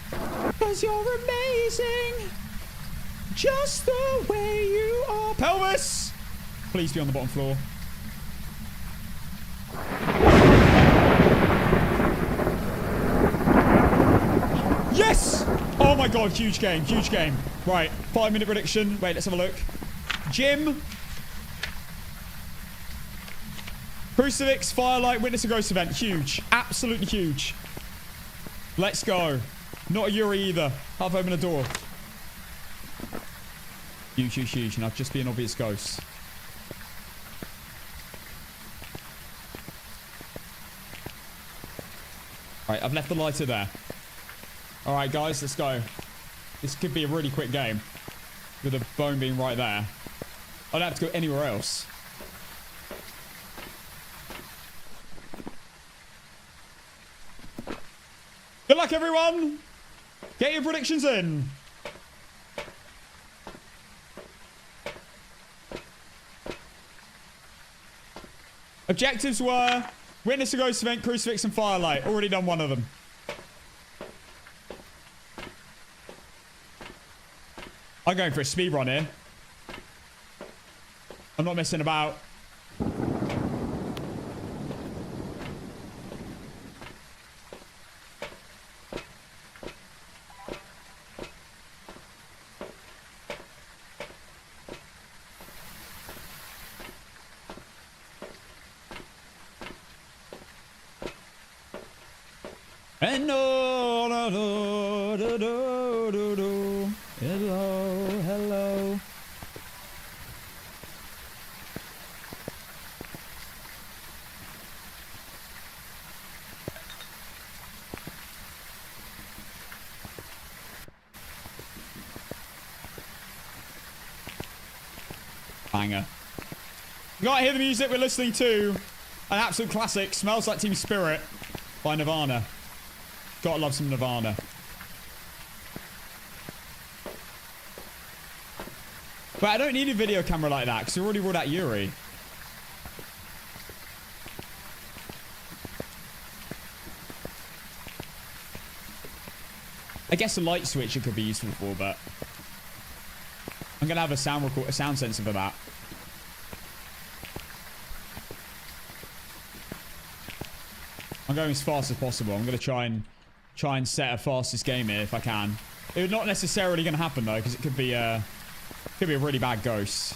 Because you're amazing. Just the way you are. Pelvis! Please be on the bottom floor. Yes! Oh my god, huge game, huge game. Right, 5 minute prediction. Wait, let's have a look. Jim. Crucifix, Firelight, Witness a Ghost event. Huge. Absolutely huge. Let's go. Not a Yuri either. Half open a door. Huge, huge, huge. And I'll just be an obvious ghost. Alright, I've left the lighter there. Alright, guys, let's go. This could be a really quick game. With a bone being right there. I don't have to go anywhere else. Good luck, everyone. Get your predictions in. Objectives were Witness a Ghost event, Crucifix, and Firelight. Already done one of them. I'm going for a speed run here. I'm not messing about. And no, no, no, no, no, no, no. Hello, hello. Banger. You gotta hear the music we're listening to. An absolute classic. Smells Like Teen Spirit by Nirvana. Gotta love some Nirvana. But I don't need a video camera like that because I already ruled out Yuri. I guess a light switch it could be useful for, but I'm gonna have a sound sensor for that. I'm going as fast as possible. I'm gonna try and try and set a fastest game here if I can. It's not necessarily going to happen though, because it could be a really bad ghost.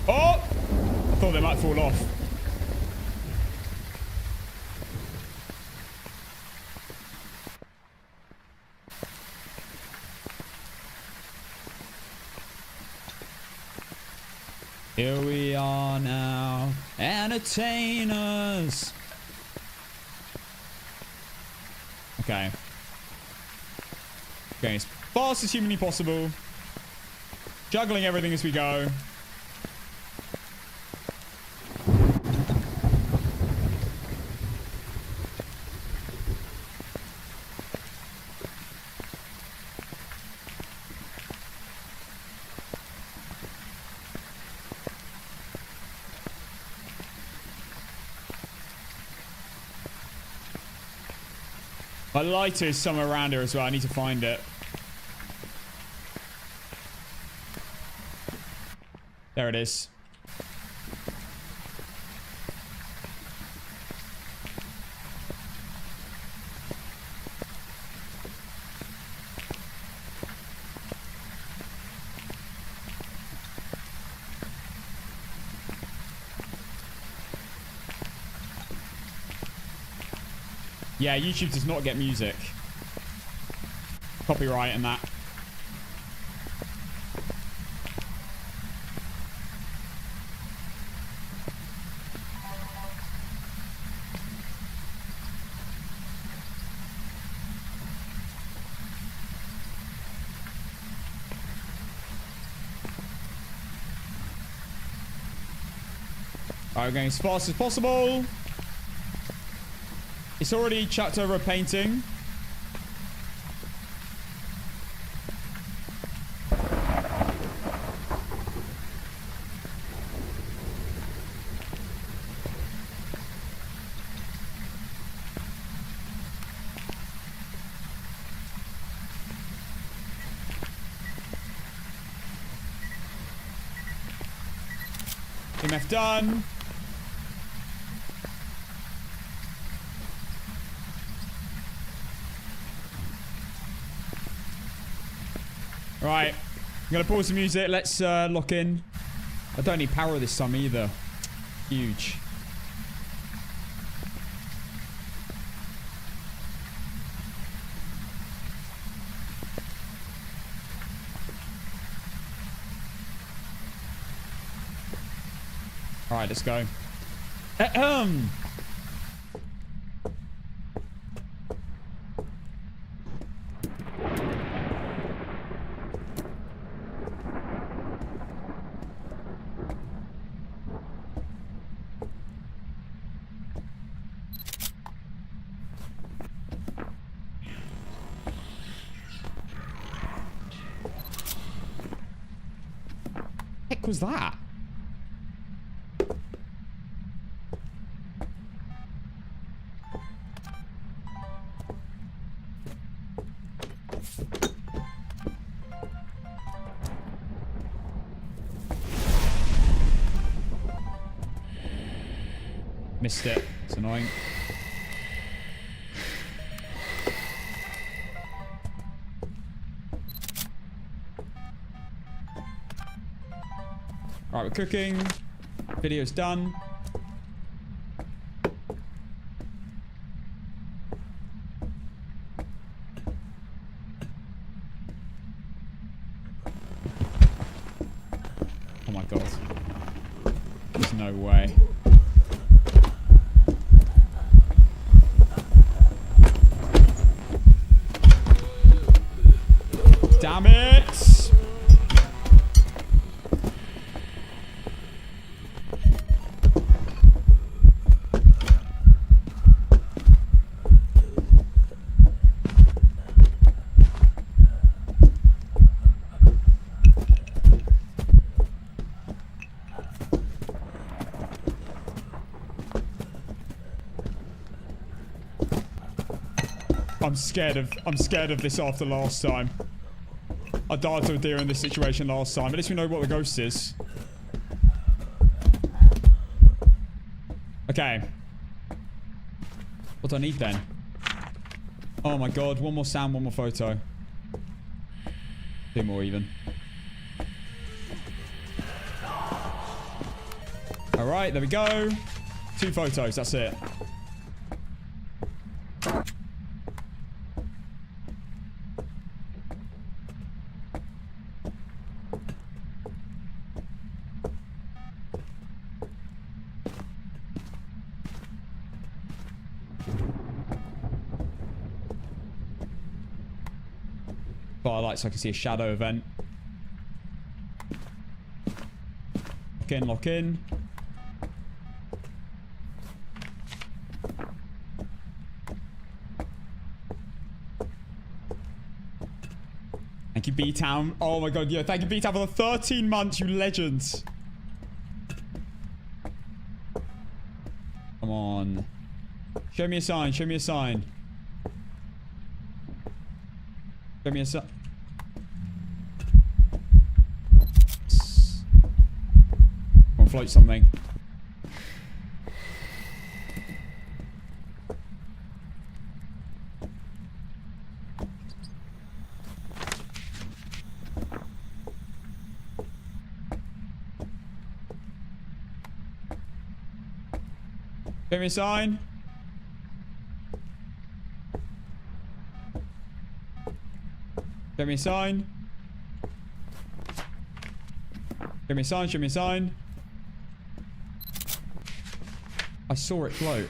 Oh! Thought they might fall off. Here we are now, entertainers. Okay. Going as fast as humanly possible. Juggling everything as we go. My lighter is somewhere around here as well. I need to find it. There it is. Yeah, YouTube does not get music. Copyright and that. Alright, we're going as fast as possible. It's already chucked over a painting. EMF done. Right, I'm gonna pause the music. Let's lock in. I don't need power this time either. Huge. All right, let's go. Ahem. Heck was that? Missed it. It's annoying. Alright, we're cooking. Video's done. Oh my god. There's no way. Damn it! I'm scared of this after last time. I died to a deer in this situation last time. At least we know what the ghost is. Okay. What do I need then? Oh my god. One more sound, one more photo. 2 more even. Alright, there we go. 2 photos, that's it. Firelight so I can see a shadow event. Lock in, lock in. Thank you, B-Town. Oh my god, yeah. Thank you, B-Town, for the 13 months, you legends. Come on. Show me a sign. Show me a sign. Show me a sign. Come on, float something. Show me a sign. Show me a sign. Show me a sign. Show me a sign. I saw it float.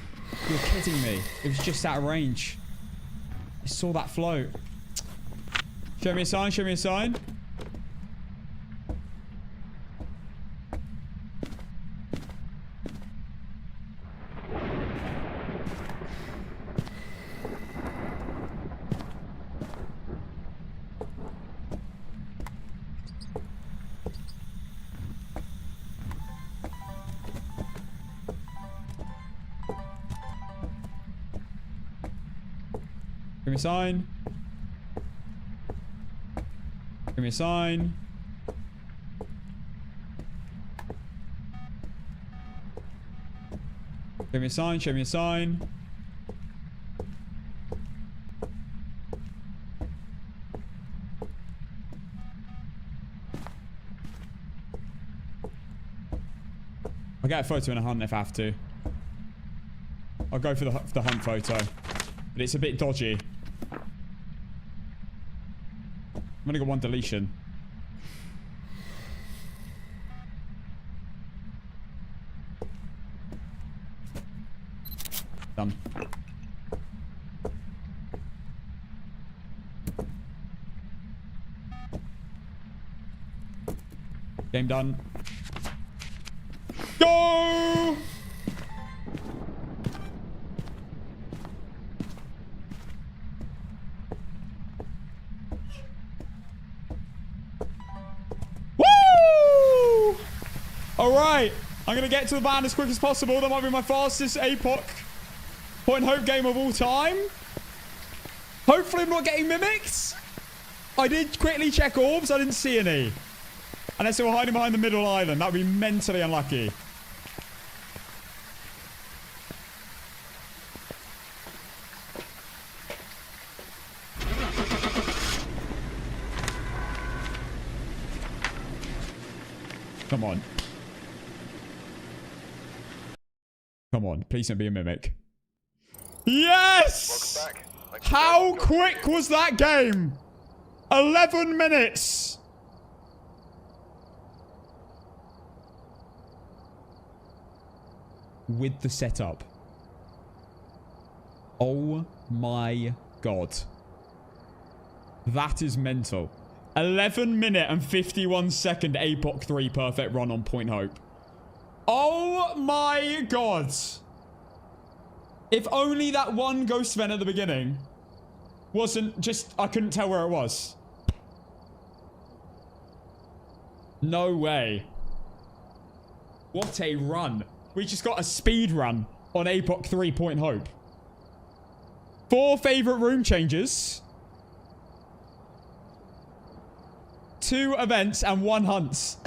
You're kidding me. It was just out of range. I saw that float. Show me a sign. Show me a sign. Give me a sign. Give me a sign. Give me a sign. Show me a sign. I'll get a photo in a hunt if I have to. I'll go for the hunt photo. But it's a bit dodgy. I'm gonna get 1 deletion. Done. Game done. Go! Alright, I'm going to get to the van as quick as possible. That might be my fastest APOC point hope game of all time. Hopefully I'm not getting mimicked. I did quickly check orbs. I didn't see any. Unless they were hiding behind the middle island. That would be mentally unlucky. Come on. Come on, please don't be a mimic. Yes! Welcome back. How quick was that game? 11 minutes. With the setup. Oh my god. That is mental. 11 minute and 51 second APOC3 perfect run on Point Hope. Oh my god. If only that one ghost event at the beginning wasn't just... I couldn't tell where it was. No way. What a run. We just got a speed run on APOC3 Point Hope. 4 favorite room changes. 2 events and 1 hunt.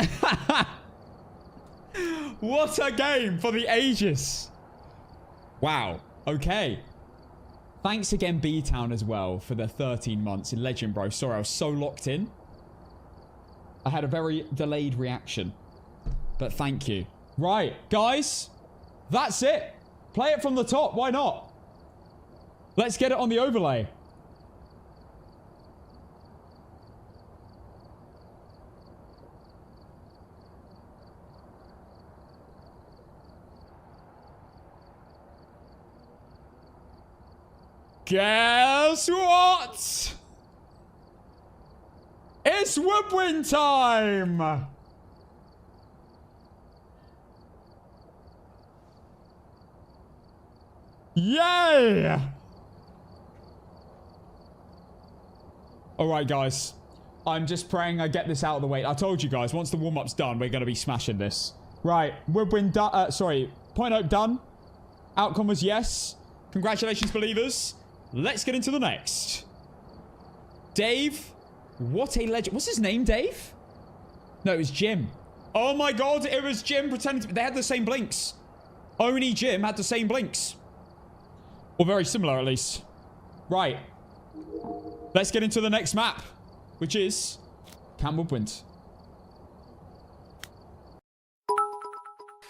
What a game for the ages. Wow. Okay. Thanks again, B-Town, as well, for the 13 months in Legend, bro. Sorry, I was so locked in. I had a very delayed reaction. But thank you. Right, guys. That's it. Play it from the top. Why not? Let's get it on the overlay. Guess what? It's Woodwind time! Yay! Alright, guys. I'm just praying I get this out of the way. I told you guys, once the warm-up's done, we're going to be smashing this. Right, Woodwind done. Point Oak done. Outcome was yes. Congratulations, believers. Let's get into the next. Dave. What a legend. What's his name, Dave? No, it was Jim. Oh my god, it was Jim pretending to... They had the same blinks. Only Jim had the same blinks. Or very similar, at least. Right. Let's get into the next map, which is Camp Woodwind.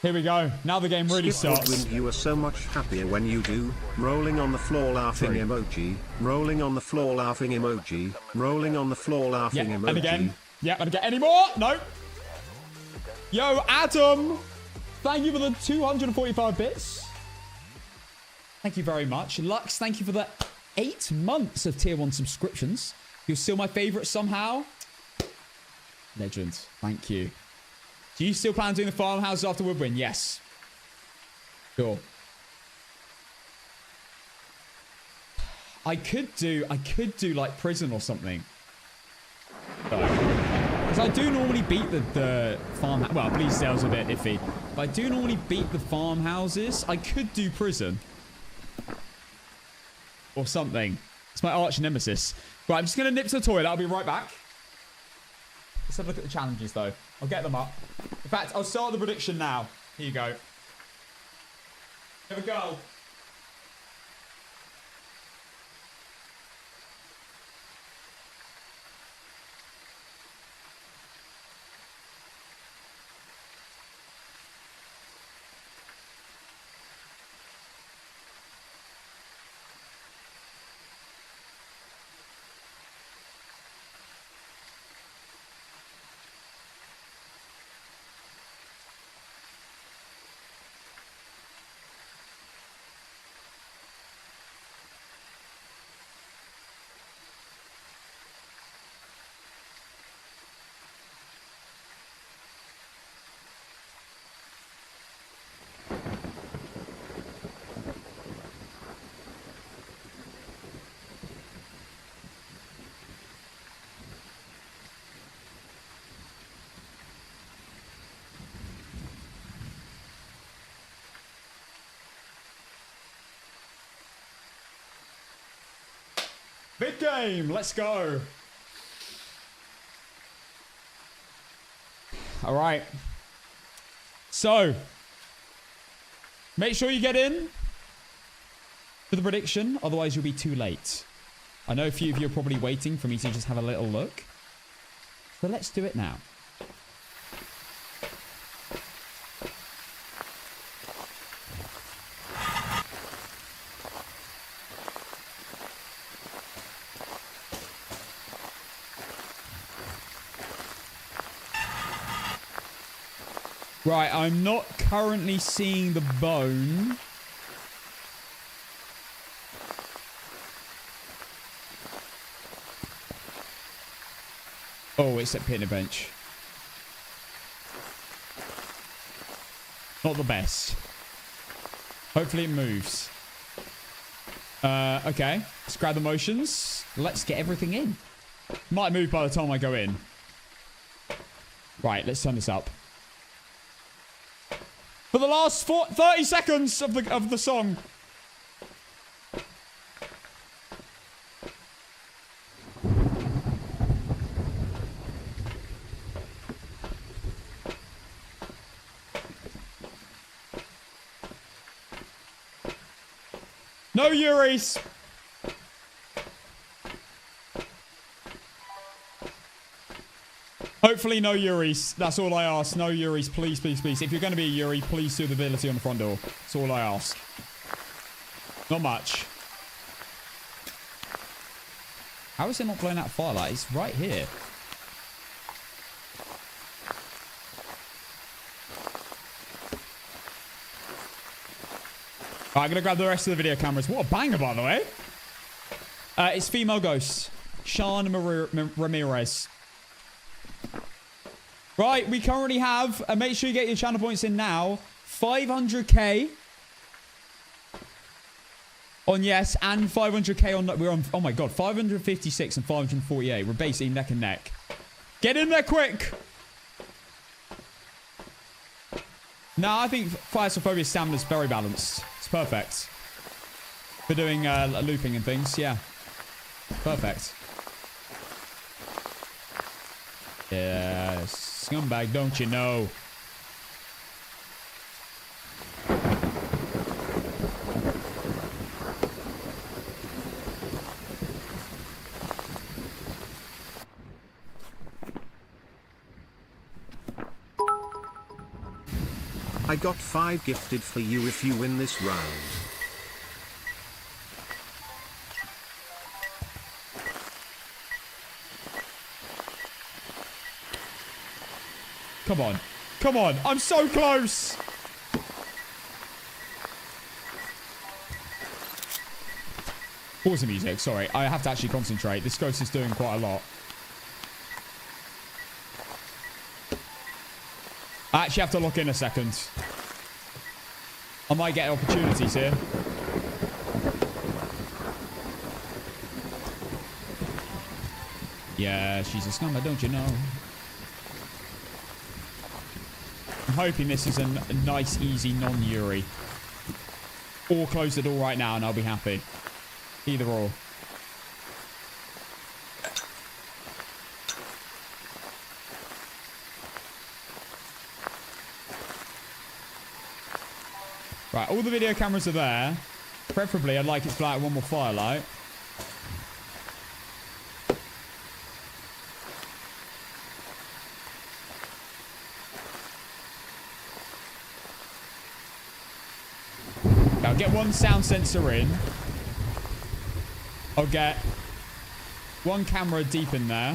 Here we go. Now the game really starts. Woodwind, you are so much happier when you do. Rolling on the floor laughing emoji. Rolling on the floor laughing emoji. Rolling on the floor laughing emoji. And again. Yeah, and again. Any more? No. Yo, Adam. Thank you for the 245 bits. Thank you very much. Lux, thank you for the 8 months of tier 1 subscriptions. You're still my favorite somehow. Legend. Thank you. Do you still plan on doing the farmhouses after Woodwind? Yes. Cool. I could do like prison or something. Because I do normally beat the farm. Well, Bleasdale's a bit iffy. But I do normally beat the farmhouses. I could do prison. Or something. It's my arch nemesis. Right, I'm just going to nip to the toilet. I'll be right back. Let's have a look at the challenges, though. I'll get them up. In fact, I'll start the prediction now. Here you go. Here we go. Big game, let's go. All right. So, make sure you get in for the prediction, otherwise you'll be too late. I know a few of you are probably waiting for me to just have a little look. So let's do it now. Right, I'm not currently seeing the bone. Oh, it's at pin a bench. Not the best. Hopefully it moves. Okay. Let's grab the motions. Let's get everything in. Might move by the time I go in. Right, let's turn this up. For the last 30 seconds of the song. No Yuris. Hopefully no Yuris. That's all I ask. No Yuris. Please, please, please. If you're going to be a Yuri, please do the ability on the front door. That's all I ask. Not much. How is it not blowing out firelight? It's right here. Alright, I'm going to grab the rest of the video cameras. What a banger, by the way. It's female ghost. Sean Ramirez. Right, we currently have, make sure you get your channel points in now, 500k on yes, and 500k on, we're on, oh my god, 556 and 548. We're basically neck and neck. Get in there quick! No, I think Phasmophobia stamina is very balanced. It's perfect. For doing looping and things, yeah. Perfect. Yeah, scumbag, don't you know? I got 5 gifted for you if you win this round. Come on. Come on. I'm so close. Pause the music. Sorry. I have to actually concentrate. This ghost is doing quite a lot. I actually have to lock in a second. I might get opportunities here. Yeah, she's a scummer, don't you know? I'm hoping this is a nice, easy non-Yuri. Or close the door right now and I'll be happy. Either or. Right, all the video cameras are there. Preferably, I'd like it to fly out one more firelight. I'll get one sound sensor in. I'll get one camera deep in there.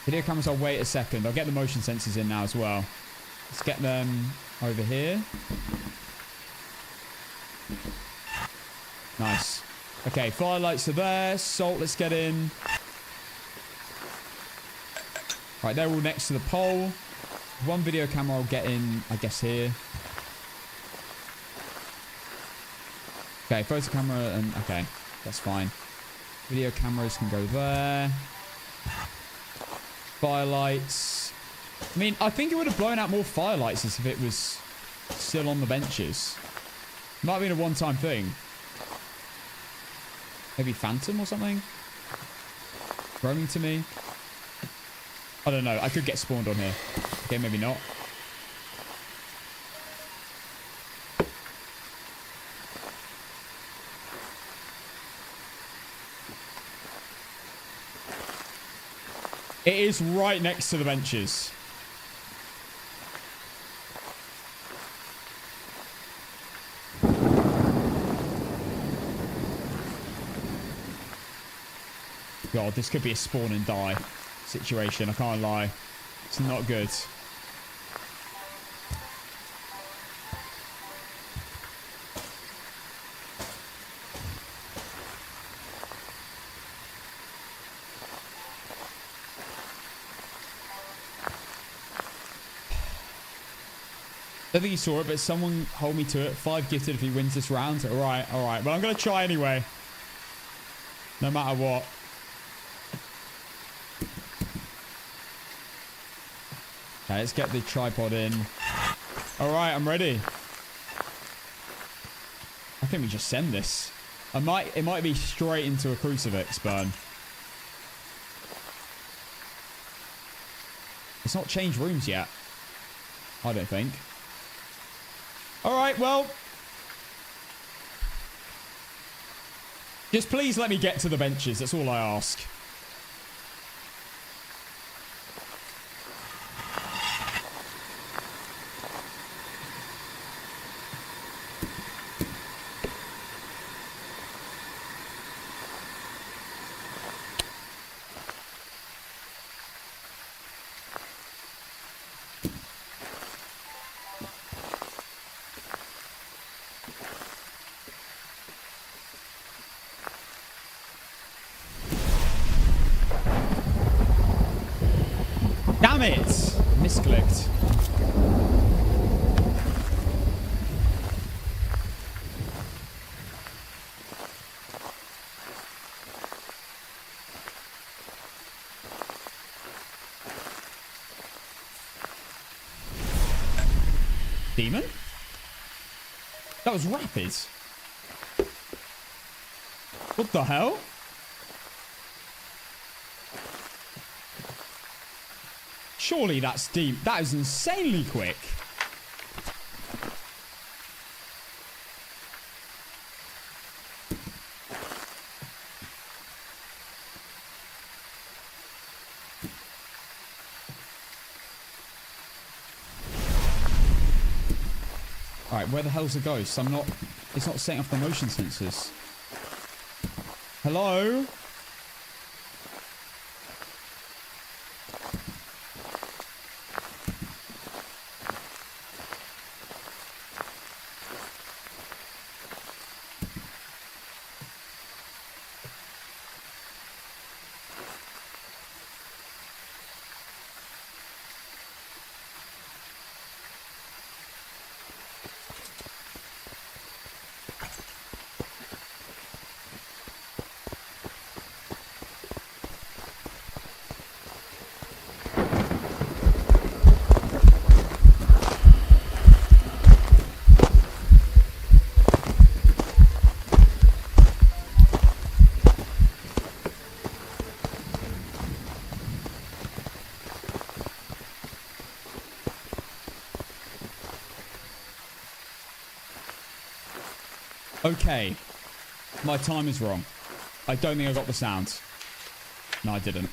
Video cameras, I'll wait a second. I'll get the motion sensors in now as well. Let's get them over here. Nice. Okay, firelights are there. Salt, let's get in. Right, they're all next to the pole. One video camera I'll get in, I guess, here. Okay, photo camera and... Okay, that's fine. Video cameras can go there. Firelights. I mean, I think it would have blown out more firelights if it was still on the benches. Might have been a one-time thing. Maybe Phantom or something? Roaming to me? I don't know. I could get spawned on here. Okay, maybe not. It is right next to the benches. God, this could be a spawn and die situation. I can't lie. It's not good. I don't think he saw it, but someone hold me to it. 5 gifted if he wins this round. Alright, alright. Well, I'm going to try anyway. No matter what. Okay, let's get the tripod in. Alright, I'm ready. I think we just send this. It might be straight into a crucifix burn. It's not changed rooms yet. I don't think. Alright, well. Just please let me get to the benches. That's all I ask. Damn it! Misclicked. Demon? That was rapid. What the hell? Surely that's deep. That is insanely quick. Alright, where the hell's the ghost? I'm not... It's not setting off the motion sensors. Hello? Okay. My time is wrong. I don't think I got the sound. No, I didn't.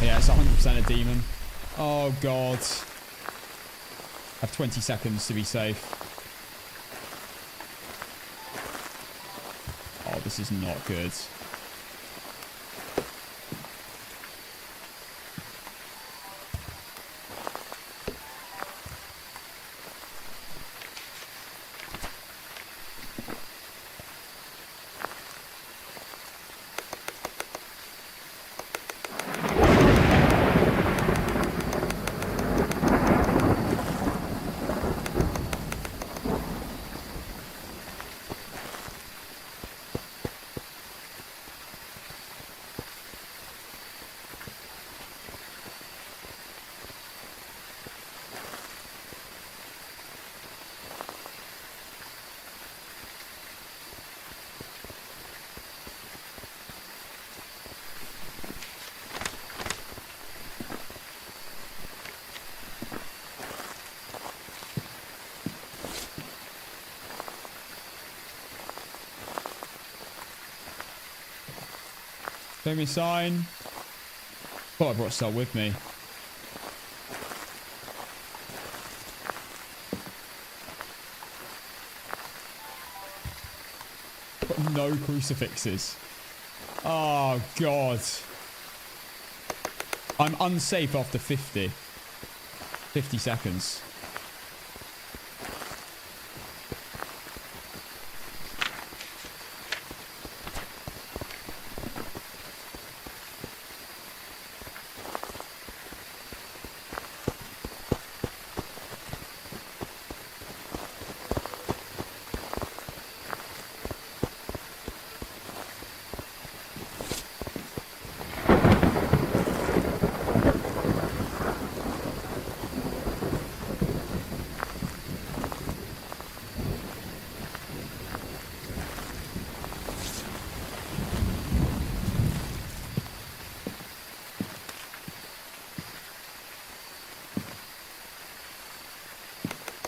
Yeah, it's 100% a demon. Oh, God. I have 20 seconds to be safe. Oh, this is not good. Show me a sign. Thought I brought Cell with me. Got no crucifixes. Oh, God. I'm unsafe after 50 seconds.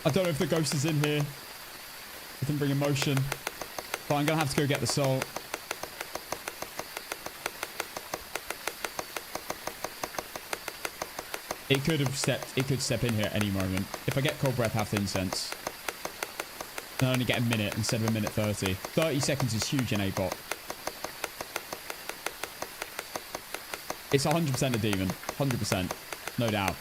I don't know if the ghost is in here. I didn't bring emotion. But I'm going to have to go get the salt. It could step in here at any moment. If I get cold breath, have the incense. And I only get a minute instead of a minute 30. 30 seconds is huge in APOC. It's 100% a demon. 100%. No doubt.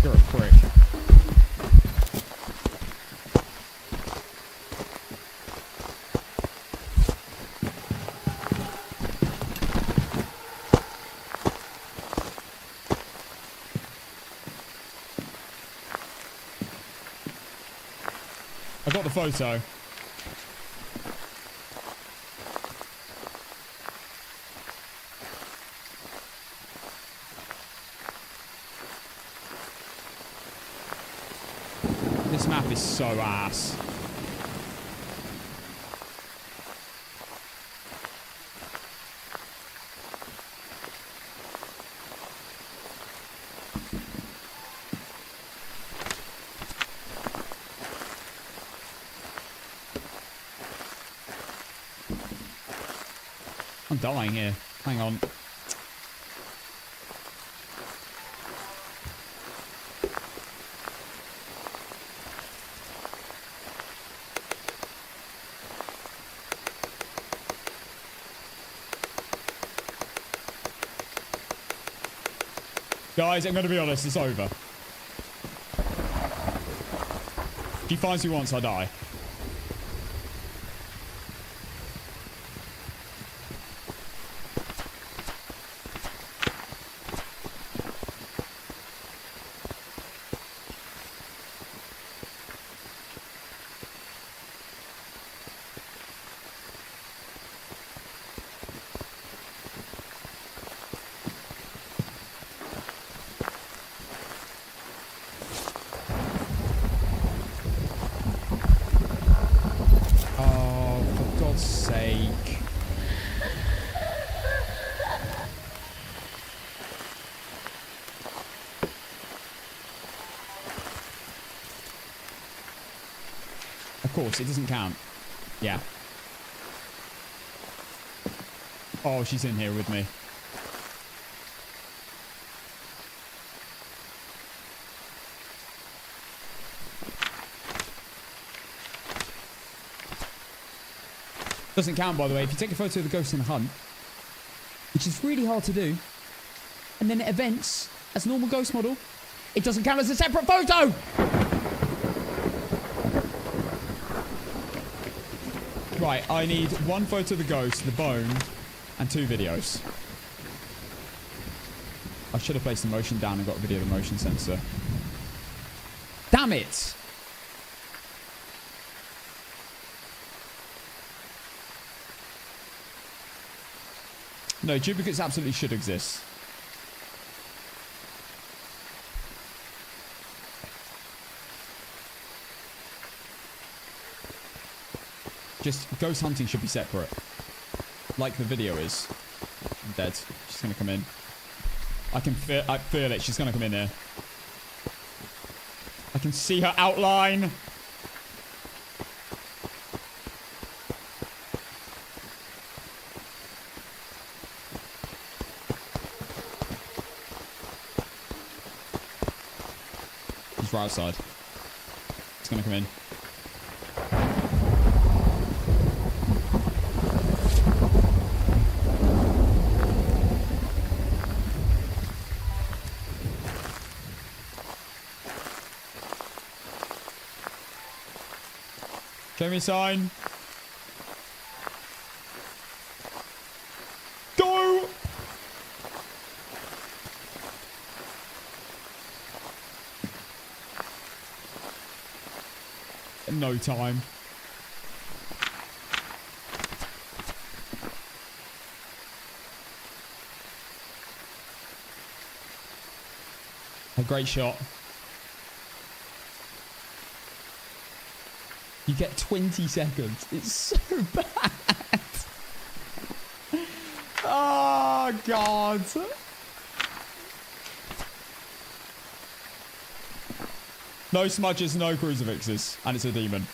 You're a prick. I got the photo. This map is so ass. I'm dying here. Hang on. Guys, I'm going to be honest, it's over. If he finds me once, I die. Sake. Of course, it doesn't count. Yeah. Oh, she's in here with me. Doesn't count, by the way. If you take a photo of the ghost in the hunt, which is really hard to do, and then it events as a normal ghost model, it doesn't count as a separate photo! Right, I need one photo of the ghost, the bone, and 2 videos. I should have placed the motion down and got a video of the motion sensor. Damn it! No, duplicates absolutely should exist. Just ghost hunting should be separate. Like the video is. I'm dead. She's gonna come in. I feel it. She's gonna come in here. I can see her outline. Right outside. It's gonna come in. Show me a sign. Go! No time. A great shot. You get 20 seconds. It's so bad. Oh, God. No smudges, no crucifixes. And it's a demon.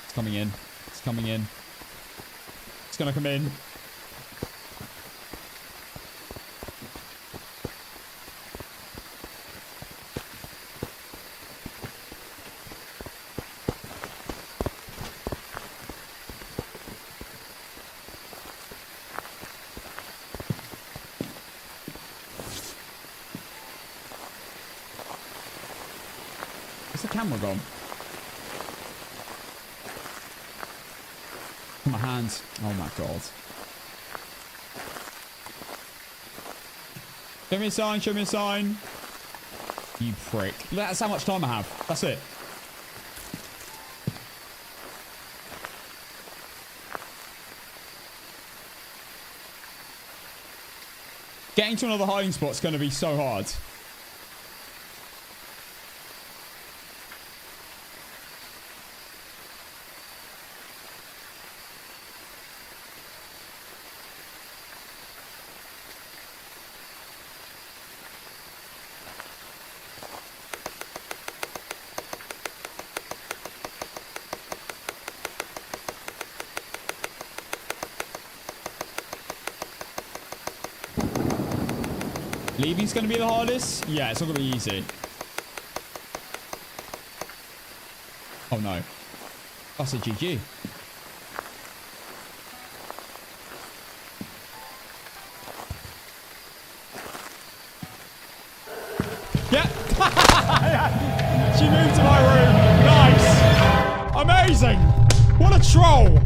It's coming in. It's coming in. It's gonna come in. Where's the camera gone? My hands. Oh my god. Show me a sign, show me a sign. You prick. That's how much time I have. That's it. Getting to another hiding spot's going to be so hard. Leaving's going to be the hardest? Yeah, it's not going to be easy. Oh, no. That's a GG. Yeah. She moved to my room. Nice. Amazing. What a troll.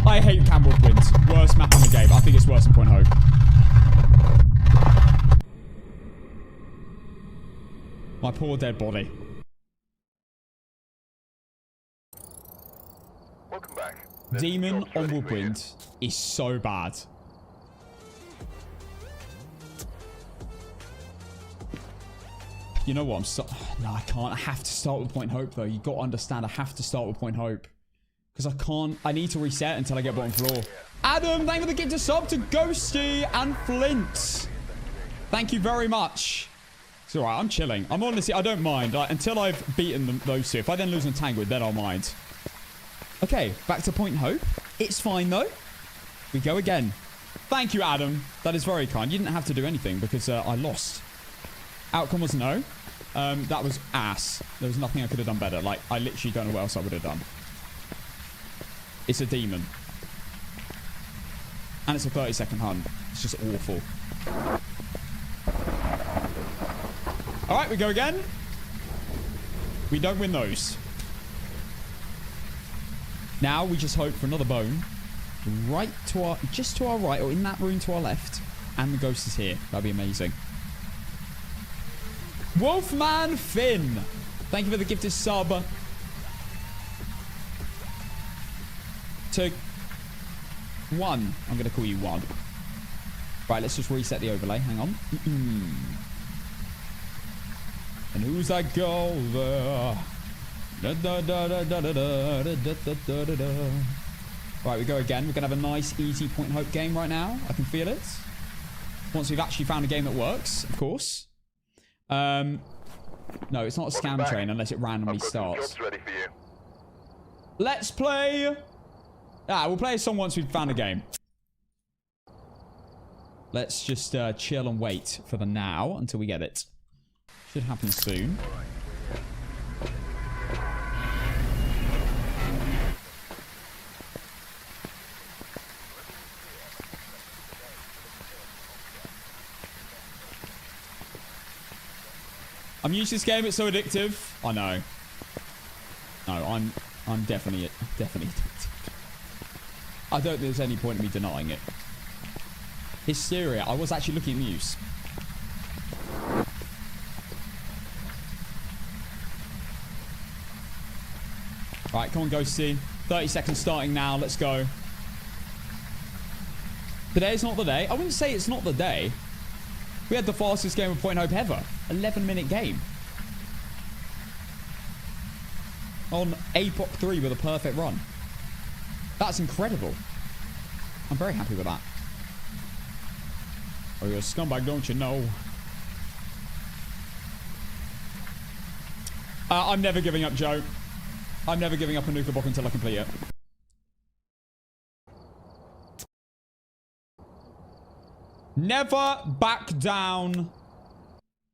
I hate Campbell Twins. Worst map in the game. I think it's worse than Point Hope. My poor dead body. Welcome back. Demon on Woodwind is so bad. You know what? No, I can't. I have to start with Point Hope, though. You got to understand, I have to start with Point Hope. Because I can't. I need to reset until I get bottom floor. Adam, thank you for the gift of sub to Ghosty and Flint. Thank you very much. It's alright, I'm chilling. I'm honestly, I don't mind. Like, until I've beaten them, those two. If I then lose on Tangwood, then I'll mind. Okay, back to Point Hope. It's fine, though. We go again. Thank you, Adam. That is very kind. You didn't have to do anything because I lost. Outcome was no. That was ass. There was nothing I could have done better. Like, I literally don't know what else I would have done. It's a demon. And it's a 30-second hunt. It's just awful. All right, we go again. We don't win those. Now we just hope for another bone. Right to our, just to our right, or in that room to our left. And the ghost is here. That'd be amazing. Wolfman Finn. Thank you for the gifted sub. To 1. I'm going to call you 1. Right, let's just reset the overlay. Hang on. And who's that girl there? Right, we go again. We're going to have a nice, easy Point Hope game right now. I can feel it. Once we've actually found a game that works, of course. No, it's not a scam train unless it randomly starts. Ready for you. Let's play. We'll play a song once we've found a game. Let's just chill and wait for the now until we get it. Should happen soon. I'm used to this game. It's so addictive. I know. No, I'm definitely addicted. I don't think there's any point in me denying it. Hysteria. I was actually looking at news. Right, come on, Ghosty. 30 seconds starting now. Let's go. Today's not the day. I wouldn't say it's not the day. We had the fastest game of Point Hope ever. 11-minute game. On APOC3 with a perfect run. That's incredible. I'm very happy with that. Oh, you're a scumbag, don't you know? I'm never giving up, Joe. I'm never giving up a nuclear block until I complete it. Never back down.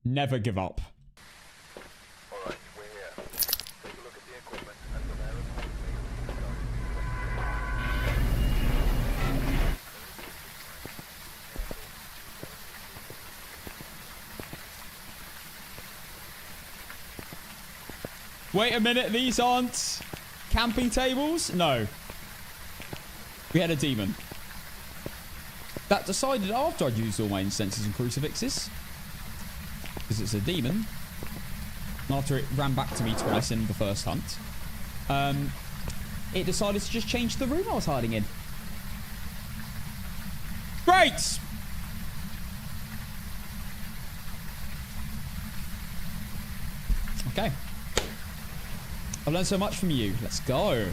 Never give up. Alright, we're here. Take a look at the equipment and prepare accordingly. Wait a minute, these aren't camping tables? No. We had a demon. That decided after I'd used all my incenses and crucifixes. Because it's a demon. And after it ran back to me twice in the first hunt. It decided to just change the room I was hiding in. Great! Okay. I've learned so much from you. Let's go.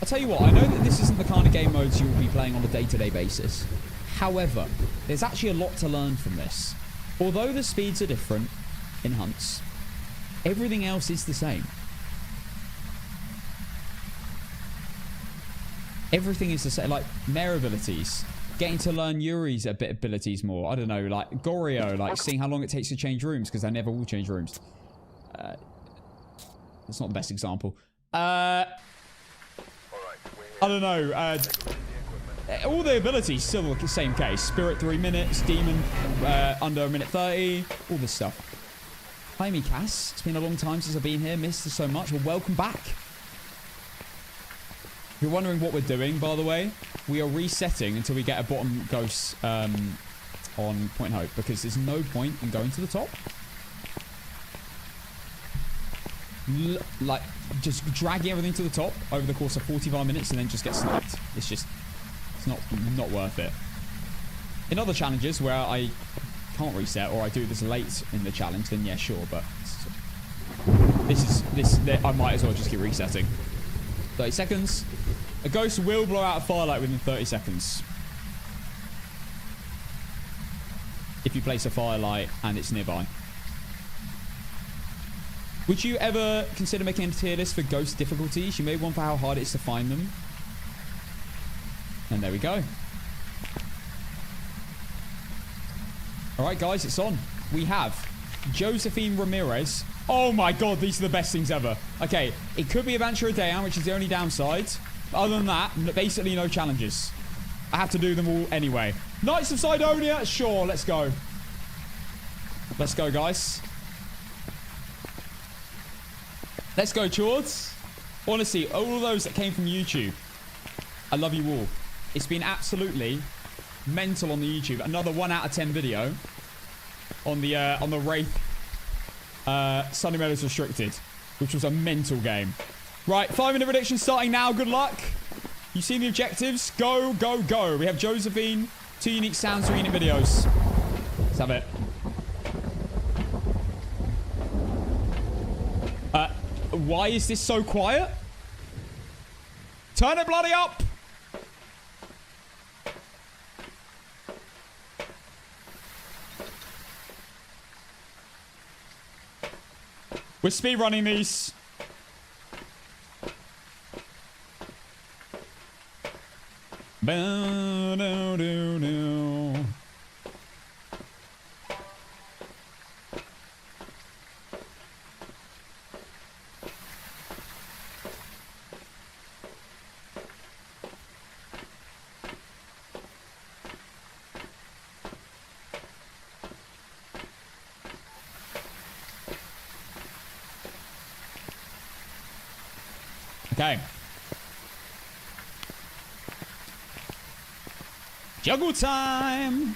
I'll tell you what, I know that this isn't the kind of game modes you will be playing on a day-to-day basis. However, there's actually a lot to learn from this. Although the speeds are different in hunts, everything else is the same. Everything is the same. Like, mare abilities. Getting to learn Yuri's abilities more. I don't know, like Goryo, like seeing how long it takes to change rooms, because I never will change rooms. That's not the best example. I don't know. All the abilities still look the same case. Spirit 3 minutes, Demon under a minute 30, all this stuff. Hi, me Cass. It's been a long time since I've been here. Missed you so much. Well, welcome back. If you're wondering what we're doing, by the way, we are resetting until we get a bottom ghost on Point Hope, because there's no point in going to the top. Like, just dragging everything to the top over the course of 45 minutes and then just get sniped. It's just, it's not worth it. In other challenges where I can't reset, or I do this late in the challenge, then yeah, sure, but I might as well just keep resetting. 30 seconds. A ghost will blow out a firelight within 30 seconds. If you place a firelight and it's nearby. Would you ever consider making a tier list for ghost difficulties? You made one for how hard it is to find them. And there we go. Alright guys, it's on. We have Josephine Ramirez. Oh my god, these are the best things ever. Okay, it could be a Venture a Day out, which is the only downside. But other than that, basically no challenges. I have to do them all anyway. Knights of Sidonia? Sure, let's go. Let's go, guys. Let's go, Chords. Honestly, all of those that came from YouTube, I love you all. It's been absolutely mental on the YouTube. Another 1 out of 10 video on the Wraith Sunny Meadows Restricted, which was a mental game. Right, 5-minute prediction starting now. Good luck. You see the objectives? Go, go, go. We have Josephine, 2 unique sounds, 3 unique videos. Let's have it. Why is this so quiet? Turn it bloody up! We're speedrunning these. Ba-do-do-do. Okay. Juggle time.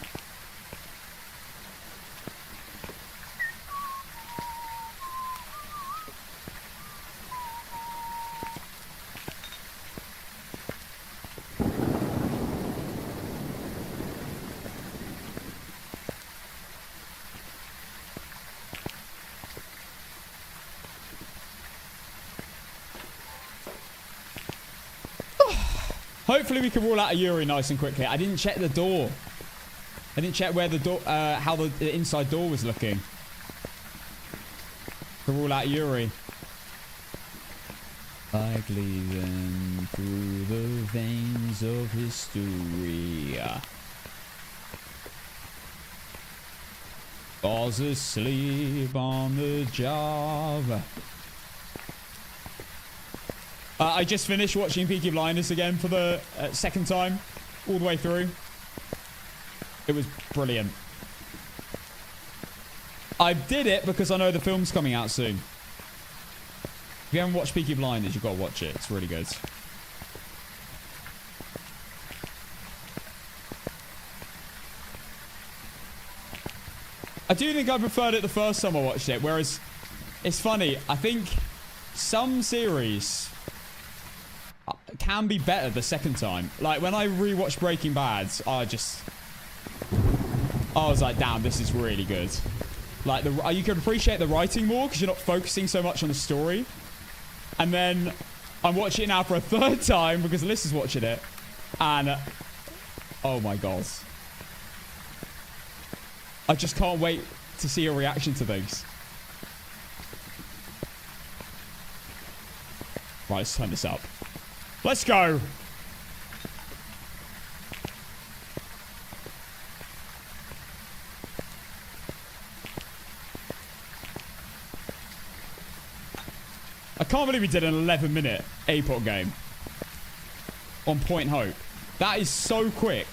Hopefully we can rule out a Yuri nice and quickly. I didn't check the door. I didn't check where the door, how the inside door was looking. To rule out Yuri. Like leaving through the veins of history. Falls asleep on the job. I just finished watching Peaky Blinders again for the second time, all the way through. It was brilliant. I did it because I know the film's coming out soon. If you haven't watched Peaky Blinders, you've got to watch it. It's really good. I do think I preferred it the first time I watched it, whereas it's funny. I think some series can be better the second time. Like when I rewatched Breaking Bad, I was like, damn, this is really good. Like you can appreciate the writing more because you're not focusing so much on the story. And then I'm watching it now for a third time because Liz is watching it, and oh my god, I just can't wait to see your reaction to things. Right, let's turn this up. Let's go. I can't believe we did an 11-minute APOC game on Point Hope. That is so quick.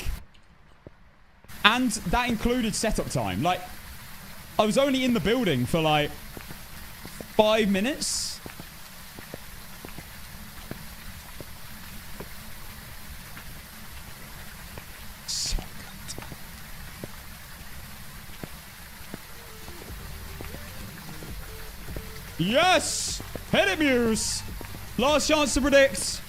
And that included setup time. Like, I was only in the building for like 5 minutes. Yes! Hit it, Muse! Last chance to predict.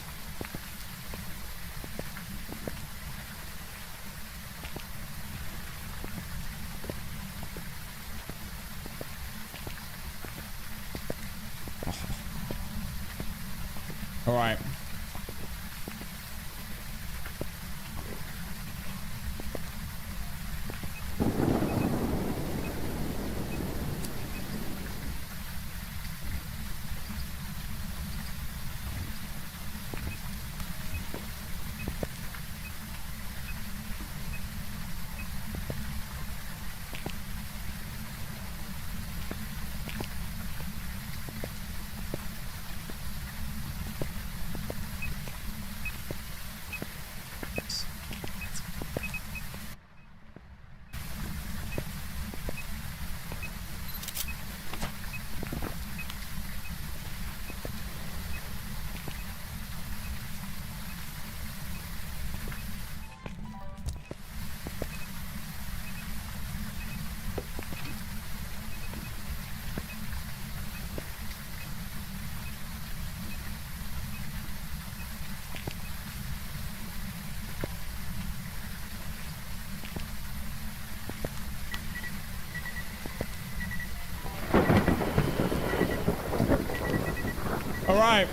All right. All right.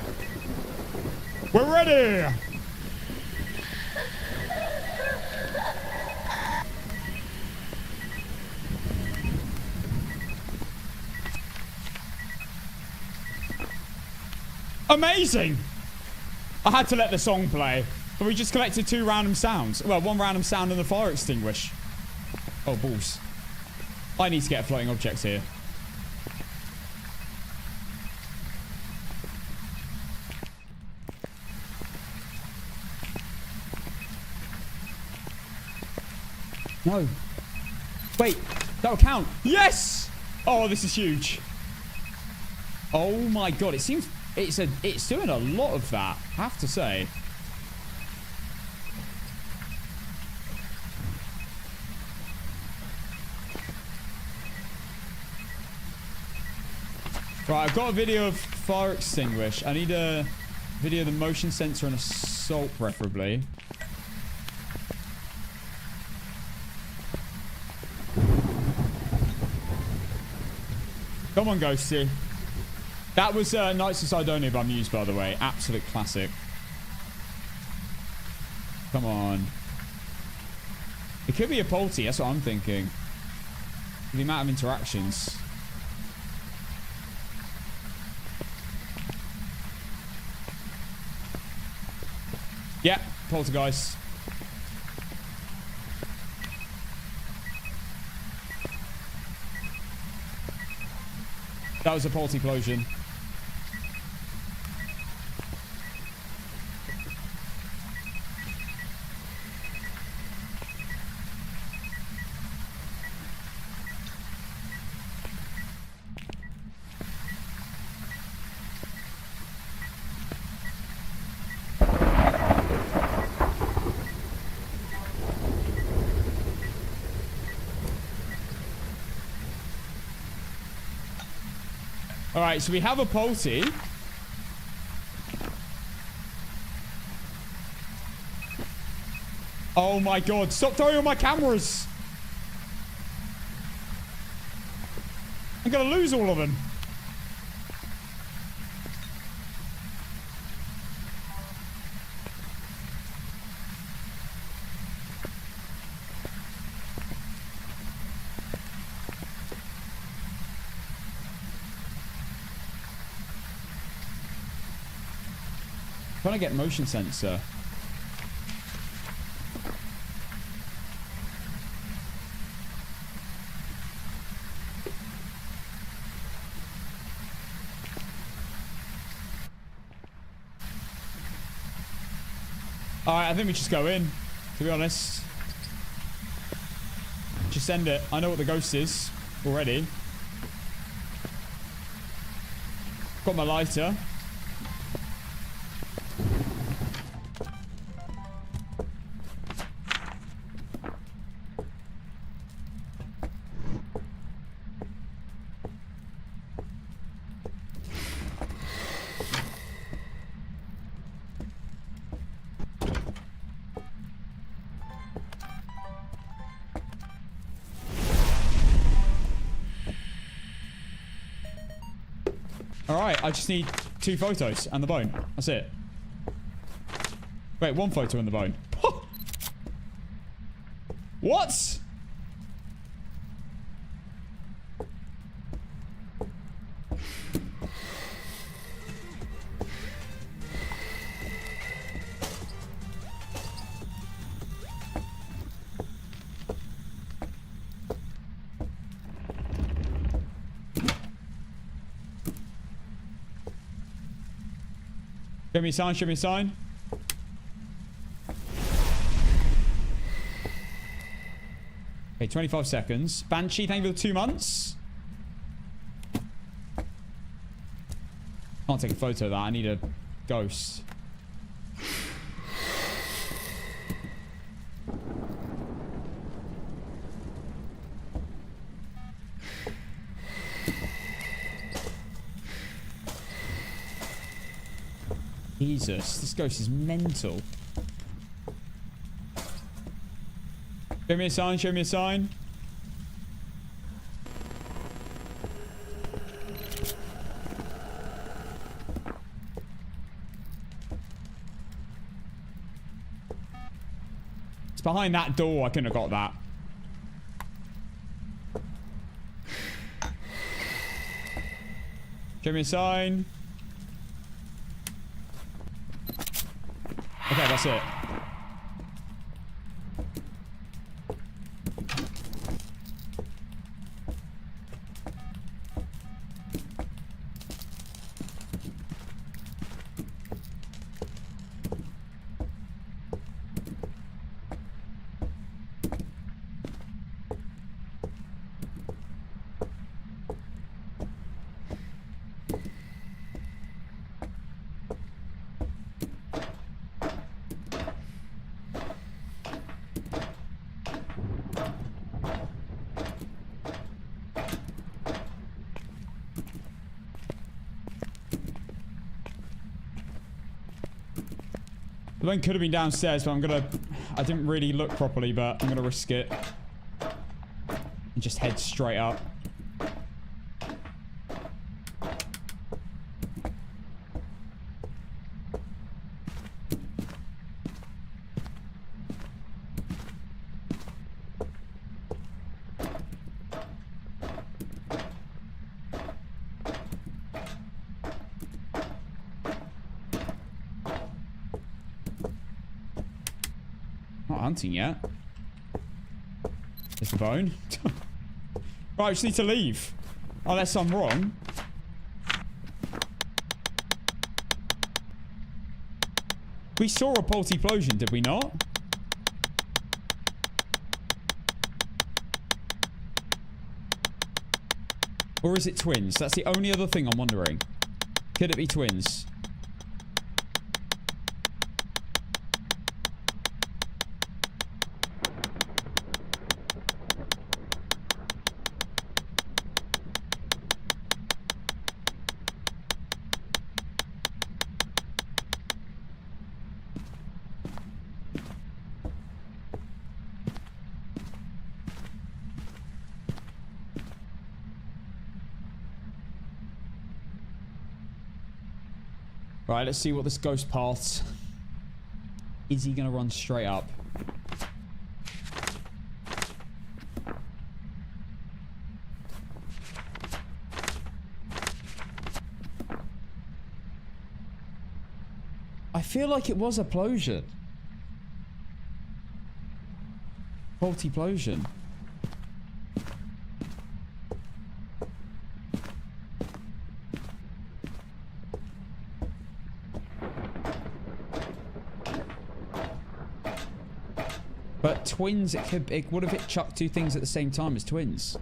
We're ready. Amazing. I had to let the song play, but we just collected 2 random sounds. Well, 1 random sound and a fire extinguish. Oh, balls. I need to get floating objects here. No. Wait, that'll count. Yes! Oh, this is huge. Oh my god, it seems it's doing a lot of that, I have to say. Right, I've got a video of fire extinguish. I need a video of the motion sensor and assault, preferably. Come on, Ghosty. That was Knights of Sidonia by Muse, by the way. Absolute classic. Come on. It could be a Polty. That's what I'm thinking. The amount of interactions. Yep, poltergeist. That was a polty-plosion. Alright, so we have a Polty. Oh my god, stop throwing all my cameras! I'm gonna lose all of them. Trying to get motion sensor. Alright, I think we just go in, to be honest. Just send it. I know what the ghost is already. Got my lighter. Alright, I just need 2 photos and the bone. That's it. Wait, 1 photo and the bone. What? Show me a sign, show me a sign. Okay, 25 seconds. Banshee, thank you for the 2 months. Can't take a photo of that. I need a ghost. Jesus, this ghost is mental. Show me a sign, show me a sign. It's behind that door, I couldn't have got that. Show me a sign. Okay, that's it. The one could have been downstairs, but I didn't really look properly, but I'm gonna risk it. And just head straight up. Not hunting yet. There's the bone. Right, I just need to leave. Unless I'm wrong. We saw a multi-plosion, did we not? Or is it twins? That's the only other thing I'm wondering. Could it be twins? Right, let's see what this ghost paths. Is he gonna run straight up? I feel like it was a plosion. Multi-plosion. But twins, what if it chucked two things at the same time as twins?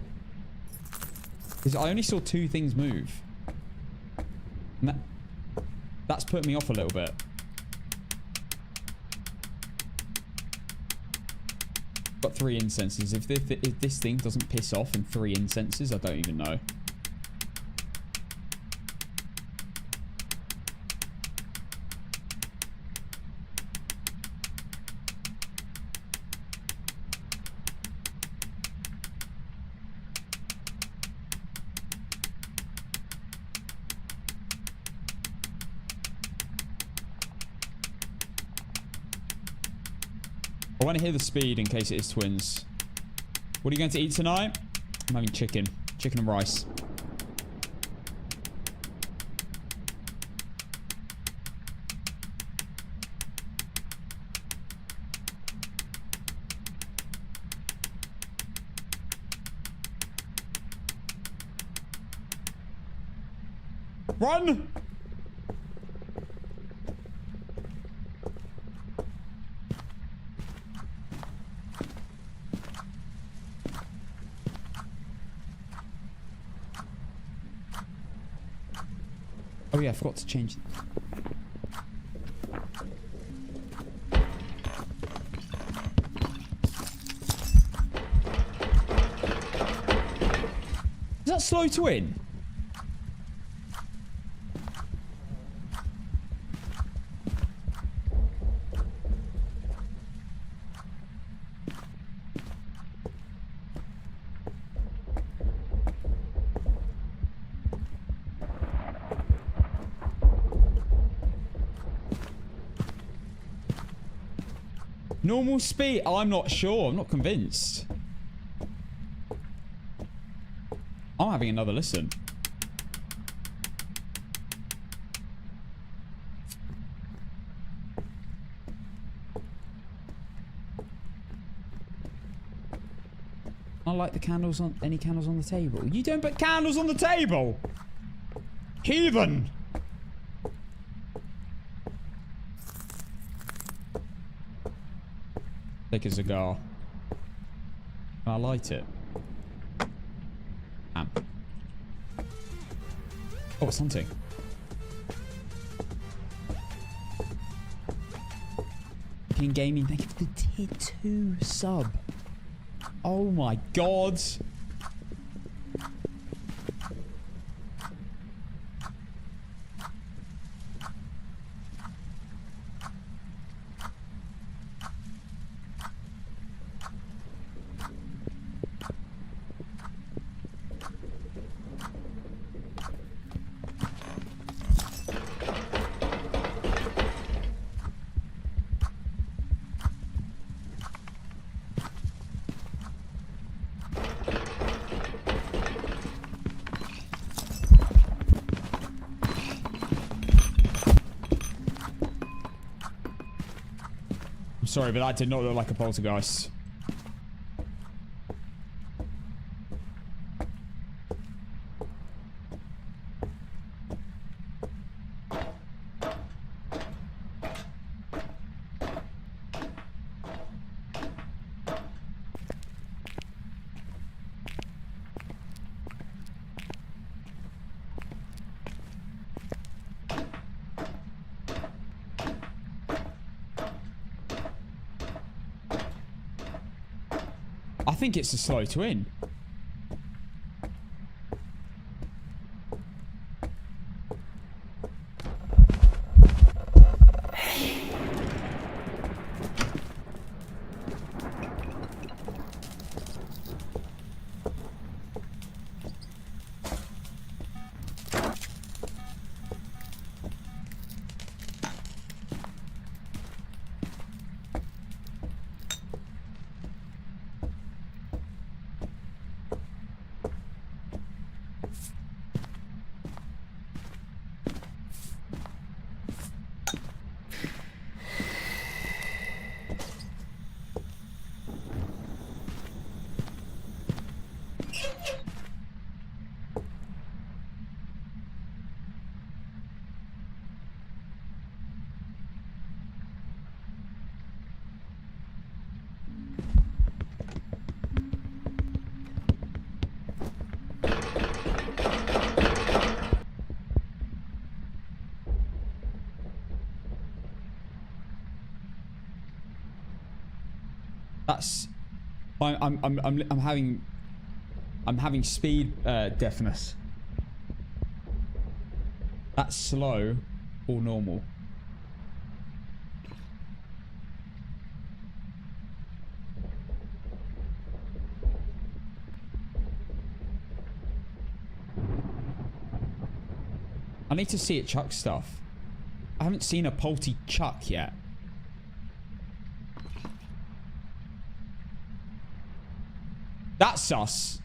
Because I only saw two things move. And that's put me off a little bit. Got 3 incenses. If this thing doesn't piss off in 3 incenses, I don't even know. I want to hear the speed in case it is twins. What are you going to eat tonight? I'm having chicken. Chicken and rice. Run! Oh yeah, I forgot to change. Is that slow to win? Normal speed? Oh, I'm not sure. I'm not convinced. I'm having another listen. I like the candles on... Any candles on the table? You don't put candles on the table! Heathen! Take a cigar. Can I light it? Oh, it's hunting. King Gaming, thank you for the tier 2 sub. Oh my god. Sorry, but that did not look like a poltergeist. I think it's a slow twin. That's I'm having speed deafness. That's slow or normal. I need to see it chuck stuff. I haven't seen a polty chuck yet. That's sus.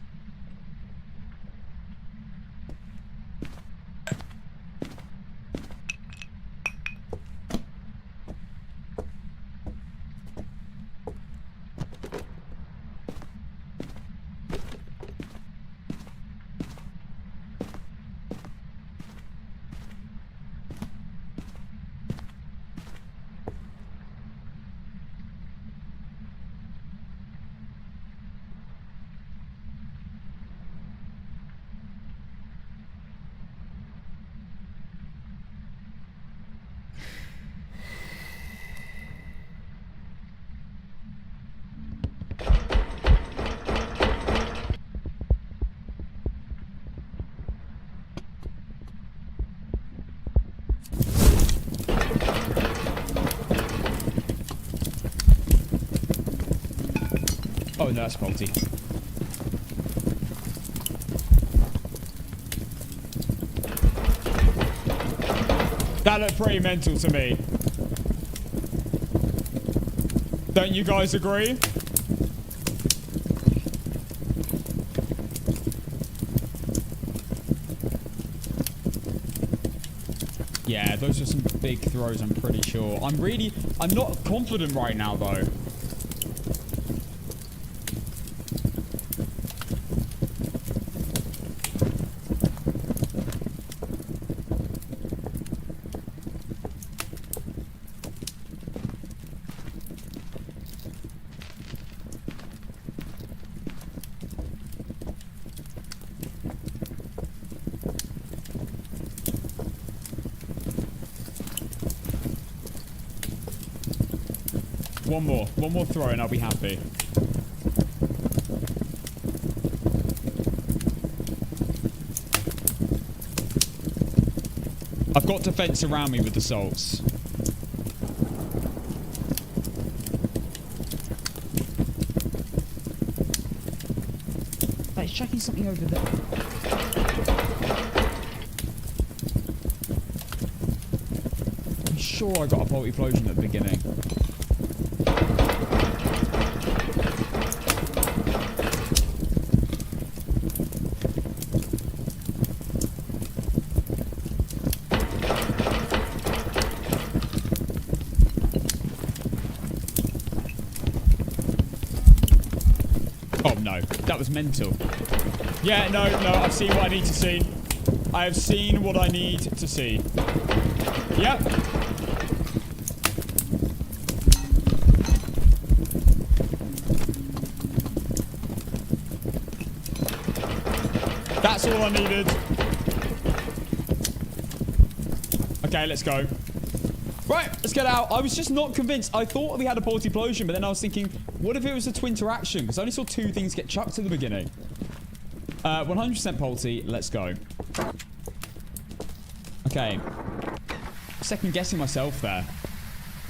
Oh no, that's faulty. That looked pretty mental to me. Don't you guys agree? Yeah, those are some big throws, I'm pretty sure. I'm not confident right now though. One more throw and I'll be happy. I've got defense around me with the salts. Like, it's checking something over there. I'm sure I got a multi-explosion at the beginning. though. That was mental. Yeah, no, I've seen what I need to see. I have seen what I need to see. Yep. That's all I needed. Okay, let's go. Right, let's get out. I was just not convinced. I thought we had a multiplosion, but then I was thinking, what if it was a twin interaction? Because I only saw 2 things get chucked at the beginning. 100% Polty. Let's go. Okay. Second guessing myself there.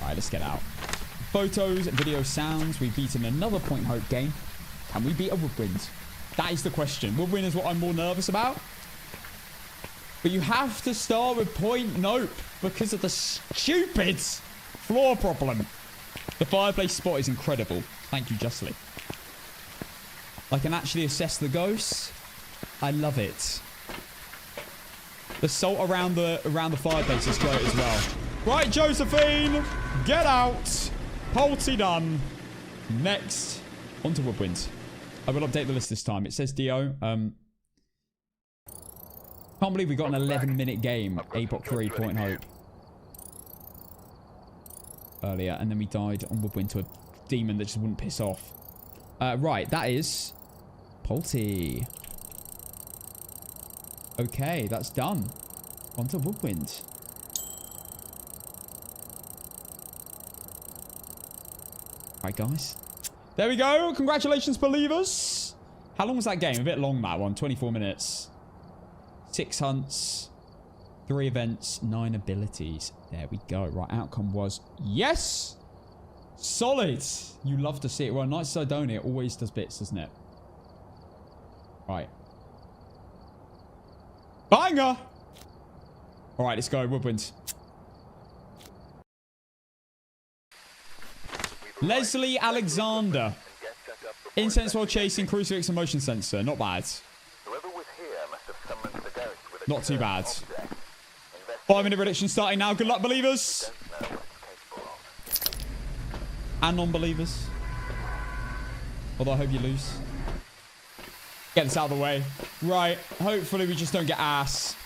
Right, let's get out. Photos, video, sounds. We've beaten another Point Hope game. Can we beat a Woodwind? That is the question. Woodwind is what I'm more nervous about. But you have to start with Point Nope because of the stupid floor problem. The fireplace spot is incredible. Thank you, Justly. I can actually assess the ghosts. I love it. The salt around the fireplace is great as well. Right, Josephine, get out. Polty done. Next, onto Woodwind. I will update the list this time. It says Dio. Can't believe we got an 11-minute game. APOC3 Point Hope. Earlier, and then we died on Woodwind to a demon that just wouldn't piss off. Right, that is Polty. Okay, that's done. Onto Woodwind. Right, guys. There we go. Congratulations, believers. How long was that game? A bit long, that one. 24 minutes. 6 hunts. 3 events. 9 abilities. There we go. Right, outcome was yes. Solid. You love to see it. Well, Night Sidonia always does bits, doesn't it? Right. Banger. All right, let's go. Woodwind. Leslie Alexander. Incense while chasing crucifix and motion sensor. Not bad. Not too bad. 5-minute prediction starting now. Good luck, believers. And non-believers. Although I hope you lose. Get this out of the way. Right. Hopefully we just don't get ass.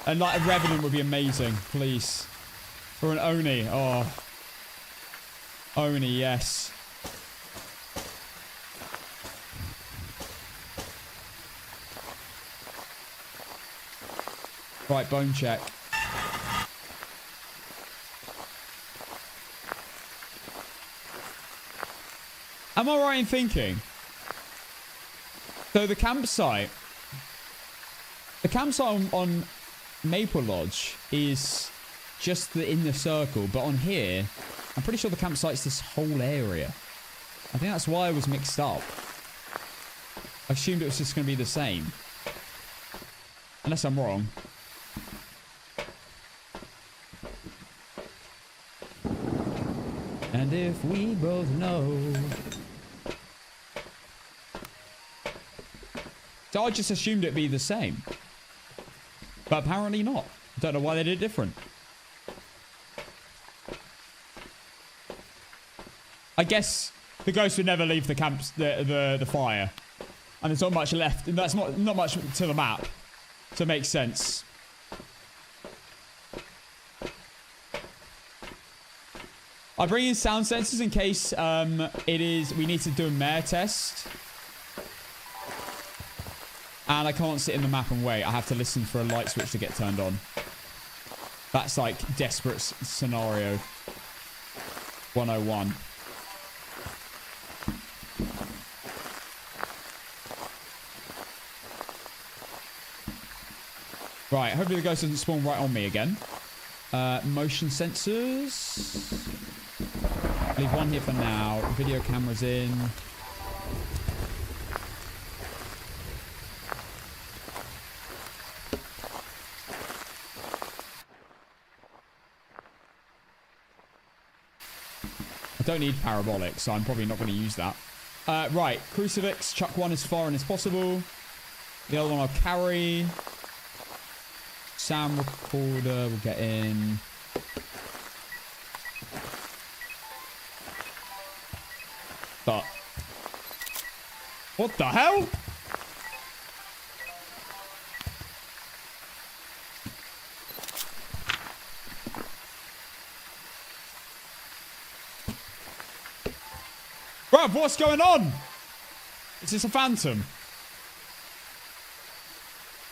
And like a Revenant would be amazing. Please. Or an Oni. Oh. Oni, yes. Right, bone check. Am I right in thinking? So the campsite on Maple Lodge is just the inner circle, but on here, I'm pretty sure the campsite's this whole area. I think that's why I was mixed up. I assumed it was just going to be the same. Unless I'm wrong. And if we both know. So I just assumed it'd be the same. But apparently not. Don't know why they did it different. I guess the ghost would never leave the camps, the fire. And there's not much left. And that's not much to the map. So it makes sense. I bring in sound sensors in case we need to do a mare test. And I can't sit in the map and wait. I have to listen for a light switch to get turned on. That's like desperate scenario 101. Right, hopefully the ghost doesn't spawn right on me again. Motion sensors. Leave one here for now. Video cameras in. I don't need parabolic, so I'm probably not going to use that. Right, crucifix. Chuck one as far in as possible. The other one I'll carry. Sound recorder will get in. But What the hell? Bruv, what's going on? Is this a phantom?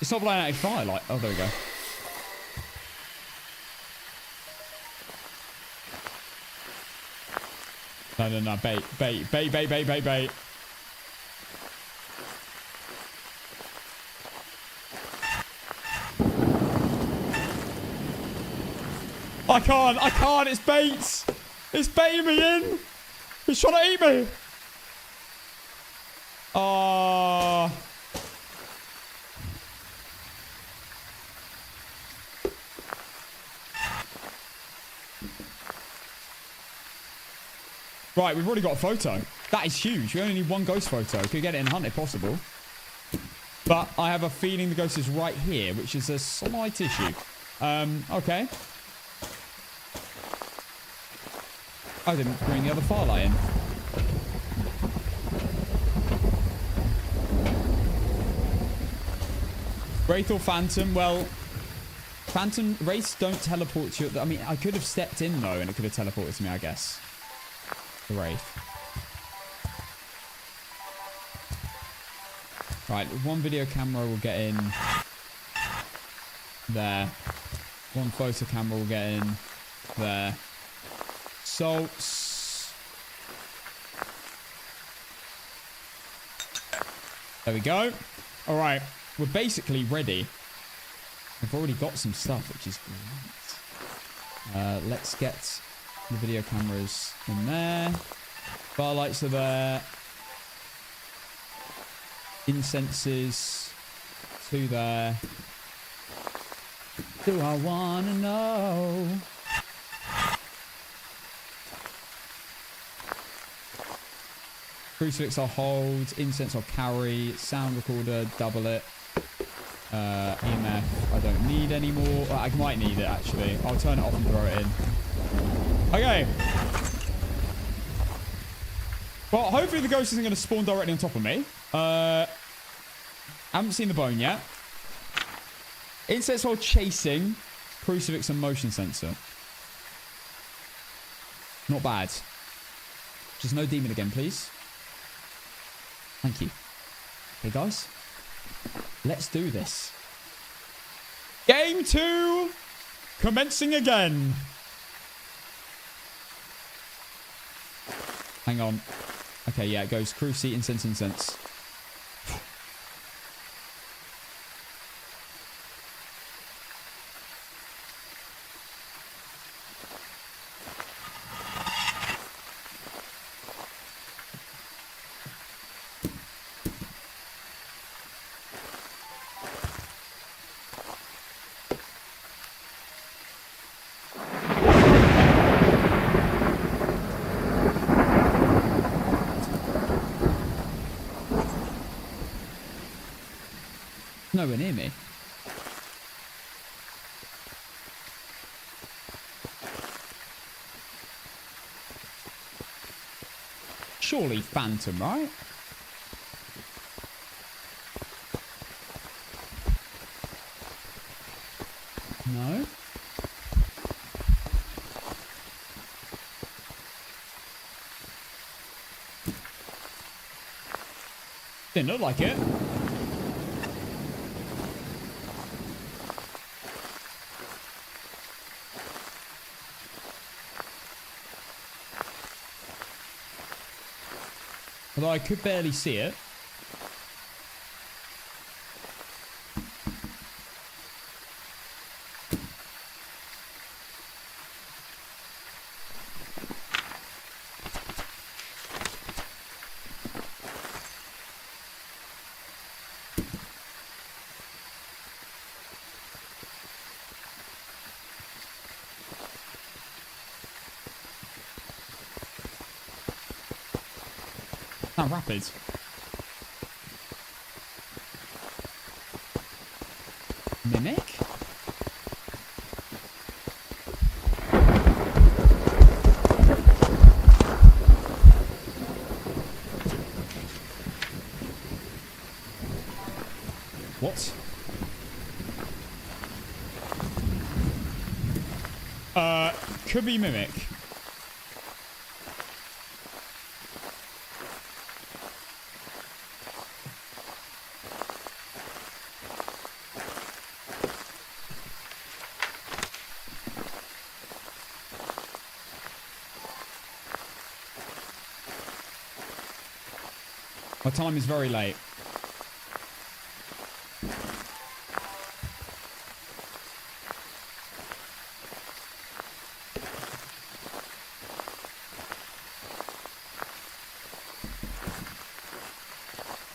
It's not blowing out a fire like. Oh, there we go. No. Bait. I can't. It's bait. It's baiting me in. He's trying to eat me. Right, we've already got a photo. That is huge. We only need one ghost photo. Could get it in hunt if possible. But I have a feeling the ghost is right here, which is a slight issue. Okay. I didn't bring the other firelight in. Wraith or Phantom? Well, Phantom Wraiths don't teleport to you. I mean, I could have stepped in though, and it could have teleported to me, I guess. The Wraith. Right, one video camera will get in there. One photo camera will get in there. Salts. There we go. All right, we're basically ready. We've already got some stuff, which is great. Let's get the video cameras in there. Firelights are there. Incenses. 2 there. Do I want to know? Crucifix I'll hold. Incense I'll carry. Sound recorder, double it. EMF I don't need anymore. I might need it actually. I'll turn it off and throw it in. Okay. Well, hopefully the ghost isn't going to spawn directly on top of me. I haven't seen the bone yet. Incense while chasing. Crucifix and motion sensor. Not bad. Just no demon again, please. Thank you. Okay, guys. Let's do this. Game 2. Commencing again. Hang on. Okay, yeah, it goes cruci, incense. Nowhere near me. Surely Phantom, right? No. Didn't look like it. Although I could barely see it. How rapid. Mimic? What? Could be Mimic. My time is very late.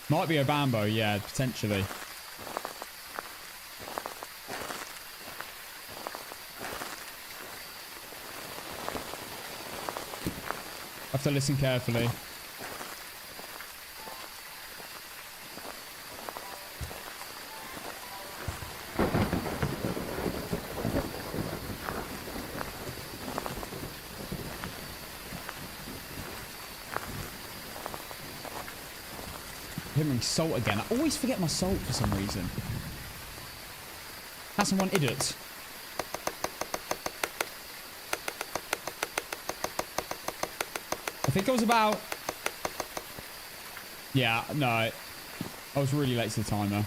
Might be a Bambo, yeah, potentially. Have to listen carefully. Hearing salt again. I always forget my salt for some reason. That's one idiot. I think I was about... Yeah, no. I was really late to the timer.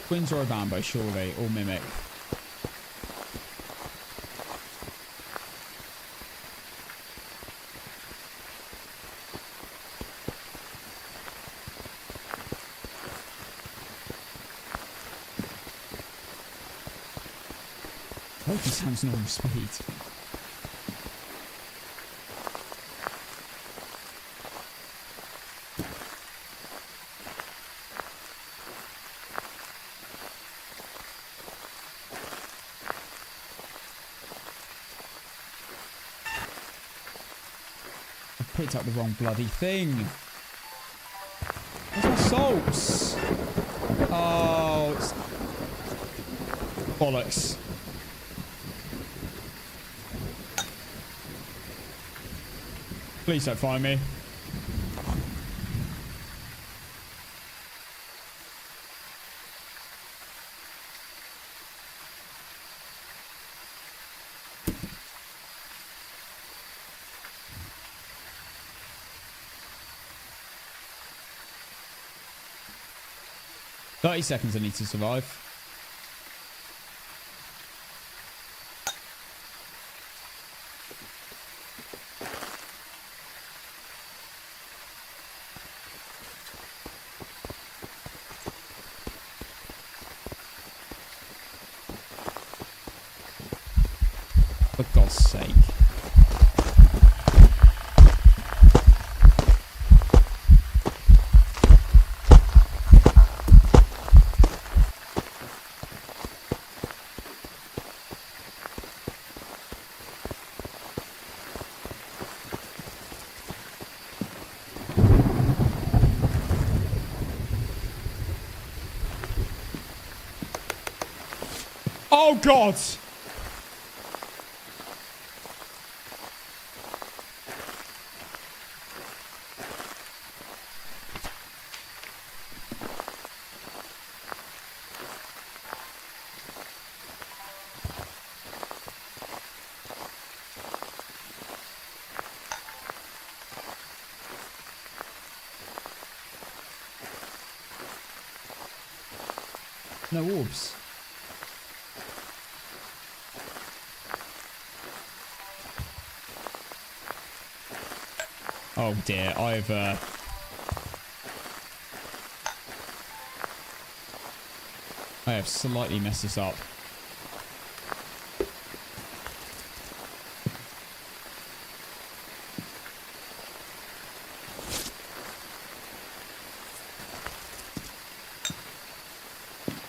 Twins or a Bambo, surely. Or Mimic. I hope he sounds normal speed. I picked up the wrong bloody thing. Where's my salts? Oh, it's... bollocks. Please don't find me. "30 seconds I need to survive." For God's sake. Oh God! No orbs. Oh dear, I have slightly messed this up.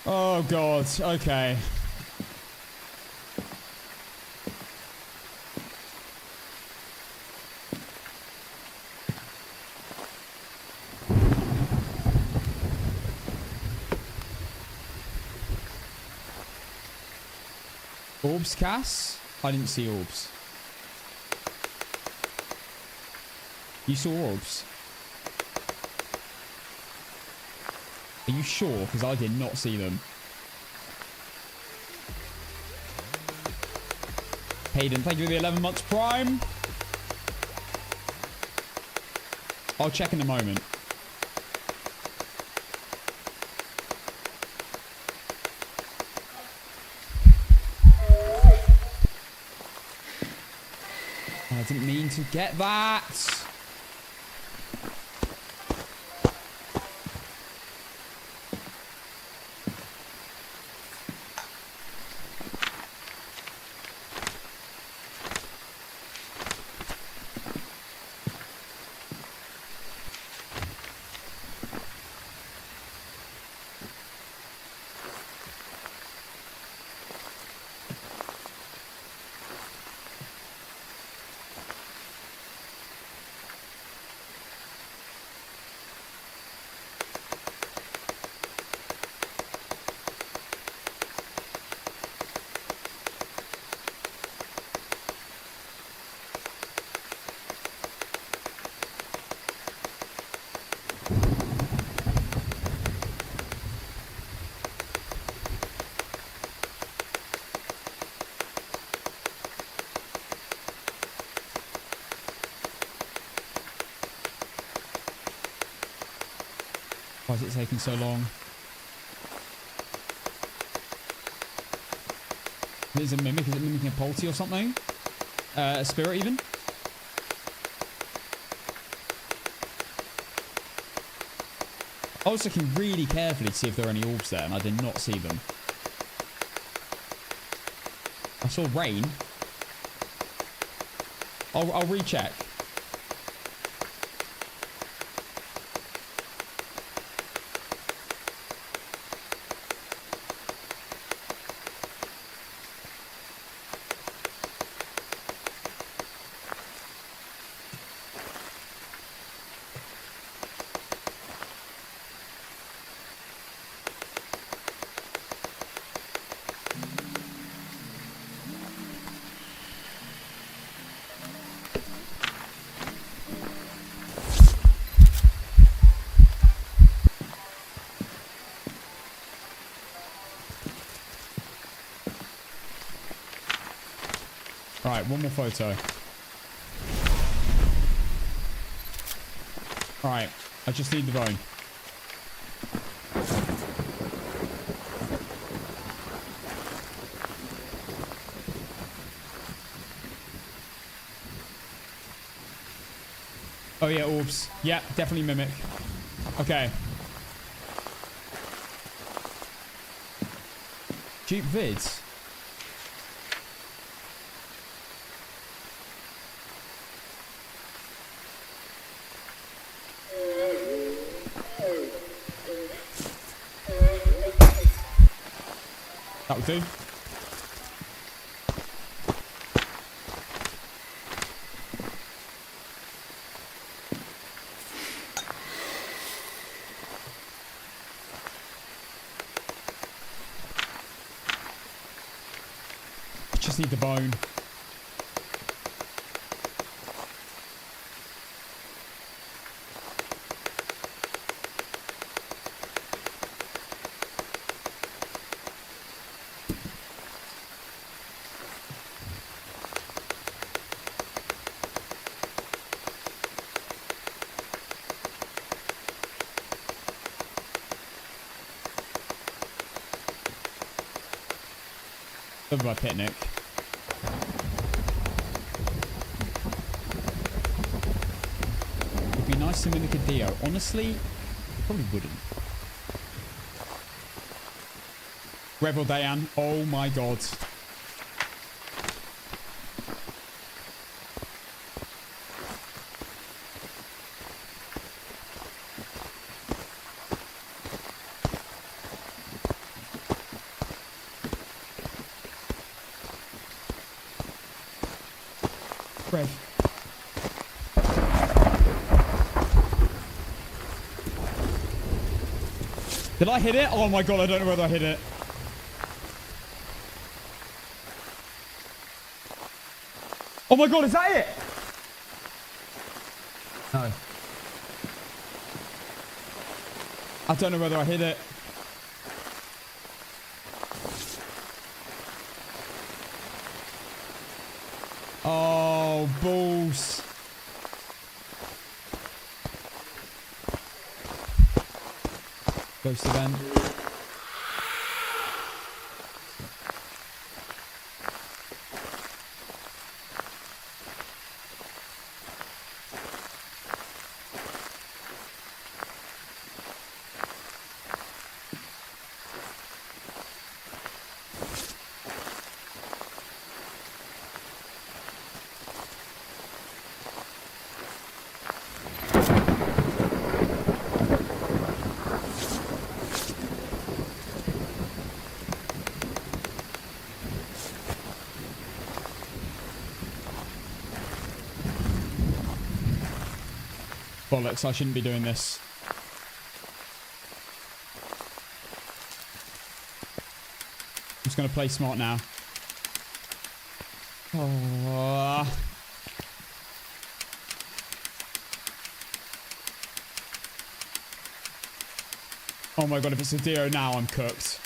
Oh God, okay. Orbs, Cass? I didn't see orbs. You saw orbs? Are you sure? Because I did not see them. Hayden, thank you for the 11 months Prime. I'll check in a moment. I didn't mean to get that. Why is it taking so long? Is it a mimic? Is it mimicking a polty or something? A spirit even? I was looking really carefully to see if there are any orbs there, and I did not see them. I saw rain. I'll recheck. Right, one more photo. Alright, I just need the bone. Oh yeah, orbs. Yeah, definitely mimic. Okay. Jeep vids. That would do. Just need the bone. Over by picnic. It'd be nice to mimic a Dio. Honestly, probably wouldn't. Rebel Dayan. Oh my god. Red. Did I hit it? Oh my god, I don't know whether I hit it. Oh my god, is that it? No. I don't know whether I hit it. Oh, balls. Ghost event. Bollocks, I shouldn't be doing this. I'm just going to play smart now. Oh. Oh my god, if it's a Dio now, I'm cooked.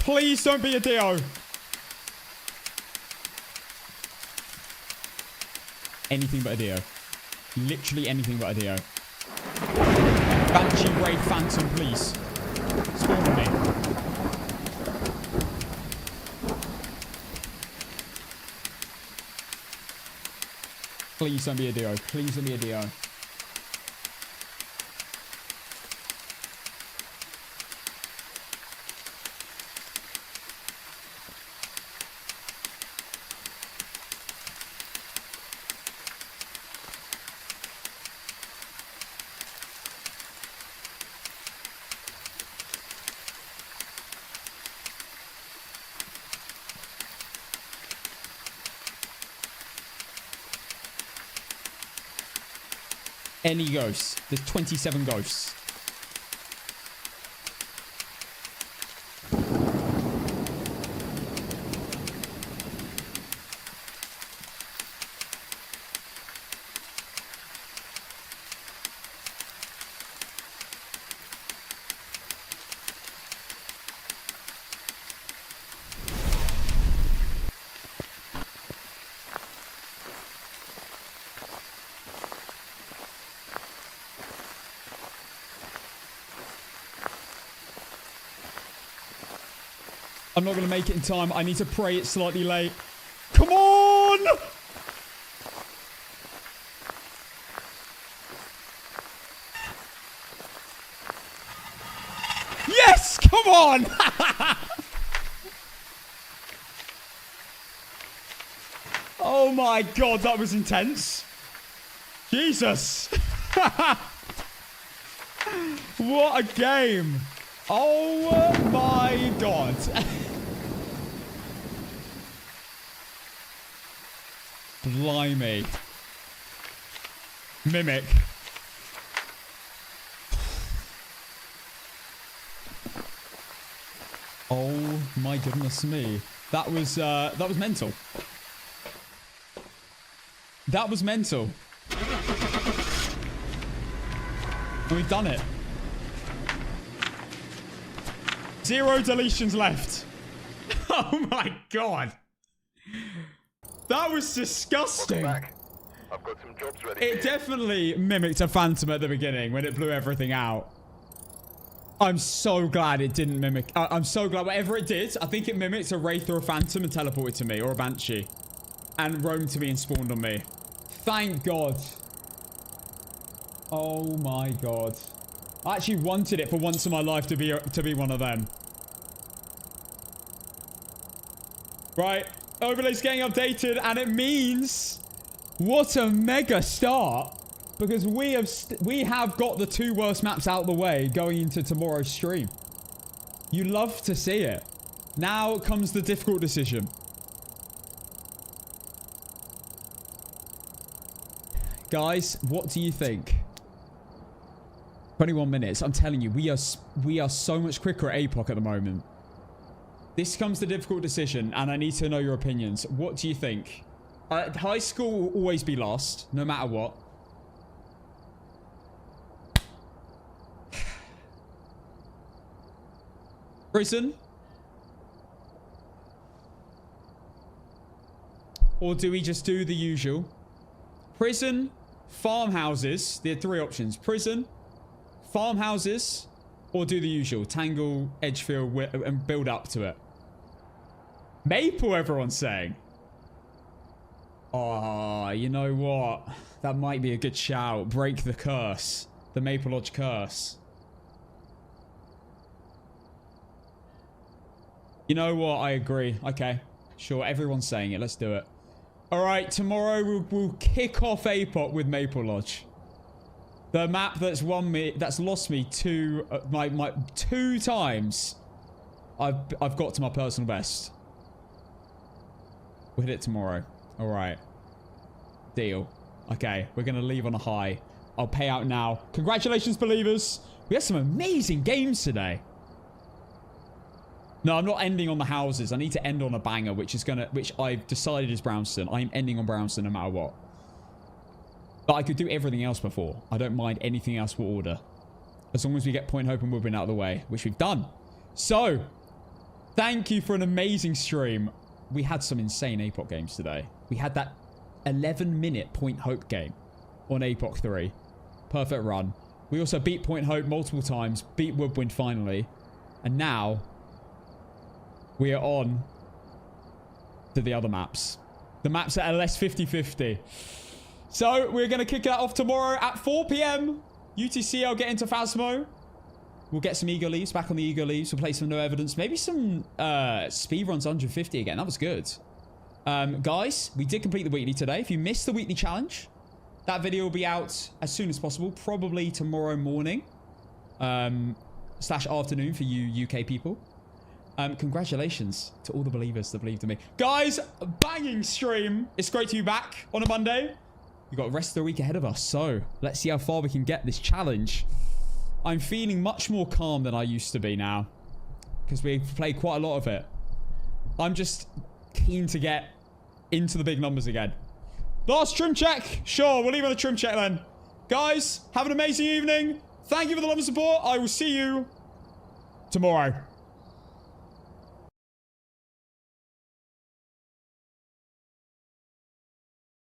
Please don't be a Dio. Anything but a Dio. Literally anything but a Dio. Banshee, Raid, Phantom, please. Spawn on me. Please don't be a Dio. Please don't be a Dio. Any ghosts. There's 27 ghosts. I'm not going to make it in time. I need to pray it's slightly late. Come on! Yes! Come on! Oh my god, that was intense. Jesus. What a game. Oh my god. Blimey. Mimic. Oh my goodness me. That was mental. That was mental. And we've done it. 0 deletions left. Oh my god. That was disgusting. I've got some jobs ready. It definitely mimicked a phantom at the beginning when it blew everything out. I'm so glad it didn't mimic. I'm so glad whatever it did, I think it mimicked a wraith or a phantom and teleported to me, or a banshee, and roamed to me and spawned on me. Thank god. Oh my god. I actually wanted it for once in my life to be one of them. Right, overlay's getting updated, and it means what a mega start, because we have got the 2 worst maps out of the way going into tomorrow's stream. You love to see it. Now comes the difficult decision. Guys, what do you think? 21 minutes. I'm telling you, we are so much quicker at APOC at the moment. This comes the difficult decision, and I need to know your opinions. What do you think? High school will always be last, no matter what. Prison? Or do we just do the usual? Prison, farmhouses. There are 3 options. Prison, farmhouses, or do the usual. Tangle, Edgefield, and build up to it. Maple, everyone's saying. Oh, you know what? That might be a good shout. Break the curse. The Maple Lodge curse. You know what? I agree. Okay. Sure, everyone's saying it. Let's do it. Alright, tomorrow we'll kick off APOC with Maple Lodge. The map that's lost me 2 times. I've got to my personal best. We'll hit it tomorrow. Alright. Deal. Okay, we're gonna leave on a high. I'll pay out now. Congratulations, believers. We had some amazing games today. No, I'm not ending on the houses. I need to end on a banger, which I've decided is Brownston. I'm ending on Brownston no matter what. But I could do everything else before. I don't mind anything else we'll order. As long as we get Point Hope and Woodwind out of the way, which we've done. So, thank you for an amazing stream. We had some insane APOC games today. We had that 11-minute Point Hope game on APOC3. Perfect run. We also beat Point Hope multiple times. Beat Woodwind finally. And now we are on to the other maps. The maps that are less 50-50. So, we're going to kick that off tomorrow at 4 p.m. UTC, I'll get into Phasmo. We'll get some Ego Leaves, back on the Ego Leaves. We'll play some No Evidence. Maybe some Speedruns 150 again. That was good. Guys, we did complete the weekly today. If you missed the weekly challenge, that video will be out as soon as possible. Probably tomorrow morning. / afternoon for you UK people. Congratulations to all the believers that believed in me. Guys, banging stream. It's great to be back on a Monday. We've got the rest of the week ahead of us. So, let's see how far we can get this challenge. I'm feeling much more calm than I used to be now. Because we've played quite a lot of it. I'm just keen to get into the big numbers again. Last trim check. Sure, we'll leave on a trim check then. Guys, have an amazing evening. Thank you for the love and support. I will see you tomorrow.